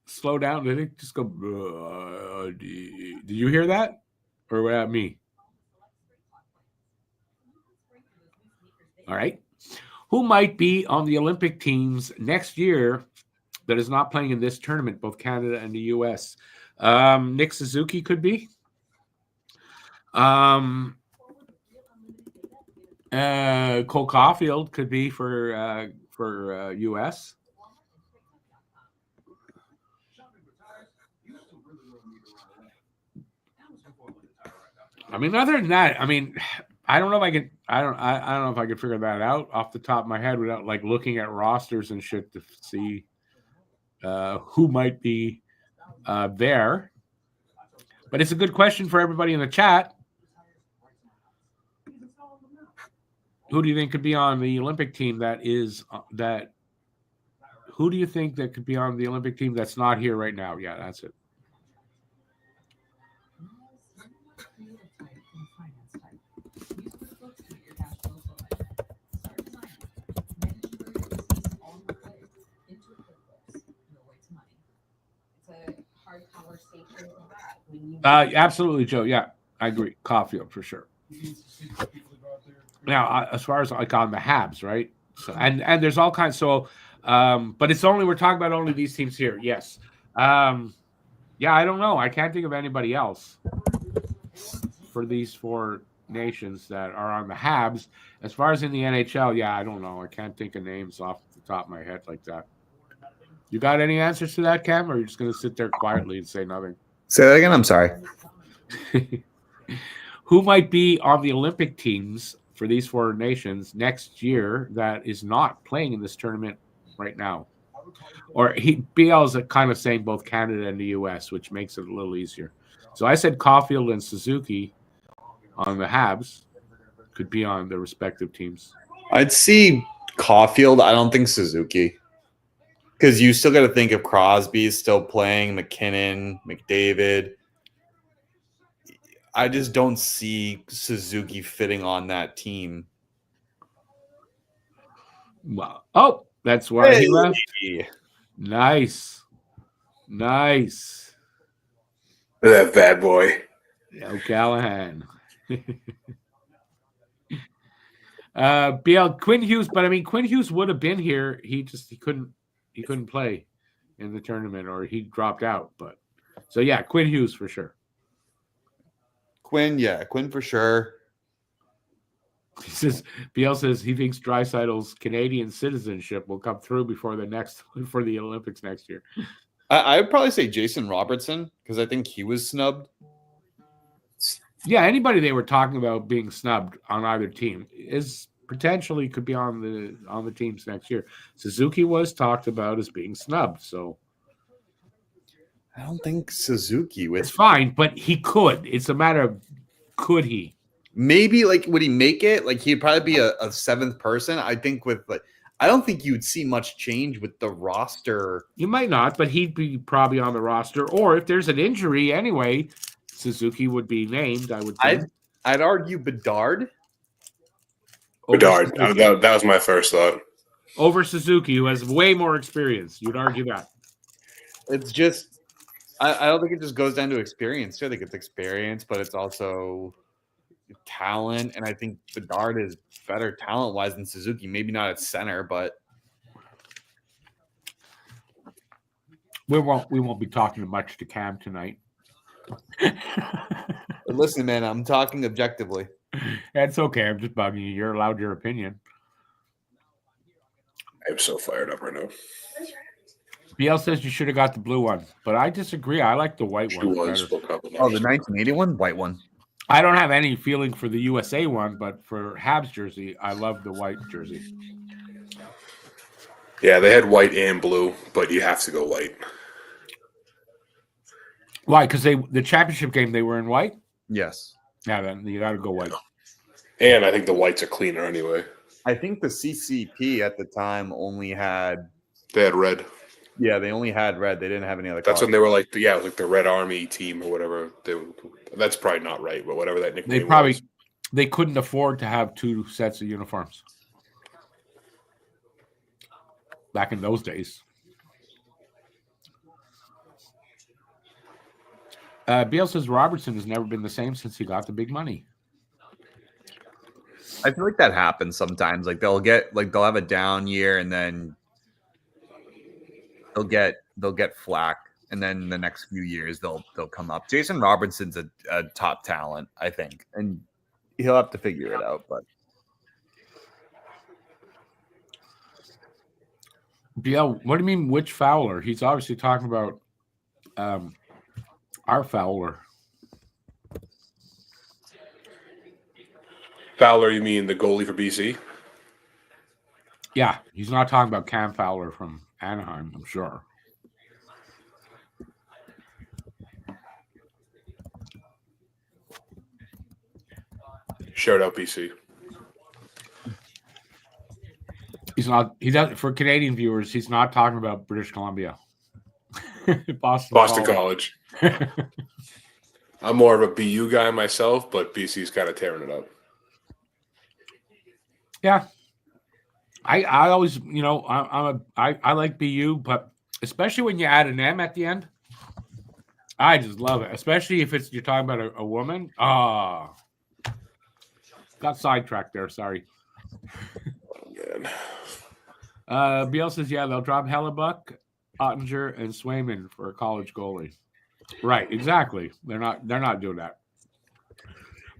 slow down? Did he just go, did you hear that? Or was that me? All right. Who might be on the Olympic teams next year that is not playing in this tournament, both Canada and the U.S.? Nick Suzuki could be. Cole Caulfield could be for U.S. I mean, other than that, I mean, I don't know if I can. I don't know if I could figure that out off the top of my head without like looking at rosters and shit to see who might be there. But it's a good question for everybody in the chat. Who do you think could be on the Olympic team that is that? Who do you think that could be on the Olympic team that's not here right now? Yeah, that's it. Absolutely, Joe. Yeah, I agree. Caulfield for sure. Now, as far as like on the Habs, right? So and there's all kinds. So, but it's only we're talking about only these teams here. Yes. Yeah, I don't know. I can't think of anybody else for these 4 nations that are on the Habs. As far as in the NHL, yeah, I don't know. I can't think of names off the top of my head like that. You got any answers to that, Cam, or are you just going to sit there quietly and say nothing? Say that again. I'm sorry. Who might be on the Olympic teams for these 4 nations next year that is not playing in this tournament right now? Or BL's kind of saying both Canada and the U.S., which makes it a little easier. So I said Caulfield and Suzuki on the Habs could be on the respective teams. I'd see Caulfield. I don't think Suzuki. Because you still got to think if Crosby's still playing, McKinnon, McDavid. I just don't see Suzuki fitting on that team. Well, oh, that's why he left. Nice. Look at that bad boy. O'Callahan. BL Quinn Hughes, but I mean Quinn Hughes would have been here. He couldn't play in the tournament or he dropped out. But so yeah, Quinn Hughes for sure. Quinn for sure. He says BL says he thinks Draisaitl's Canadian citizenship will come through before the Olympics next year. I would probably say Jason Robertson because I think he was snubbed. Yeah, anybody they were talking about being snubbed on either team is potentially could be on the teams next year. Suzuki was talked about as being snubbed, so I don't think Suzuki. It's fine, but he could. It's a matter of could he? Maybe would he make it? He'd probably be a 7th person. I think I don't think you'd see much change with the roster. You might not, but he'd be probably on the roster. Or if there's an injury anyway, Suzuki would be named. I would think. I'd argue Bedard. Bedard. That was my first thought. Over Suzuki, who has way more experience. You'd argue that. It's just I don't think it just goes down to experience. Too. I think it's experience, but it's also talent. And I think Bedard is better talent wise than Suzuki. Maybe not at center, but We won't be talking much to Cam tonight. listen, man, I'm talking objectively. That's okay. I'm just bugging you. You're allowed your opinion. I'm so fired up right now. BL says you should have got the blue one, but I disagree. I like the white She one was better. spoke up. Oh, the 1981 white one. I don't have any feeling for the USA one, but for Habs jersey, I love the white jersey. Yeah, they had white and blue, but you have to go white. Why? Because the championship game they were in white. Yes. Yeah, then you got to go white. And I think the whites are cleaner anyway. I think the CCP at the time only had. They had red. Yeah, they only had red. They didn't have any other. That's colors. when they were like, it was like the Red Army team or whatever. That's probably not right, but whatever that nickname was. They couldn't afford to have two sets of uniforms back in those days. BL says Robertson has never been the same since he got the big money. I feel like that happens sometimes. Like they'll have a down year and then they'll get flack, and then the next few years they'll come up. Jason Robertson's a top talent, I think, and he'll have to figure it out. But BL, what do you mean? Which Fowler? He's obviously talking about our Fowler. Fowler, you mean the goalie for BC? Yeah, he's not talking about Cam Fowler from Anaheim, I'm sure. Shout out BC. He does for Canadian viewers, he's not talking about British Columbia. Boston College. I'm more of a BU guy myself, but BC's kind of tearing it up. Yeah. I always, I like BU, but especially when you add an M at the end, I just love it. Especially if you're talking about a woman. Got sidetracked there. Sorry. BL says, yeah, they'll drop Hellebuck, Ottinger, and Swayman for a college goalie. Right, exactly. They're not doing that.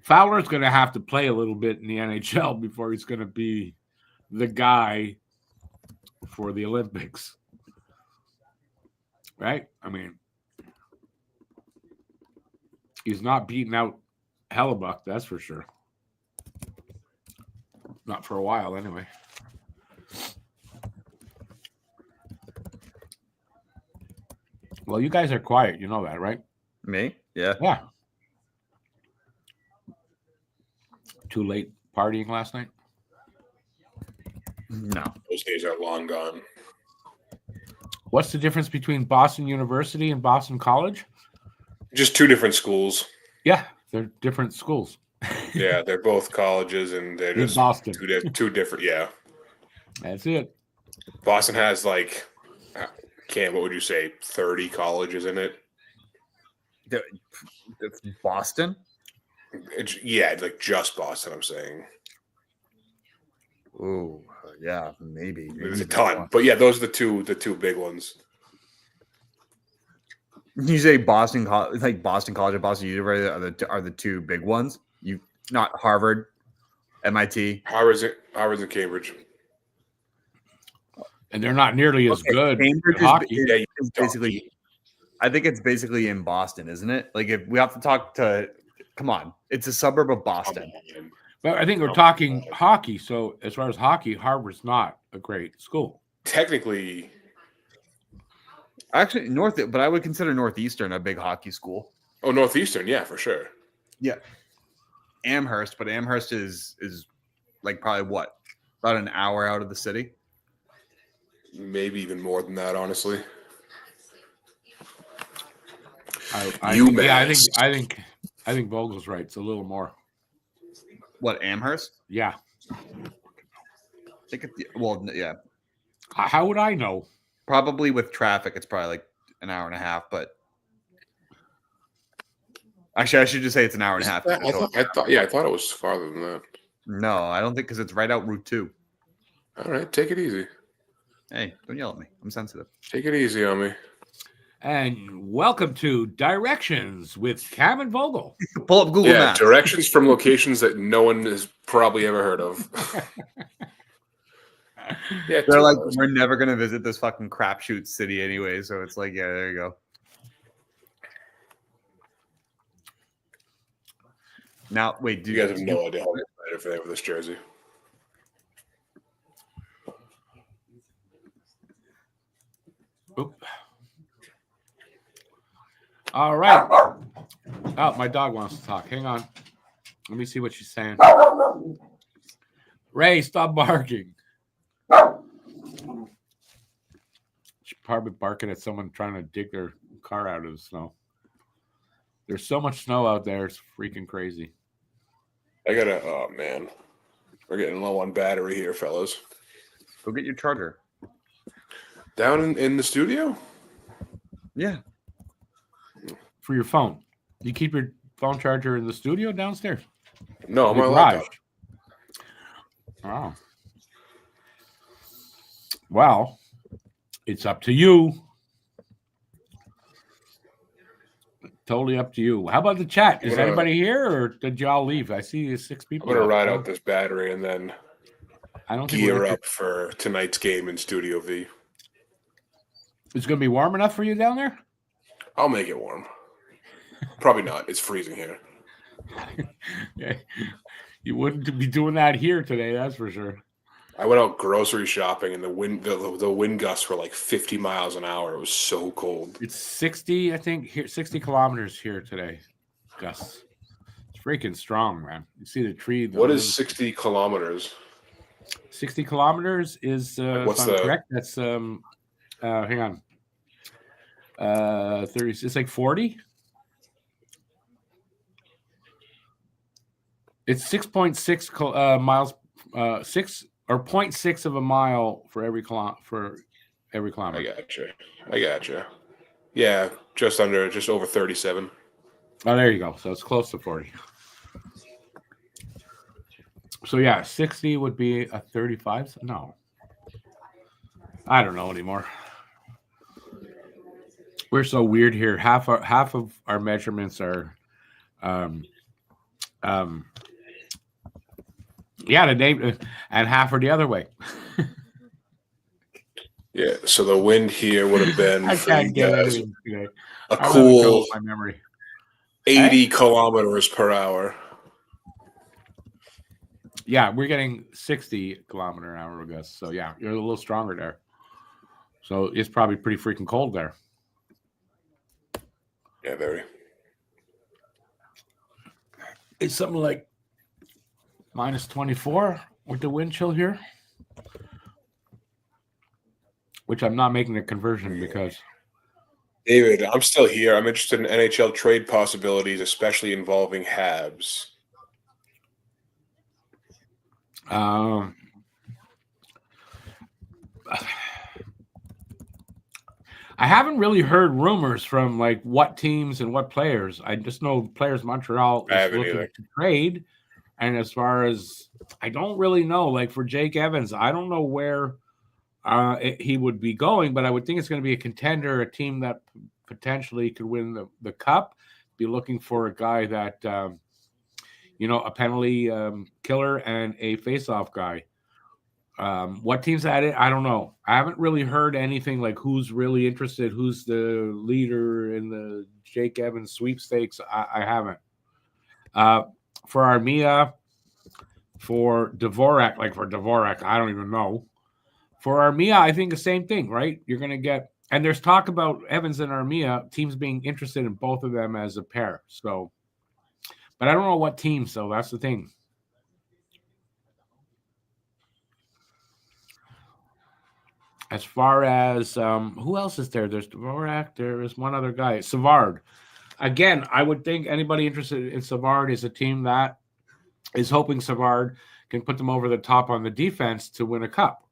Fowler's going to have to play a little bit in the NHL before he's going to be the guy for the Olympics. Right? I mean, he's not beating out Hellebuck, that's for sure. Not for a while, anyway. Well, you guys are quiet. You know that, right? me, yeah. Yeah. Too late partying last night? No. Those days are long gone. What's the difference between Boston University and Boston College? Just two different schools. Yeah, they're different schools. Yeah, they're both colleges, and they're In just Boston. two different. Yeah, That's it. Boston has like, Cam, what would you say, 30 colleges in it? It's Boston. Yeah, like just Boston. I'm saying. Oh, yeah, maybe. There's a ton, but yeah, those are the two big ones. You say Boston College, like Boston College and Boston University are the two big ones. You not Harvard, MIT. Harvard's in Cambridge. And they're not nearly as good Cambridge at hockey. is basically. I think it's basically in Boston, isn't it? Like if we have to talk to, come on, it's a suburb of Boston. But I think we're talking hockey. So as far as hockey, Harvard's not a great school. Technically, Actually, but I would consider Northeastern a big hockey school. oh, Northeastern, yeah, for sure. Yeah, Amherst, but Amherst is like probably what, about an hour out of the city. Maybe even more than that, honestly. I think Vogel's right. It's a little more. What, Amherst? Yeah. I think yeah. How would I know? Probably with traffic, it's probably like an hour and a half, but Actually, I should just say it's an hour and a half. I thought it was farther than that. No, I don't think because it's right out Route 2. All right, take it easy. Hey, don't yell at me. I'm sensitive. Take it easy on me. And welcome to Directions with Cam and Vogel. Pull up Google Maps. Directions from locations that no one has probably ever heard of. Yeah, They're like, 2 hours. we're never gonna visit this fucking crapshoot city anyway. So it's like, yeah, there you go. Now, wait, do You guys have no idea how excited for that with this jersey. Oop. All right. Oh, my dog wants to talk. Hang on. Let me see what she's saying. Ray, stop barking. She's probably barking at someone trying to dig their car out of the snow. There's so much snow out there. It's freaking crazy. Oh man. We're getting low on battery here, fellas. Go get your charger. Down in the studio? Yeah. For your phone. You keep your phone charger in the studio downstairs? No, Your my garage. laptop. Oh. Well, it's up to you. Totally up to you. How about the chat? Is anybody here or did y'all leave? I see 6 people. I'm gonna ride out this battery and then I don't think gear up for tonight's game in Studio V. It's going to be warm enough for you down there? I'll make it warm. Probably not. It's freezing here. Yeah. You wouldn't be doing that here today, that's for sure. I went out grocery shopping and the wind gusts were like 50 miles an hour. It was so cold. It's 60, I think, here 60 kilometers here today. Gus. It's freaking strong, man. You see the tree. What is 60 kilometers? 60 kilometers is What's if I'm the correct? That's hang on. 30, it's like 40. It's 6.6 miles 6 or 0.6 of a mile for every kilometer. I gotcha. Yeah, just over 37. Oh, there you go. So it's close to 40. So yeah, 60 would be a 35. No, I don't know anymore. We're so weird here. Half of our measurements are, the name, and half are the other way. Yeah, so the wind here would have been I for can't you get guys anything today. a I'm cool having trouble with my memory. 80 kilometers per hour. Yeah, we're getting 60 kilometer an hour, I guess. So yeah, you're a little stronger there. So it's probably pretty freaking cold there. Yeah, very. It's something like minus 24 with the wind chill here, which I'm not making a conversion because. David, I'm still here. I'm interested in NHL trade possibilities, especially involving Habs. I haven't really heard rumors from like what teams and what players. I just know players Montreal is looking to trade. And as far as I don't really know, like for Jake Evans, I don't know where he would be going, but I would think it's going to be a contender, a team that potentially could win the cup. Be looking for a guy that, a penalty killer and a face-off guy. What team's at it? I don't know. I haven't really heard anything like who's really interested, who's the leader in the Jake Evans sweepstakes. I haven't. For Armia, for Dvorak, I don't even know. For Armia, I think the same thing, right? You're going to get, and there's talk about Evans and Armia, teams being interested in both of them as a pair. So, but I don't know what team, so that's the thing. As far as who else is there? There's Dvorak. There is one other guy, Savard. Again, I would think anybody interested in Savard is a team that is hoping Savard can put them over the top on the defense to win a cup.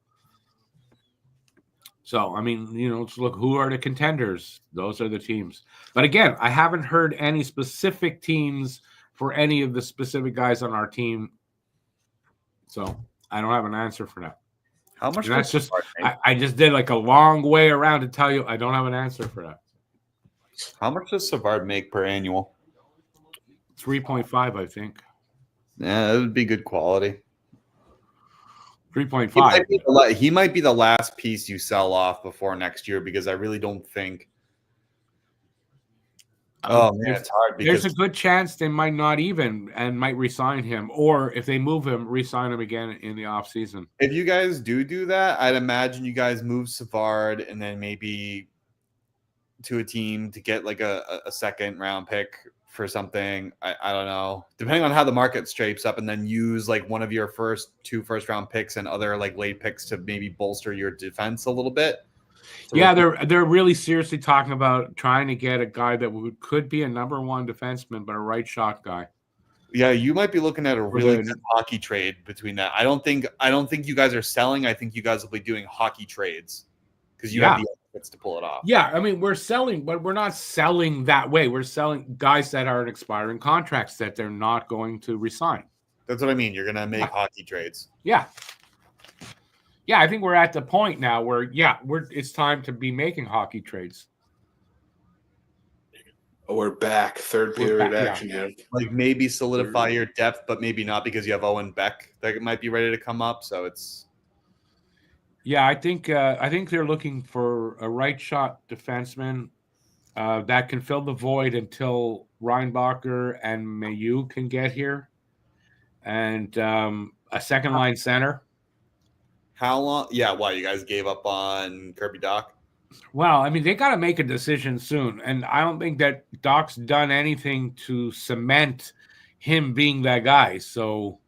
So, I mean, let's look, who are the contenders? Those are the teams. But again, I haven't heard any specific teams for any of the specific guys on our team. So I don't have an answer for that. How much? And that's does just, Savard make? I just did like a long way around to tell you I don't have an answer for that. How much does Savard make per annual? 3.5, I think. Yeah, that would be good quality. 3.5. He might be the last piece you sell off before next year because I really don't think. Oh man, it's hard because There's a good chance they might not even and might re-sign him, or if they move him, re-sign him again in the offseason. if you guys do that, I'd imagine you guys move Savard and then maybe to a team to get like a second round pick for something. I don't know, depending on how the market shapes up, and then use like one of your two first round picks and other like late picks to maybe bolster your defense a little bit. Yeah, they're really seriously talking about trying to get a guy that could be a number one defenseman, but a right shot guy. Yeah, you might be looking at a really good hockey trade between that. I don't think you guys are selling. I think you guys will be doing hockey trades because you have the assets to pull it off. Yeah, I mean, we're selling, but we're not selling that way. We're selling guys that are in expiring contracts that they're not going to resign. That's what I mean. You're going to make hockey trades. Yeah. Yeah, I think we're at the point now where, it's time to be making hockey trades. Oh, we're back. Third period action here. Like maybe solidify your depth, but maybe not because you have Owen Beck that might be ready to come up. So it's. Yeah, I think they're looking for a right shot defenseman that can fill the void until Reinbacher and Mayu can get here, and a second line center. How long? Yeah, why you guys gave up on Kirby Doc? Well, I mean, they got to make a decision soon, and I don't think that Doc's done anything to cement him being that guy. So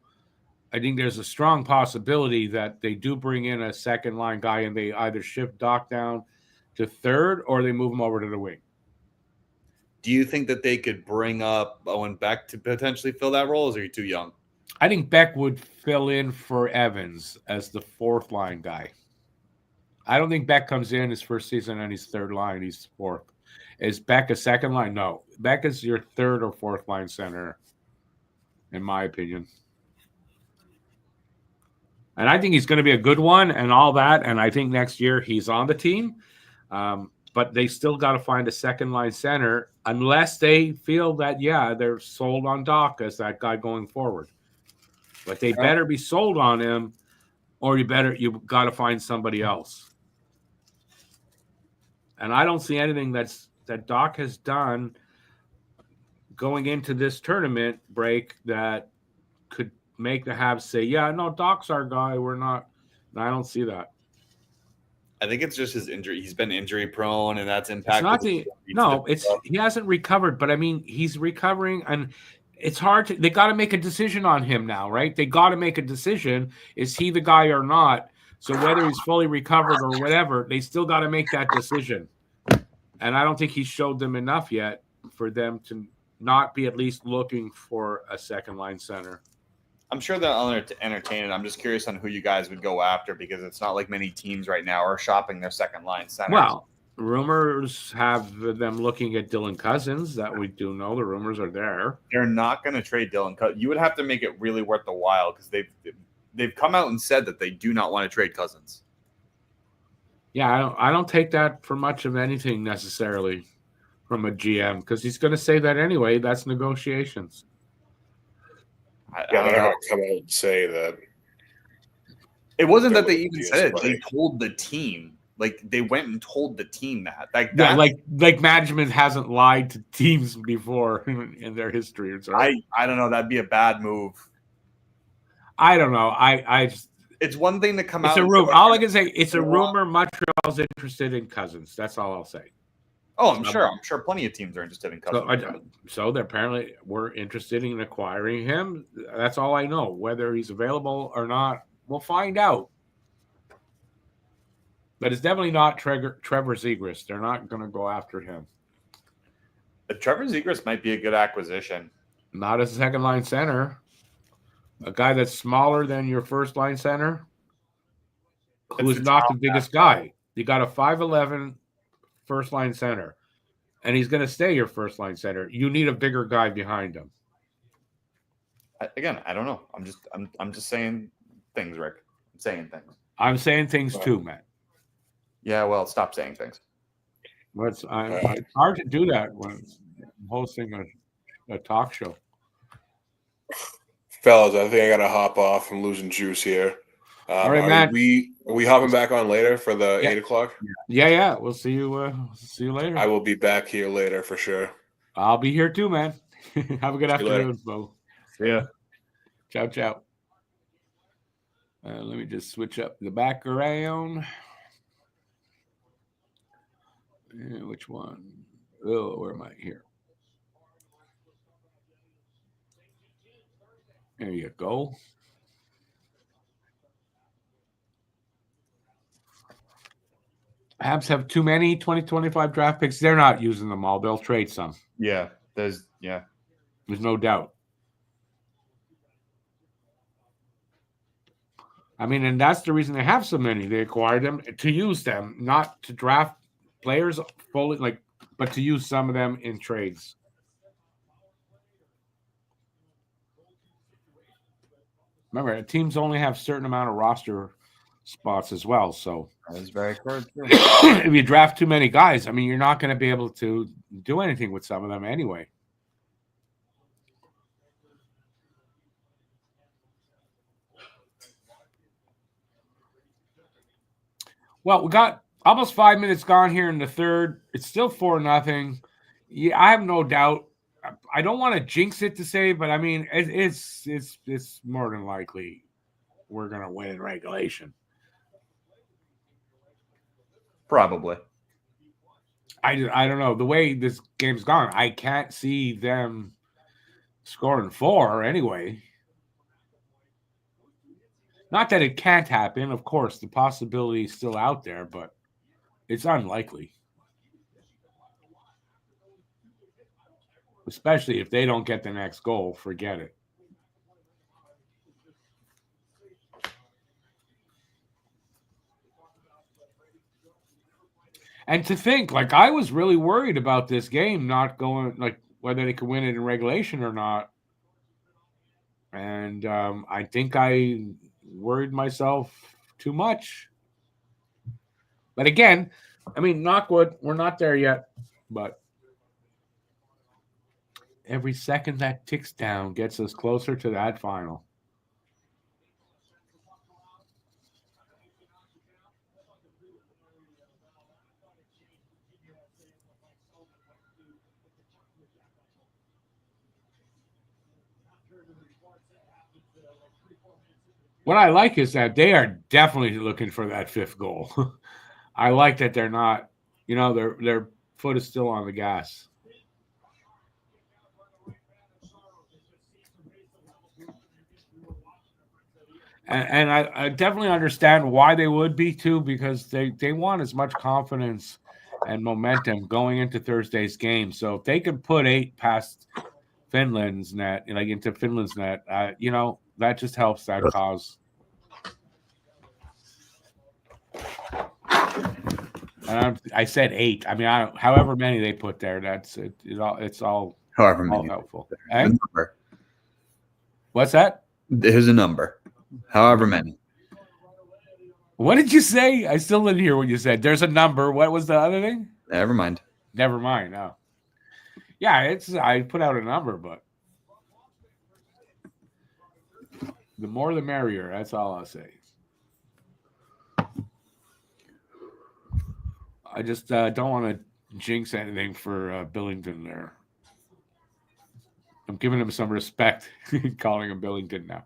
I think there's a strong possibility that they do bring in a second line guy, and they either shift Doc down to third or they move him over to the wing. Do you think that they could bring up Owen Beck to potentially fill that role, or are you too young? I think Beck would fill in for Evans as the fourth line guy. I don't think Beck comes in his first season and he's third line. He's fourth. Is Beck a second line? No. Beck is your third or fourth line center, in my opinion. And I think he's going to be a good one and all that. And I think next year he's on the team. But they still got to find a second line center unless they feel that, they're sold on Doc as that guy going forward. But they better be sold on him, or you got to find somebody else. And I don't see anything that Doc has done going into this tournament break that could make the Habs say, no, Doc's our guy. We're not. And I don't see that. I think it's just his injury. He's been injury prone, and that's impacted. He hasn't recovered, but I mean, he's recovering, and it's hard to. They got to make a decision on him now, right? They got to make a decision: is he the guy or not? So whether he's fully recovered or whatever, they still got to make that decision. And I don't think he showed them enough yet for them to not be at least looking for a second line center. I'm sure they'll entertain it. I'm just curious on who you guys would go after because it's not like many teams right now are shopping their second line centers. Well, rumors have them looking at Dylan Cousins. That we do know. The rumors are there. They're not going to trade Dylan Cousins. You would have to make it really worth the while because they've come out and said that they do not want to trade Cousins. Yeah, I don't take that for much of anything necessarily from a GM because he's going to say that anyway. That's negotiations. They're not going to come out and say that. It wasn't that they even said it. They told the team. Like, they went and told the team that. Like management hasn't lied to teams before in their history. I don't know. That'd be a bad move. I don't know. I just. It's one thing to come out. It's a rumor. All I can say, it's a rumor. Montreal's interested in Cousins. That's all I'll say. Oh, I'm sure plenty of teams are interested in Cousins. So they apparently were interested in acquiring him. That's all I know. Whether he's available or not, we'll find out. But it's definitely not Trevor Zegras. They're not going to go after him. But Trevor Zegras might be a good acquisition. Not as a second line center. A guy that's smaller than your first line center, who is not the biggest guy. You got a 5'11" first line center, and he's going to stay your first line center. You need a bigger guy behind him. Again, I don't know. I'm just saying things, Rick. I'm saying things. I'm saying things too, Matt. Yeah, well, stop saying things. It's hard to do that when I'm hosting a talk show. Fellas, I think I gotta hop off. I'm losing juice here. All right, Matt. Are we hopping back on later for the 8 o'clock? Yeah. We'll see you later. I will be back here later for sure. I'll be here too, man. Have a good See you later. afternoon, Bo. Yeah. Ciao. Let me just switch up the background. Which one? Oh, where am I? Here. There you go. Habs have too many 2025 draft picks. They're not using them all. They'll trade some. Yeah. There's no doubt. I mean, and that's the reason they have so many. They acquired them to use them, not to draft players fully, but to use some of them in trades. Remember, teams only have a certain amount of roster spots as well. So that's very correct. If you draft too many guys, I mean, you're not going to be able to do anything with some of them anyway. Well, we got almost 5 minutes gone here in the third. It's still 4-0. Yeah, I have no doubt. I don't want to jinx it to say, but I mean, it's more than likely we're going to win in regulation. Probably. I don't know. The way this game's gone, I can't see them scoring 4 anyway. Not that it can't happen. Of course, the possibility is still out there, but it's unlikely. Especially if they don't get the next goal, forget it. And to think, I was really worried about this game not going, whether they could win it in regulation or not. And I think I worried myself too much. But again, I mean, knock wood, we're not there yet. But every second that ticks down gets us closer to that final. What I like is that they are definitely looking for that 5th goal. I like that they're not, their foot is still on the gas. And I definitely understand why they would be too, because they want as much confidence and momentum going into Thursday's game. So if they could put 8 past Finland's net, into Finland's net, that just helps that cause. I said 8. I mean, however many they put there, that's it. It's all however many helpful. What's that? Here's a number. However many. What did you say? I still didn't hear what you said. There's a number. What was the other thing? Never mind. Oh. Yeah, I put out a number, but the more the merrier. That's all I'll say. I just don't want to jinx anything for Billington there. I'm giving him some respect, calling him Billington now.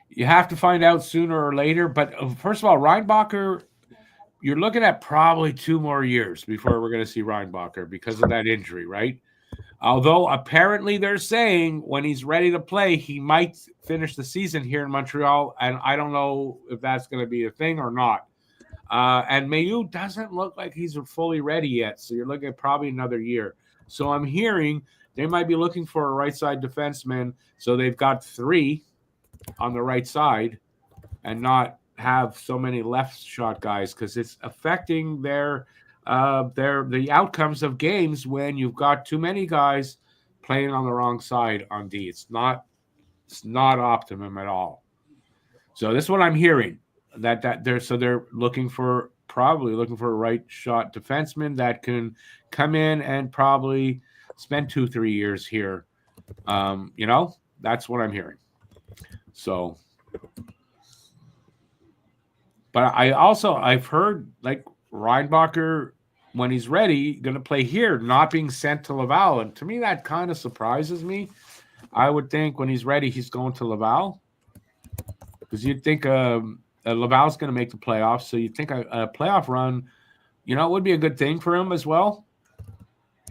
You have to find out sooner or later. But first of all, Reinbacher, you're looking at probably 2 more years before we're going to see Reinbacher because of that injury, right? Although apparently they're saying when he's ready to play, he might finish the season here in Montreal. And I don't know if that's going to be a thing or not. And Mailloux doesn't look like he's fully ready yet. So you're looking at probably another year. So I'm hearing they might be looking for a right side defenseman. So they've got 3. on the right side and not have so many left shot guys, because it's affecting the outcomes of games when you've got too many guys playing on the wrong side on D. It's not optimum at all. So this is what I'm hearing, that they're probably looking for a right shot defenseman that can come in and probably spend 2-3 years here. That's what I'm hearing. So, but I've heard like Reinbacher, when he's ready, going to play here, not being sent to Laval. And to me, that kind of surprises me. I would think when he's ready, he's going to Laval, because you'd think Laval's going to make the playoffs. So you'd think a playoff run, would be a good thing for him as well.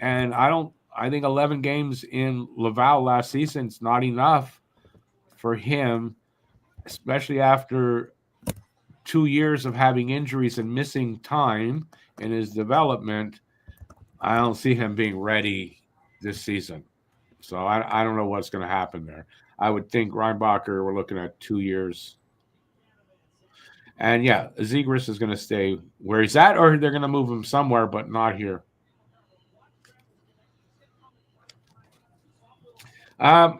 And I think 11 games in Laval last season is not enough for him, especially after 2 years of having injuries and missing time in his development. I don't see him being ready this season. So I don't know what's going to happen there. I would think Reinbacher, we're looking at 2 years. And yeah, Zegras is going to stay where he's at, or they're going to move him somewhere, but not here.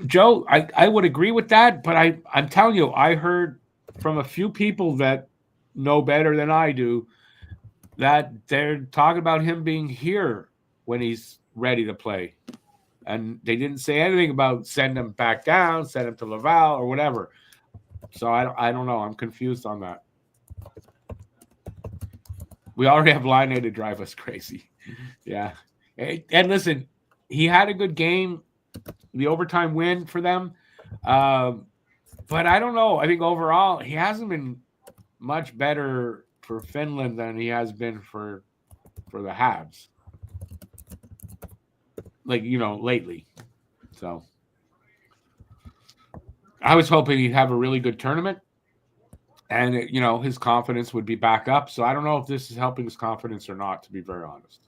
Joe, I would agree with that, but I'm telling you, I heard from a few people that know better than I do that they're talking about him being here when he's ready to play. And they didn't say anything about send him back down, send him to Laval or whatever. So I don't know. I'm confused on that. We already have Line A to drive us crazy. Yeah. And listen, he had a good game, the overtime win for them. But I don't know. I think overall, he hasn't been much better for Finland than he has been for the Habs. Lately. So I was hoping he'd have a really good tournament and, his confidence would be back up. So I don't know if this is helping his confidence or not, to be very honest.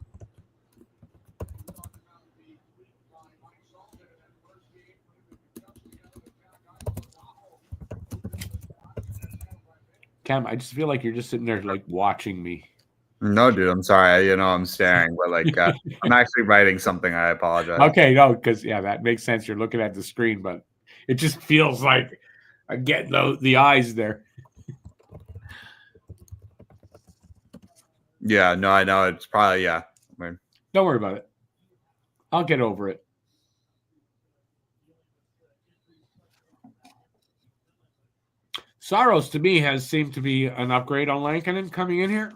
Cam, I just feel like you're just sitting there like watching me. No, dude, I'm sorry. I'm staring, but I'm actually writing something. I apologize. Okay, no, because that makes sense. You're looking at the screen, but it just feels like I'm getting the eyes there. Yeah, no, I know. It's probably, yeah. Don't worry about it. I'll get over it. Saros, to me, has seemed to be an upgrade on Lankinen coming in here.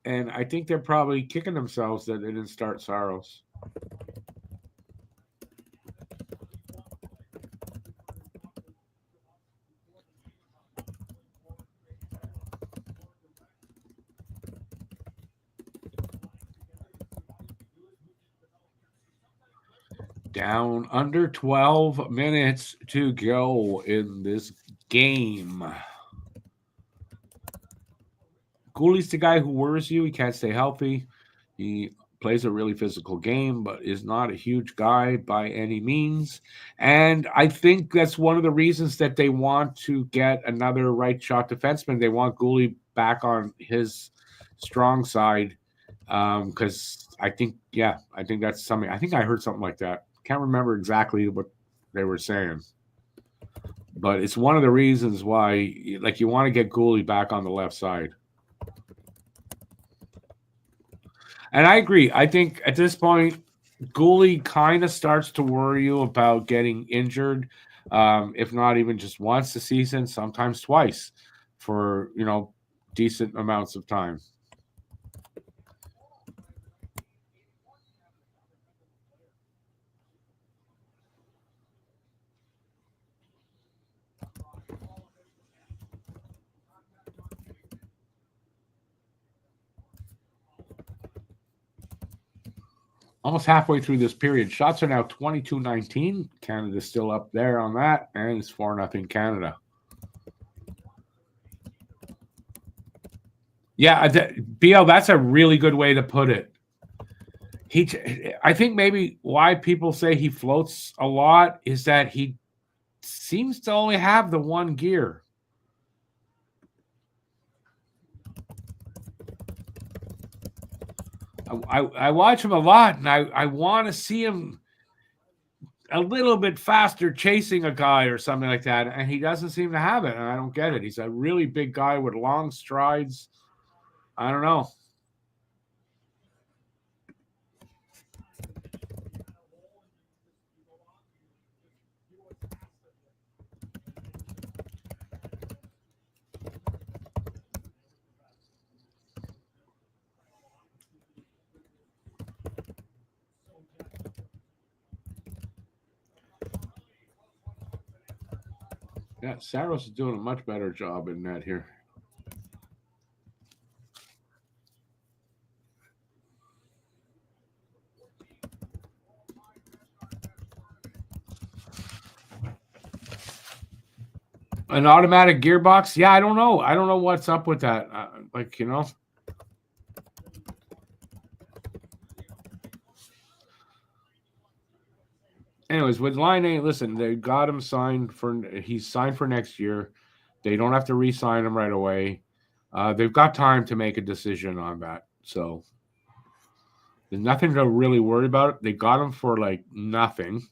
And I think they're probably kicking themselves that they didn't start Saros. Down under 12 minutes to go in this game. Gooley's the guy who worries you. He can't stay healthy. He plays a really physical game, but is not a huge guy by any means. And I think that's one of the reasons that they want to get another right shot defenseman. They want Gooley back on his strong side because I think that's something. I think I heard something like that. Can't remember exactly what they were saying. But it's one of the reasons why you want to get Gooley back on the left side. And I agree. I think at this point, Gooley kind of starts to worry you about getting injured, if not even just once a season, sometimes twice for, decent amounts of time. Almost halfway through this period. Shots are now 22-19. Canada's still up there on that, and it's 4-0 Canada. Yeah, BL, that's a really good way to put it. I think maybe why people say he floats a lot is that he seems to only have the one gear. I watch him a lot, and I want to see him a little bit faster chasing a guy or something like that, and he doesn't seem to have it, and I don't get it. He's a really big guy with long strides. I don't know. Yeah, Saros is doing a much better job in that here. An automatic gearbox? Yeah, I don't know. I don't know what's up with that. Like, you know. Anyways, with Line A, listen, they got him signed for. He's signed for next year. They don't have to re-sign him right away. They've got time to make a decision on that. So there's nothing to really worry about. They got him for like nothing,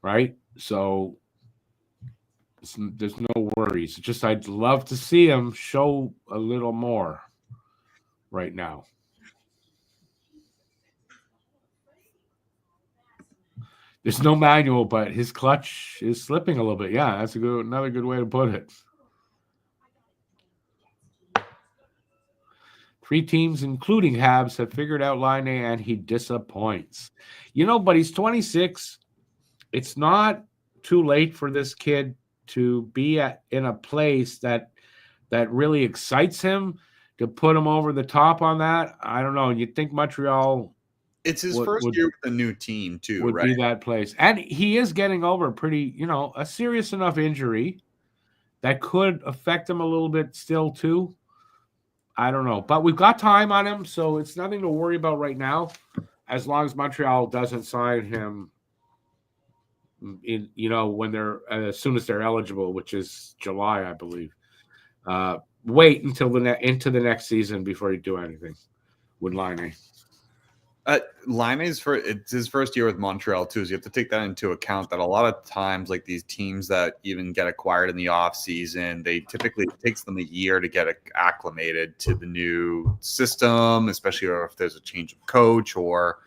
right? So there's no worries. Just I'd love to see him show a little more right now. There's no manual, but his clutch is slipping a little bit. Yeah, that's another good way to put it. 3 teams, including Habs, have figured out Line A, and he disappoints. You know, but he's 26. It's not too late for this kid to be in a place that really excites him, to put him over the top on that. I don't know. You'd think Montreal... It's his first year with a new team, too, would right? be that place. And he is getting over a serious enough injury that could affect him a little bit still, too. I don't know. But we've got time on him, so it's nothing to worry about right now, as long as Montreal doesn't sign him when they're as soon as they're eligible, which is July, I believe. Wait until into the next season before you do anything with Line A. Line A's it's his first year with Montreal too, so you have to take that into account. That a lot of times, like these teams that even get acquired in the off season, it takes them a year to get acclimated to the new system, especially if there's a change of coach or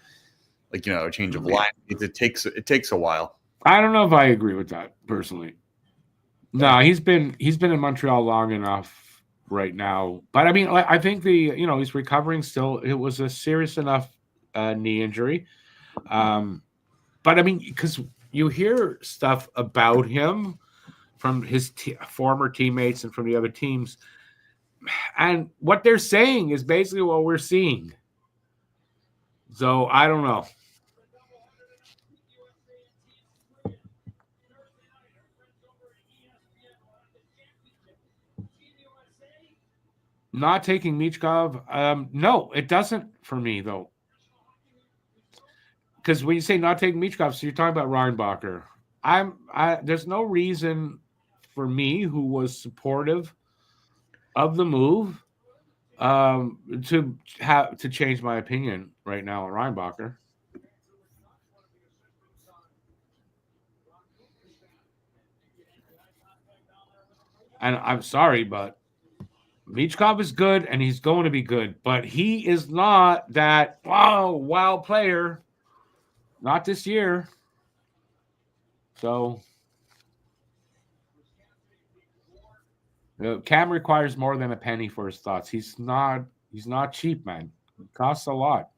a change of line. It takes a while. I don't know if I agree with that personally. No, he's been in Montreal long enough right now, but I mean, I think he's recovering still. It was a serious enough knee injury. But I mean, because you hear stuff about him from his former teammates and from the other teams, and what they're saying is basically what we're seeing. So I don't know. Not taking Michkov, no, it doesn't for me though. Because when you say not taking Michkov, so you're talking about Reinbacher. There's no reason for me, who was supportive of the move, to change my opinion right now on Reinbacher. And I'm sorry, but Michkov is good, and he's going to be good, but he is not that wow player. Not this year. So Cam requires more than a penny for his thoughts. He's not cheap, man. It costs a lot.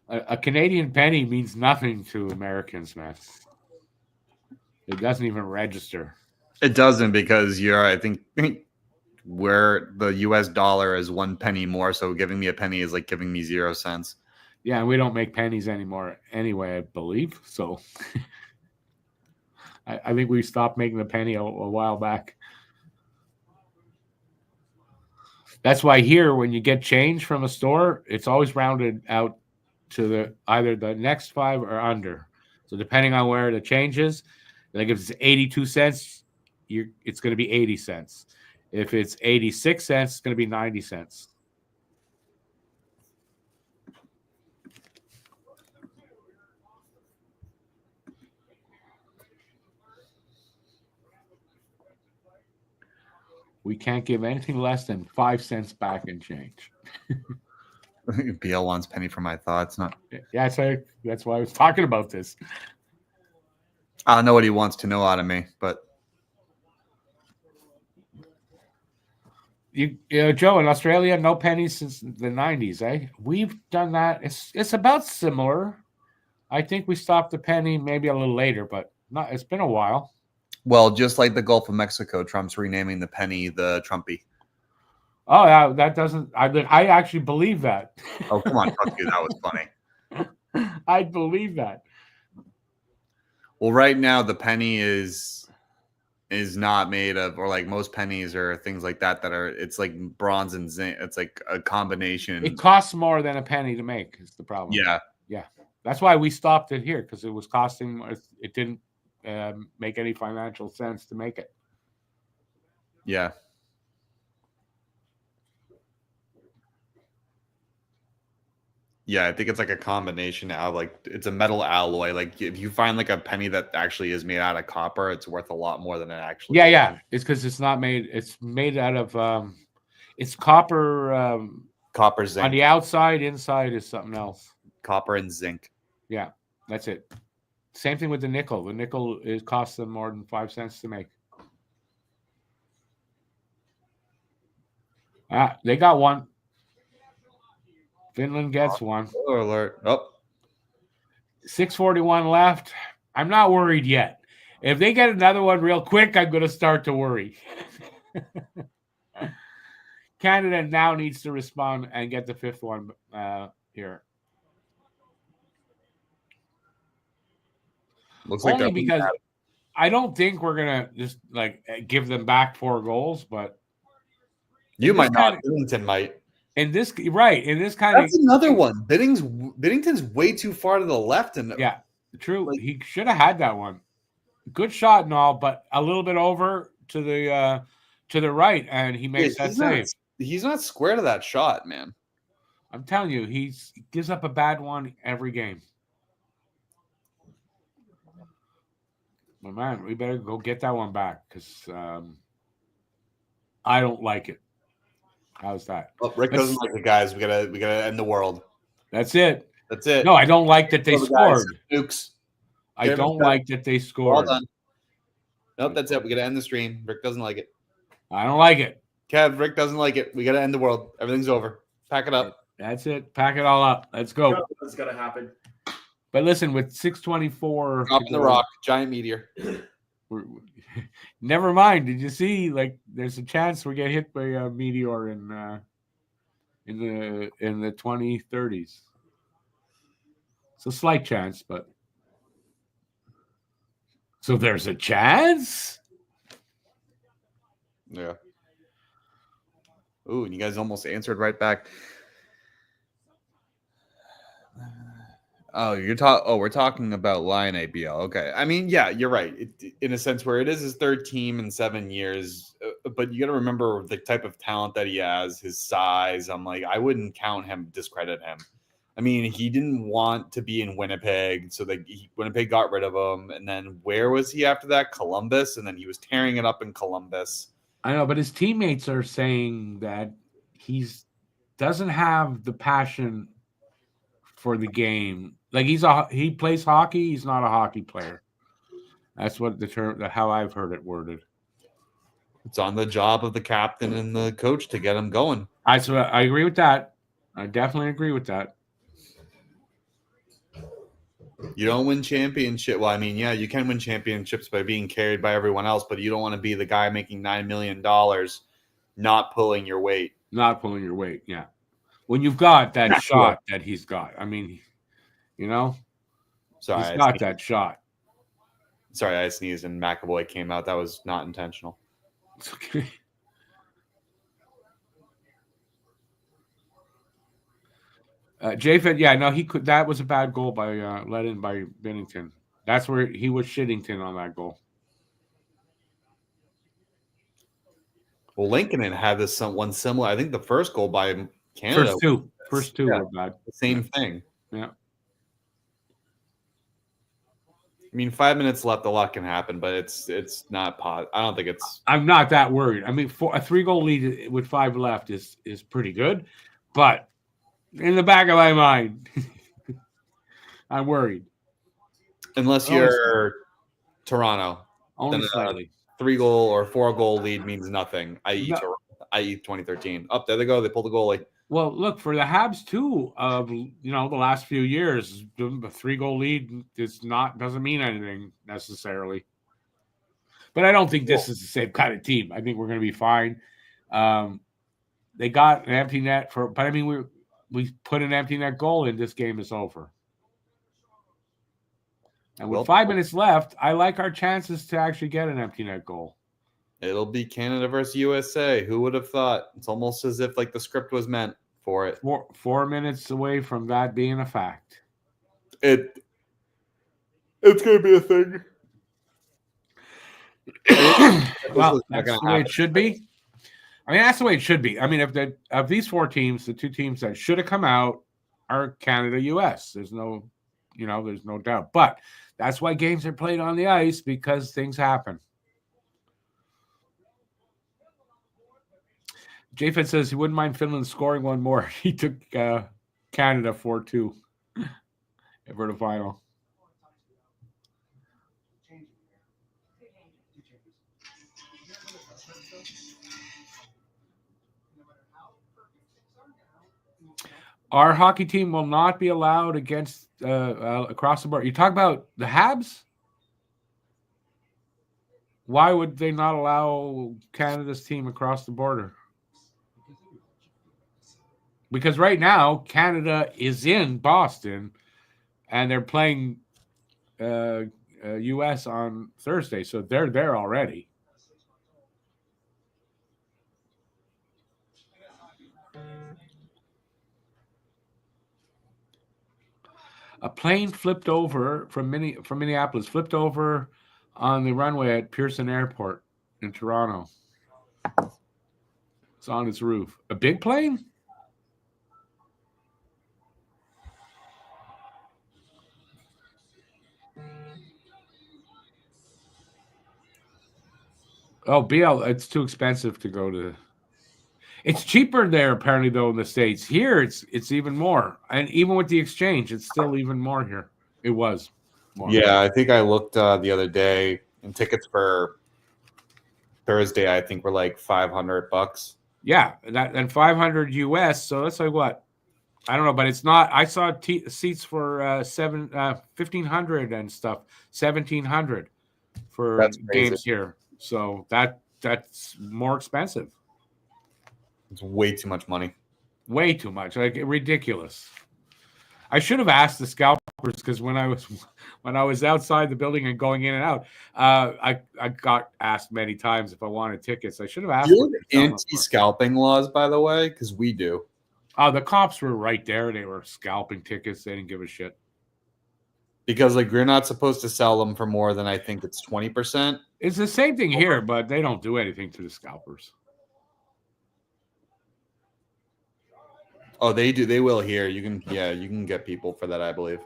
A Canadian penny means nothing to Americans, man. It doesn't even register. It doesn't, because I think where the US dollar is 1 penny more, so giving me a penny is like giving me 0 cents. Yeah, and we don't make pennies anymore anyway, I believe. So I think we stopped making the penny a while back. That's why here, when you get change from a store, it's always rounded out to either the next 5 or under. So depending on where the change is, like if it's 82 cents, it's going to be 80 cents. If it's 86 cents, it's going to be 90 cents. We can't give anything less than 5 cents back in change. BL wants penny for my thoughts. Not. Yeah, that's why I was talking about this. I don't know what he wants to know out of me, but you know, Joe, in Australia, no pennies since the 90s, eh? We've done that. It's about similar. I think we stopped the penny maybe a little later, but not. It's been a while. well, just like the Gulf of Mexico, Trump's renaming the penny the Trumpy. Oh, yeah, that doesn't. I actually believe that. Oh, come on, fuck you. That was funny. I believe that. Well, right now the penny is not made of, or like most pennies or things like that are. It's like bronze and zinc. It's like a combination. It costs more than a penny to make. Is the problem? Yeah. That's why we stopped it here, because it was costing. It didn't make any financial sense to make it. Yeah. Yeah, I think it's like a combination of like it's a metal alloy. Like if you find like a penny that actually is made out of copper, it's worth a lot more than it actually. Yeah. It's because it's not made. It's made out of. It's copper. Copper, zinc. On the outside, inside is something else. Copper and zinc. Yeah, that's it. Same thing with the nickel. The nickel costs them more than 5 cents to make. They got one. Finland gets one. Oh, alert. Oh. 6:41 left. I'm not worried yet. If they get another one real quick, I'm going to start to worry. Canada now needs to respond and get the 5th one here. Looks Only like because I don't think we're going to just like give them back 4 goals, but you might not. Billington might. In this kind That's another one. Biddington's way too far to the left, and yeah, true. Like, he should have had that one. Good shot and all, but a little bit over to the right, and he makes that save. He's not square to that shot, man. I'm telling you, he gives up a bad one every game. Well, man, we better go get that one back because I don't like it. How's that? Well, Rick doesn't like it, guys. We gotta end the world. That's it. That's it. No, I don't like that they scored. Nukes. I don't like that they scored. Well done. Nope, that's it. We gotta end the stream. Rick doesn't like it. I don't like it. Kev, Rick doesn't like it. We gotta end the world. Everything's over. Pack it up. That's it. Pack it all up. Let's go. That's gotta happen. But listen, with 6:24, Dropping the rock, giant meteor. Never mind. Did you see? Like, there's a chance we get hit by a meteor in the 2030s. It's a slight chance, but so there's a chance. Yeah. Ooh, and you guys almost answered right back. Oh, we're talking about Lion ABL. Okay. I mean, yeah, you're right. In a sense where it is his 3rd team in 7 years, but you got to remember the type of talent that he has, his size. I'm like, I wouldn't discredit him. I mean, he didn't want to be in Winnipeg, so Winnipeg got rid of him. And then where was he after that? Columbus. And then he was tearing it up in Columbus. I know, but his teammates are saying that doesn't have the passion for the game. Like he plays hockey. He's not a hockey player. That's what how I've heard it worded. It's on the job of the captain and the coach to get him going. I agree with that. I definitely agree with that. You don't win championship. Well, I mean, yeah, you can win championships by being carried by everyone else, but you don't want to be the guy making $9 million, not pulling your weight. Not pulling your weight, yeah. When you've got that shot that he's got. I mean, you know, sorry, he's got that shot. Sorry, I sneezed and McAvoy came out. That was not intentional. It's okay. Jafet, yeah, no, he could. That was a bad goal by let in by Bennington. That's where he was Shittington on that goal. Well, Lincoln had this one similar. I think the first goal by Canada. First two Yeah, were bad. the same thing. Yeah. I mean, 5 minutes left, a lot can happen, but it's not pot. I don't think it's. I'm not that worried. I mean, a 3-goal lead with 5 left is pretty good, but in the back of my mind, I'm worried. Unless you're Toronto, Only then slightly. 3-goal or 4-goal lead means nothing. I.e., No. i.e., 2013. Up there they go. They pull the goalie. Well, look for the Habs too. Of the last few years, the 3-goal lead doesn't mean anything necessarily. But I don't think this is the same kind of team. I think we're going to be fine. They got an empty net but I mean we put an empty net goal in. This game is over. And with 5 minutes left, I like our chances to actually get an empty net goal. It'll be Canada versus USA. Who would have thought? It's almost as if like the script was meant for it. 4 minutes away from that being a fact. It's gonna be a thing. Well, that's the way it should be. I mean, that's the way it should be. I mean, of these 4 teams, the 2 teams that should have come out are Canada, US. There's no doubt. But that's why games are played on the ice, because things happen. Jafet says he wouldn't mind Finland scoring one more. He took Canada 4-2 for the final. Our hockey team will not be allowed against across the board. You talk about the Habs? Why would they not allow Canada's team across the border? Because right now, Canada is in Boston, and they're playing U.S. on Thursday, so they're there already. A plane flipped over from Minneapolis, flipped over on the runway at Pearson Airport in Toronto. It's on its roof. A big plane? Oh, BL, it's too expensive to go to. It's cheaper there, apparently, though, in the States. Here, it's even more. And even with the exchange, it's still even more here. It was more. Yeah, I think I looked the other day, and tickets for Thursday, I think, were like $500. Yeah, and 500 US. So that's like what? I don't know, but it's not. I saw seats for 1,500 and stuff, 1,700 for games here. So that's more expensive. It's way too much money. Way too much, like ridiculous. I should have asked the scalpers, because when I was outside the building and going in and out, I got asked many times if I wanted tickets. I should have asked. Do you have anti-scalping laws, by the way? Because we do. Oh, the cops were right there. They were scalping tickets. They didn't give a shit. Because like we're not supposed to sell them for more than I think it's 20%. It's the same thing here, but they don't do anything to the scalpers. Oh, they do. They will here. You can get people for that, I believe.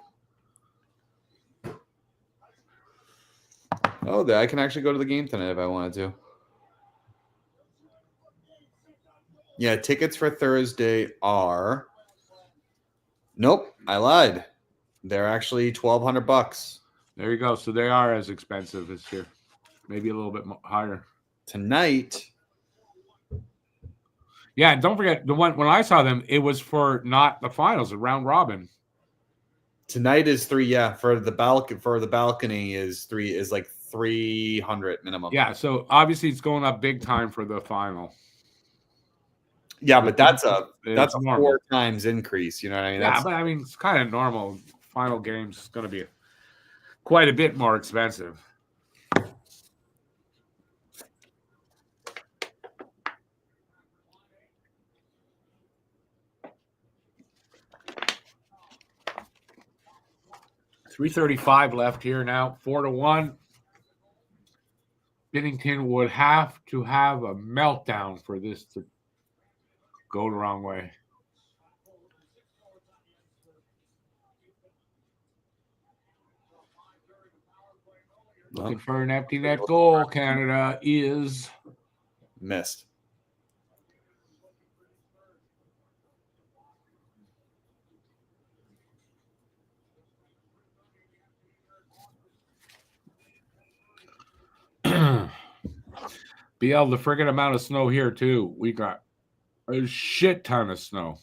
Oh, I can actually go to the game tonight if I wanted to. Yeah, tickets for Thursday are. Nope, I lied. They're actually $1,200. There you go. So they are as expensive as here, maybe a little bit higher tonight. Yeah, don't forget the one when I saw them, it was for not the finals, a round robin. Tonight is $3. Yeah, for the balcony is like $300 minimum. Yeah, so obviously it's going up big time for the final. Yeah, but that's a normal. 4 times increase. You know what I mean? Yeah, but I mean it's kind of normal. Final game's going to be quite a bit more expensive. 3:35 left here now. 4-1. Binnington would have to have a meltdown for this to go the wrong way. Looking for an empty net goal. Canada is Missed. BL, the friggin' amount of snow here, too. We got a shit ton of snow.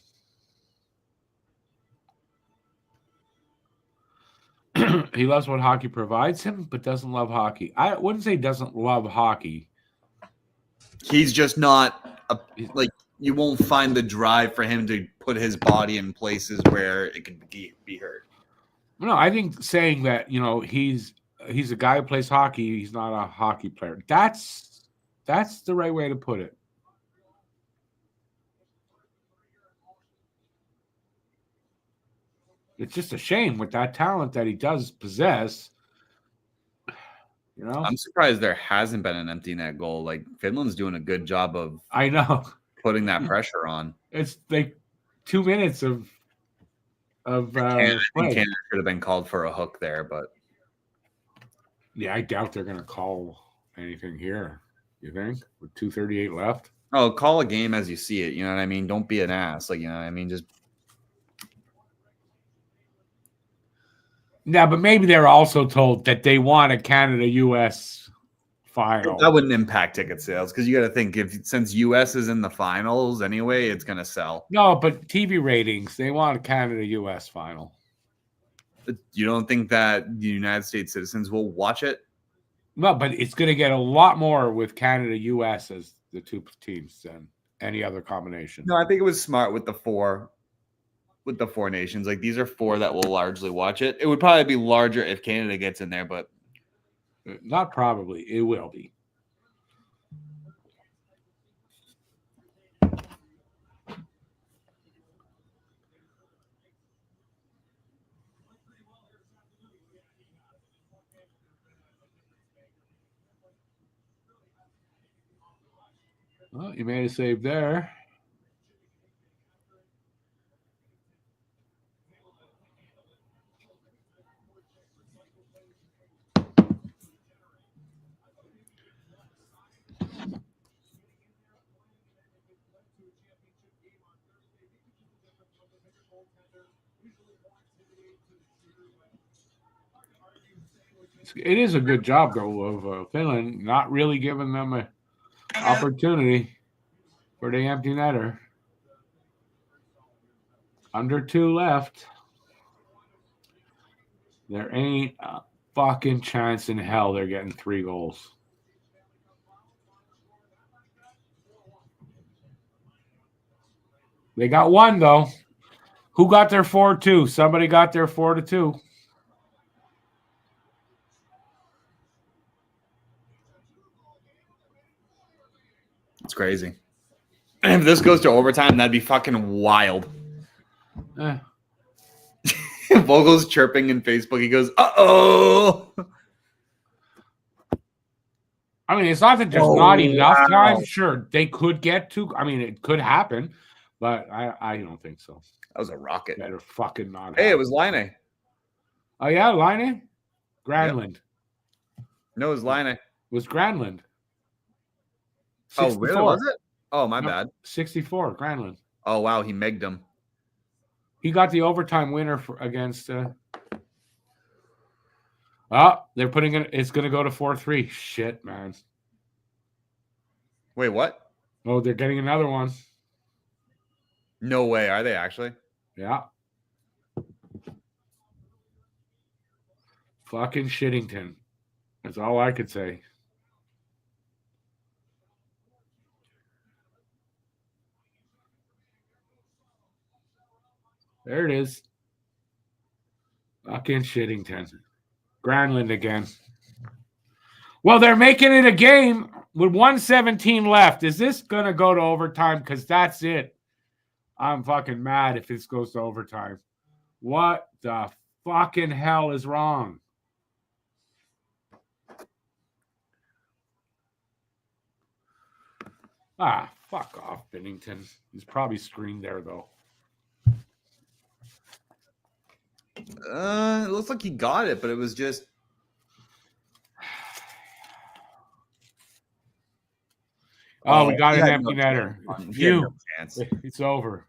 He loves what hockey provides him, but doesn't love hockey. I wouldn't say doesn't love hockey. He's just not like you won't find the drive for him to put his body in places where it could be hurt. No, I think saying that, you know, he's a guy who plays hockey, he's not a hockey player. That's the right way to put it. It's just a shame with that talent that he does possess. You know, I'm surprised there hasn't been an empty net goal. Like Finland's doing a good job of I know putting that pressure on. it's like 2 minutes of Canada play. should have been called for a hook there, but Yeah, I doubt they're going to call anything here. You think with 2:38 left? oh, call a game as you see it. You know what I mean? Don't be an ass. Like, you know what I mean? Just Yeah, but maybe they're also told that they want a Canada-U.S. final. that wouldn't impact ticket sales because you got to think since U.S. is in the finals anyway, it's going to sell. No, but TV ratings, they want a Canada-U.S. final. But you don't think that the United States citizens will watch it? No, but it's going to get a lot more with Canada-U.S. as the two teams than any other combination. No, I think it was smart with the four nations. Like these are four that will largely watch it. It would probably be larger if Canada gets in there, but Not probably. It will be. Well, you made a save there. It is a good job, though, of Finland not really giving them an opportunity for the empty netter. Under 2 left. There ain't a fucking chance in hell they're getting 3 goals. They got 1, though. Who got their 4-2? Somebody got their 4-2. it's crazy. And if this goes to overtime, that'd be fucking wild. Vogel's chirping in Facebook. He goes, "Uh-oh." I mean, it's not that there's not enough time. Sure, they could get 2. I mean, it could happen, but I don't think so. That was a rocket. Better fucking not. Hey, it happen. was Line. Oh, yeah, Line? Granlund. No, it was Line. It was Granlund. Oh, really? Was it? Oh, my No, bad. 64, Granlund. Oh, wow. He megged him. He got the overtime winner against. They're putting it. It's going to go to 4-3. Shit, man. Wait, what? Oh, they're getting another one. No way. Are they actually? Yeah. Fucking Shittington. That's all I could say. There it is. Fucking Shittington. Granlund again. Well, they're making it a game with 1:17 left. Is this going to go to overtime? Because that's it. I'm fucking mad if this goes to overtime. What the fucking hell is wrong? Ah, fuck off, Bennington. He's probably screened there, though. It looks like he got it, but it was just. Oh, we got he an had empty no netter. chance. He had no Phew. chance. It's over.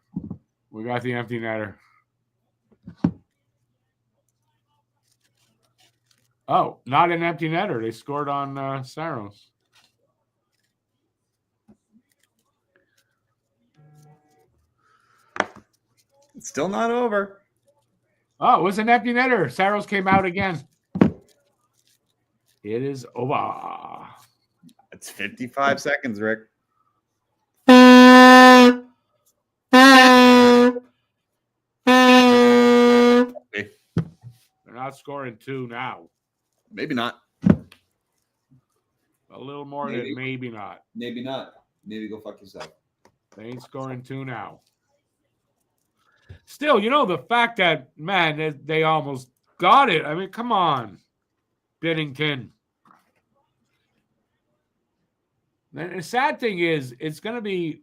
We got the empty netter. Oh, not an empty netter. They scored on Saros. It's still not over. Oh, it was an empty netter. Saros came out again. It is over. It's 55 seconds, Rick. They're not scoring 2 now. Maybe not. A little more Maybe. than maybe not. Maybe not. Maybe go fuck yourself. They ain't scoring 2 now. Still, the fact that, man, they almost got it. I mean, come on, Bennington. And the sad thing is, it's going to be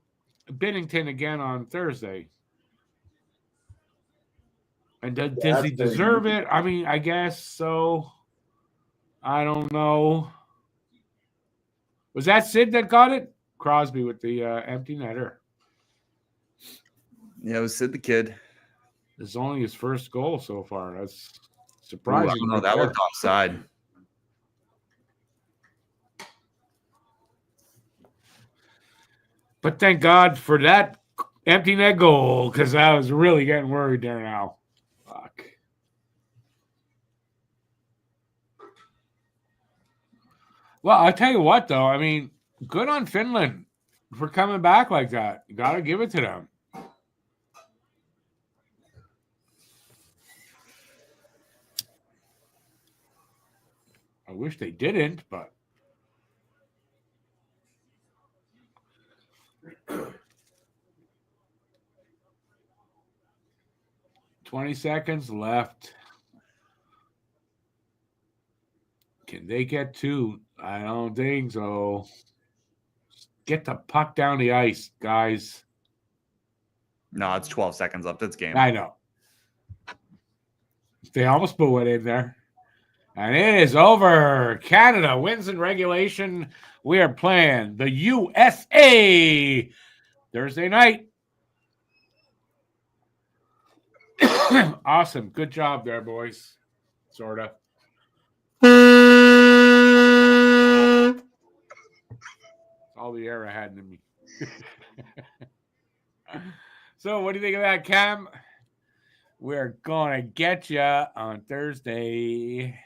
Bennington again on Thursday. And does he deserve it? I mean, I guess so. I don't know. Was that Sid that got it? Crosby with the empty netter. Yeah, it was Sid the Kid. This is only his first goal so far. That's Ooh, surprising. I don't know. That looked offside. But thank God for that empty net goal, because I was really getting worried there now. Fuck. Well, I tell you what, though. I mean, good on Finland for coming back like that. You got to give it to them. I wish they didn't, but. $20 seconds left. Can they get 2? I don't think so. Get the puck down the ice, guys. No, it's 12 seconds left. It's game. I know. They almost put one in there. And it is over. Canada wins in regulation. We are playing the USA Thursday night. Awesome. Good job there, boys. Sort of. All the air I had in me. So, what do you think of that, Cam? We're going to get you on Thursday.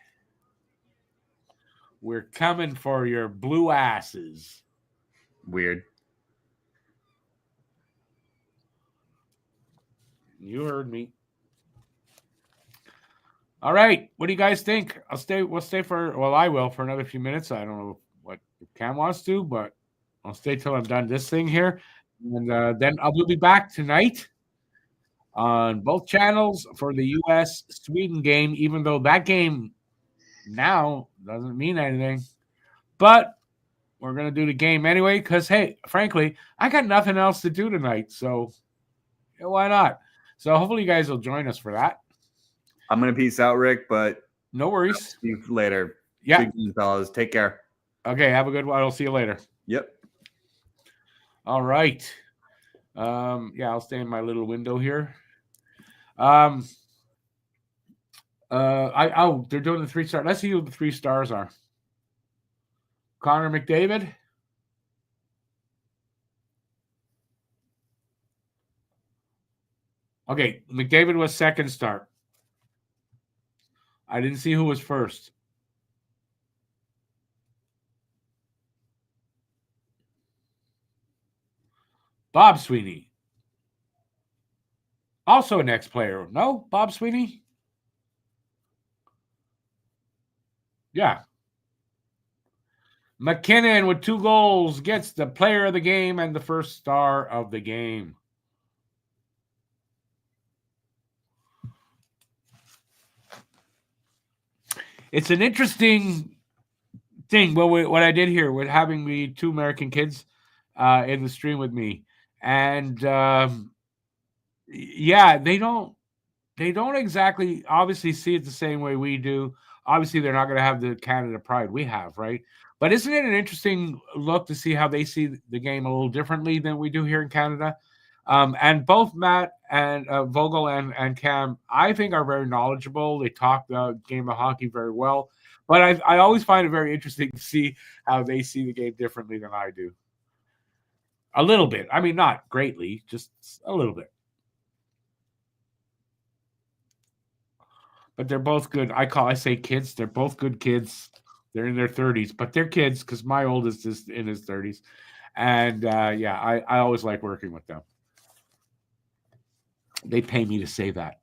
We're coming for your blue asses. Weird. You heard me. All right. What do you guys think? We'll stay I will for another few minutes. I don't know what Cam wants to, but I'll stay till I'm done this thing here. And then we'll be back tonight on both channels for the U.S.-Sweden game, even though that game now doesn't mean anything. But we're going to do the game anyway because, hey, frankly, I got nothing else to do tonight. So why not? So hopefully you guys will join us for that. I'm going to peace out, Rick, but no worries. See you later. Yeah. Big news, fellas. Take care. Okay, have a good one. I'll see you later. Yep. All right. I'll stay in my little window here. They're doing the 3 stars. Let's see who the 3 stars are. Connor McDavid. Okay, McDavid was second star. I didn't see who was first. Bob Sweeney. Also an ex-player. No? Bob Sweeney? Yeah. McKinnon with 2 goals gets the player of the game and the first star of the game. it's an interesting thing. Well, what I did here with having the 2 American kids in the stream with me, and yeah, they don't exactly obviously see it the same way we do. Obviously, they're not going to have the Canada pride we have, right? But isn't it an interesting look to see how they see the game a little differently than we do here in Canada? And both Matt and Vogel and Cam, I think, are very knowledgeable. They talk the game of hockey very well. But I always find it very interesting to see how they see the game differently than I do. A little bit. I mean, not greatly, just a little bit. But they're both good. I say kids. They're both good kids. They're in their 30s, but they're kids because my oldest is in his 30s. And yeah, I always like working with them. They pay me to say that.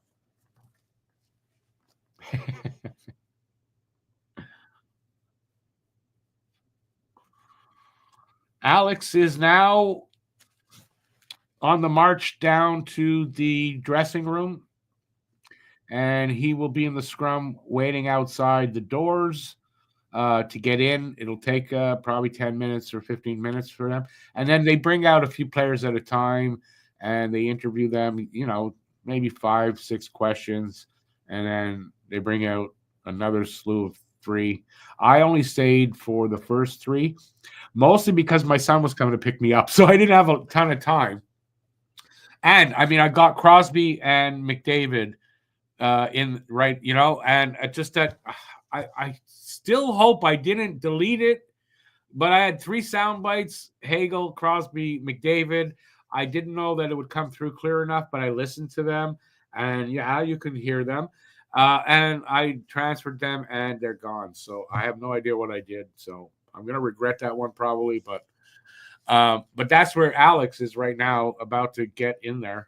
Alex is now on the march down to the dressing room, and he will be in the scrum waiting outside the doors to get in. It'll take probably 10 minutes or 15 minutes for them. And then they bring out a few players at a time, and they interview them, maybe 5-6 questions, and then they bring out another slew of 3. I only stayed for the first 3, mostly because my son was coming to pick me up, so I didn't have a ton of time. And I mean, I got Crosby and McDavid in right, and just that I still hope I didn't delete it, but I had 3 sound bites: Hagel, Crosby, McDavid. I didn't know that it would come through clear enough, but I listened to them, and yeah, you can hear them. And I transferred them, and they're gone. So I have no idea what I did. So I'm gonna regret that one probably, but that's where Alex is right now, about to get in there.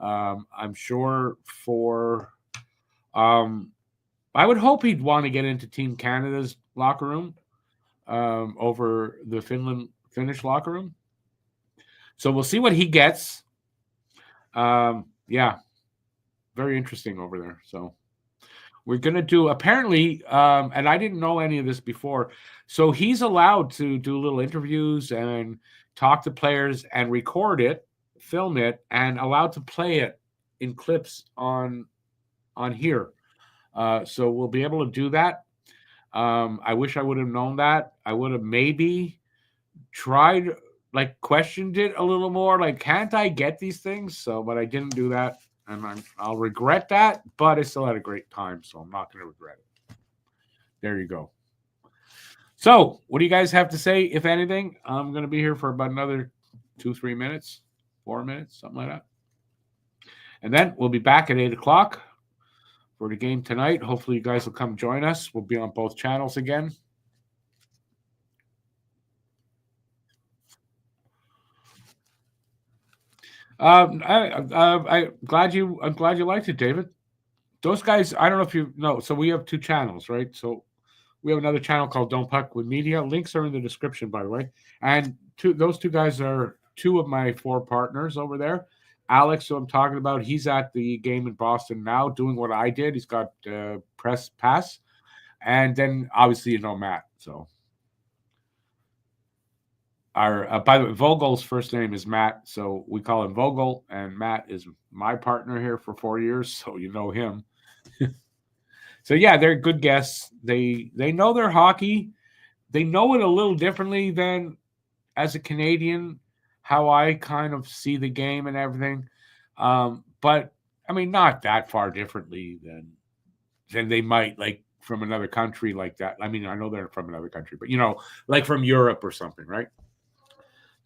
I'm sure for. I would hope he'd want to get into Team Canada's locker room over the Finnish locker room. So we'll see what he gets. Yeah, very interesting over there. So we're going to do, apparently, and I didn't know any of this before, so he's allowed to do little interviews and talk to players and record it, film it, and allowed to play it in clips on here. So we'll be able to do that. I wish I would have known that. I would have maybe tried, questioned it a little more. Can't I get these things? But I didn't do that, and I'll regret that. But I still had a great time, so I'm not going to regret it. There you go. So, what do you guys have to say, if anything? I'm going to be here for about another 2-3 minutes, 4 minutes, something like that, and then we'll be back at 8:00. For the game tonight. Hopefully you guys will come join us. We'll be on both channels again. I'm glad you liked it, David. Those guys, I don't know if you know. So we have 2 channels, right? So we have another channel called Don't Puck with Media. Links are in the description, by the way. And those 2 guys are 2 of my 4 partners over there. Alex, who I'm talking about, he's at the game in Boston now doing what I did. He's got press pass. And then, obviously, Matt. So, by the way, Vogel's first name is Matt. So, we call him Vogel. And Matt is my partner here for 4 years. So, you know him. So, yeah, they're good guests. They know their hockey. They know it a little differently than as a Canadian, how I kind of see the game and everything. But I mean, not that far differently than they might, from another country like that. I mean, I know they're from another country, but from Europe or something, right?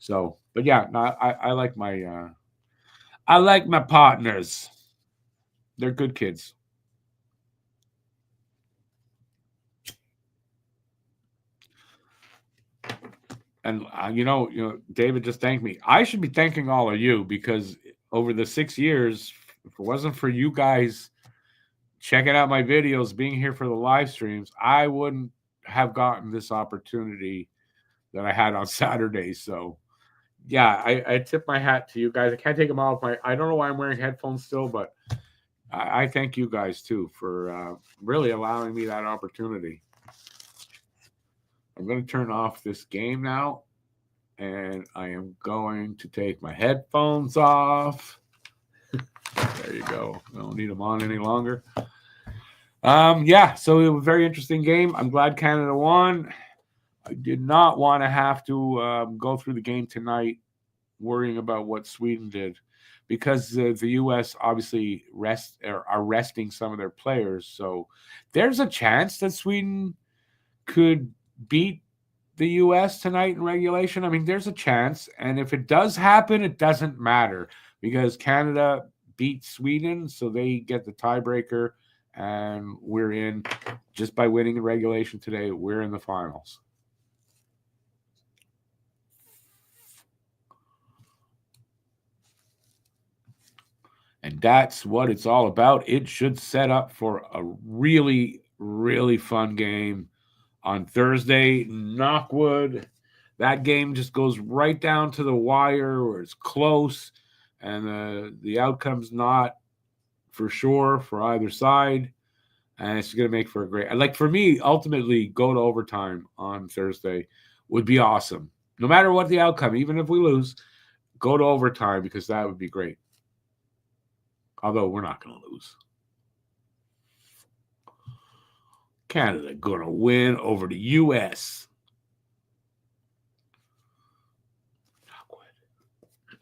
So, but yeah, no, I like my partners. They're good kids. And David just thanked me. I should be thanking all of you, because over the 6 years, if it wasn't for you guys checking out my videos, being here for the live streams, I wouldn't have gotten this opportunity that I had on Saturday. So, yeah, I tip my hat to you guys. I can't take them off. I don't know why I'm wearing headphones still, but I thank you guys too for really allowing me that opportunity. I'm going to turn off this game now, and I am going to take my headphones off. There you go. I don't need them on any longer. Yeah, so it was a very interesting game. I'm glad Canada won. I did not want to have to go through the game tonight worrying about what Sweden did, because the U.S. obviously are resting some of their players. So there's a chance that Sweden could beat the U.S. tonight in regulation. I mean, there's a chance. And if it does happen, it doesn't matter because Canada beat Sweden, so they get the tiebreaker, and we're in just by winning in regulation today. We're in the finals. And that's what it's all about. It should set up for a really, really fun game on Thursday. Knockwood. That game just goes right down to the wire where it's close and the outcome's not for sure for either side. And it's going to make for a great, like for me, ultimately, go to overtime on Thursday would be awesome. No matter what the outcome, even if we lose, go to overtime because that would be great. Although we're not going to lose. Canada going to win over the U.S.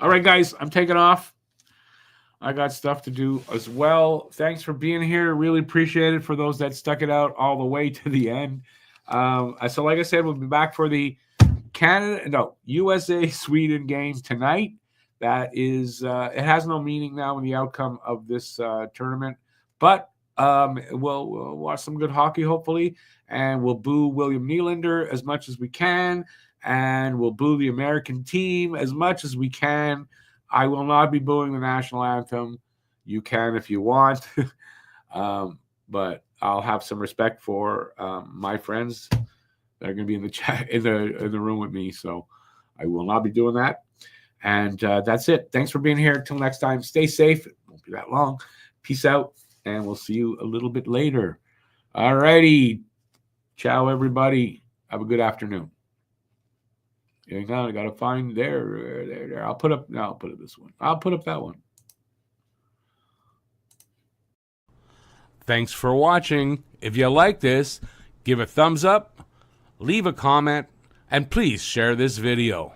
All right, guys, I'm taking off. I got stuff to do as well. Thanks for being here. Really appreciate it for those that stuck it out all the way to the end. So like I said, we'll be back for the USA-Sweden game tonight. That is, it has no meaning now in the outcome of this tournament, but we'll watch some good hockey, hopefully, and we'll boo William Nylander as much as we can, and we'll boo the American team as much as we can. I will not be booing the national anthem. You can if you want, but I'll have some respect for my friends that are going to be in the chat in the room with me. So I will not be doing that. And that's it. Thanks for being here. Till next time, stay safe. It won't be that long. Peace out, and we'll see you a little bit later. All righty. Ciao, everybody. Have a good afternoon. Hang on, I got to find there. I'll put up this one. I'll put up that one. Thanks for watching. If you like this, give a thumbs up, leave a comment, and please share this video.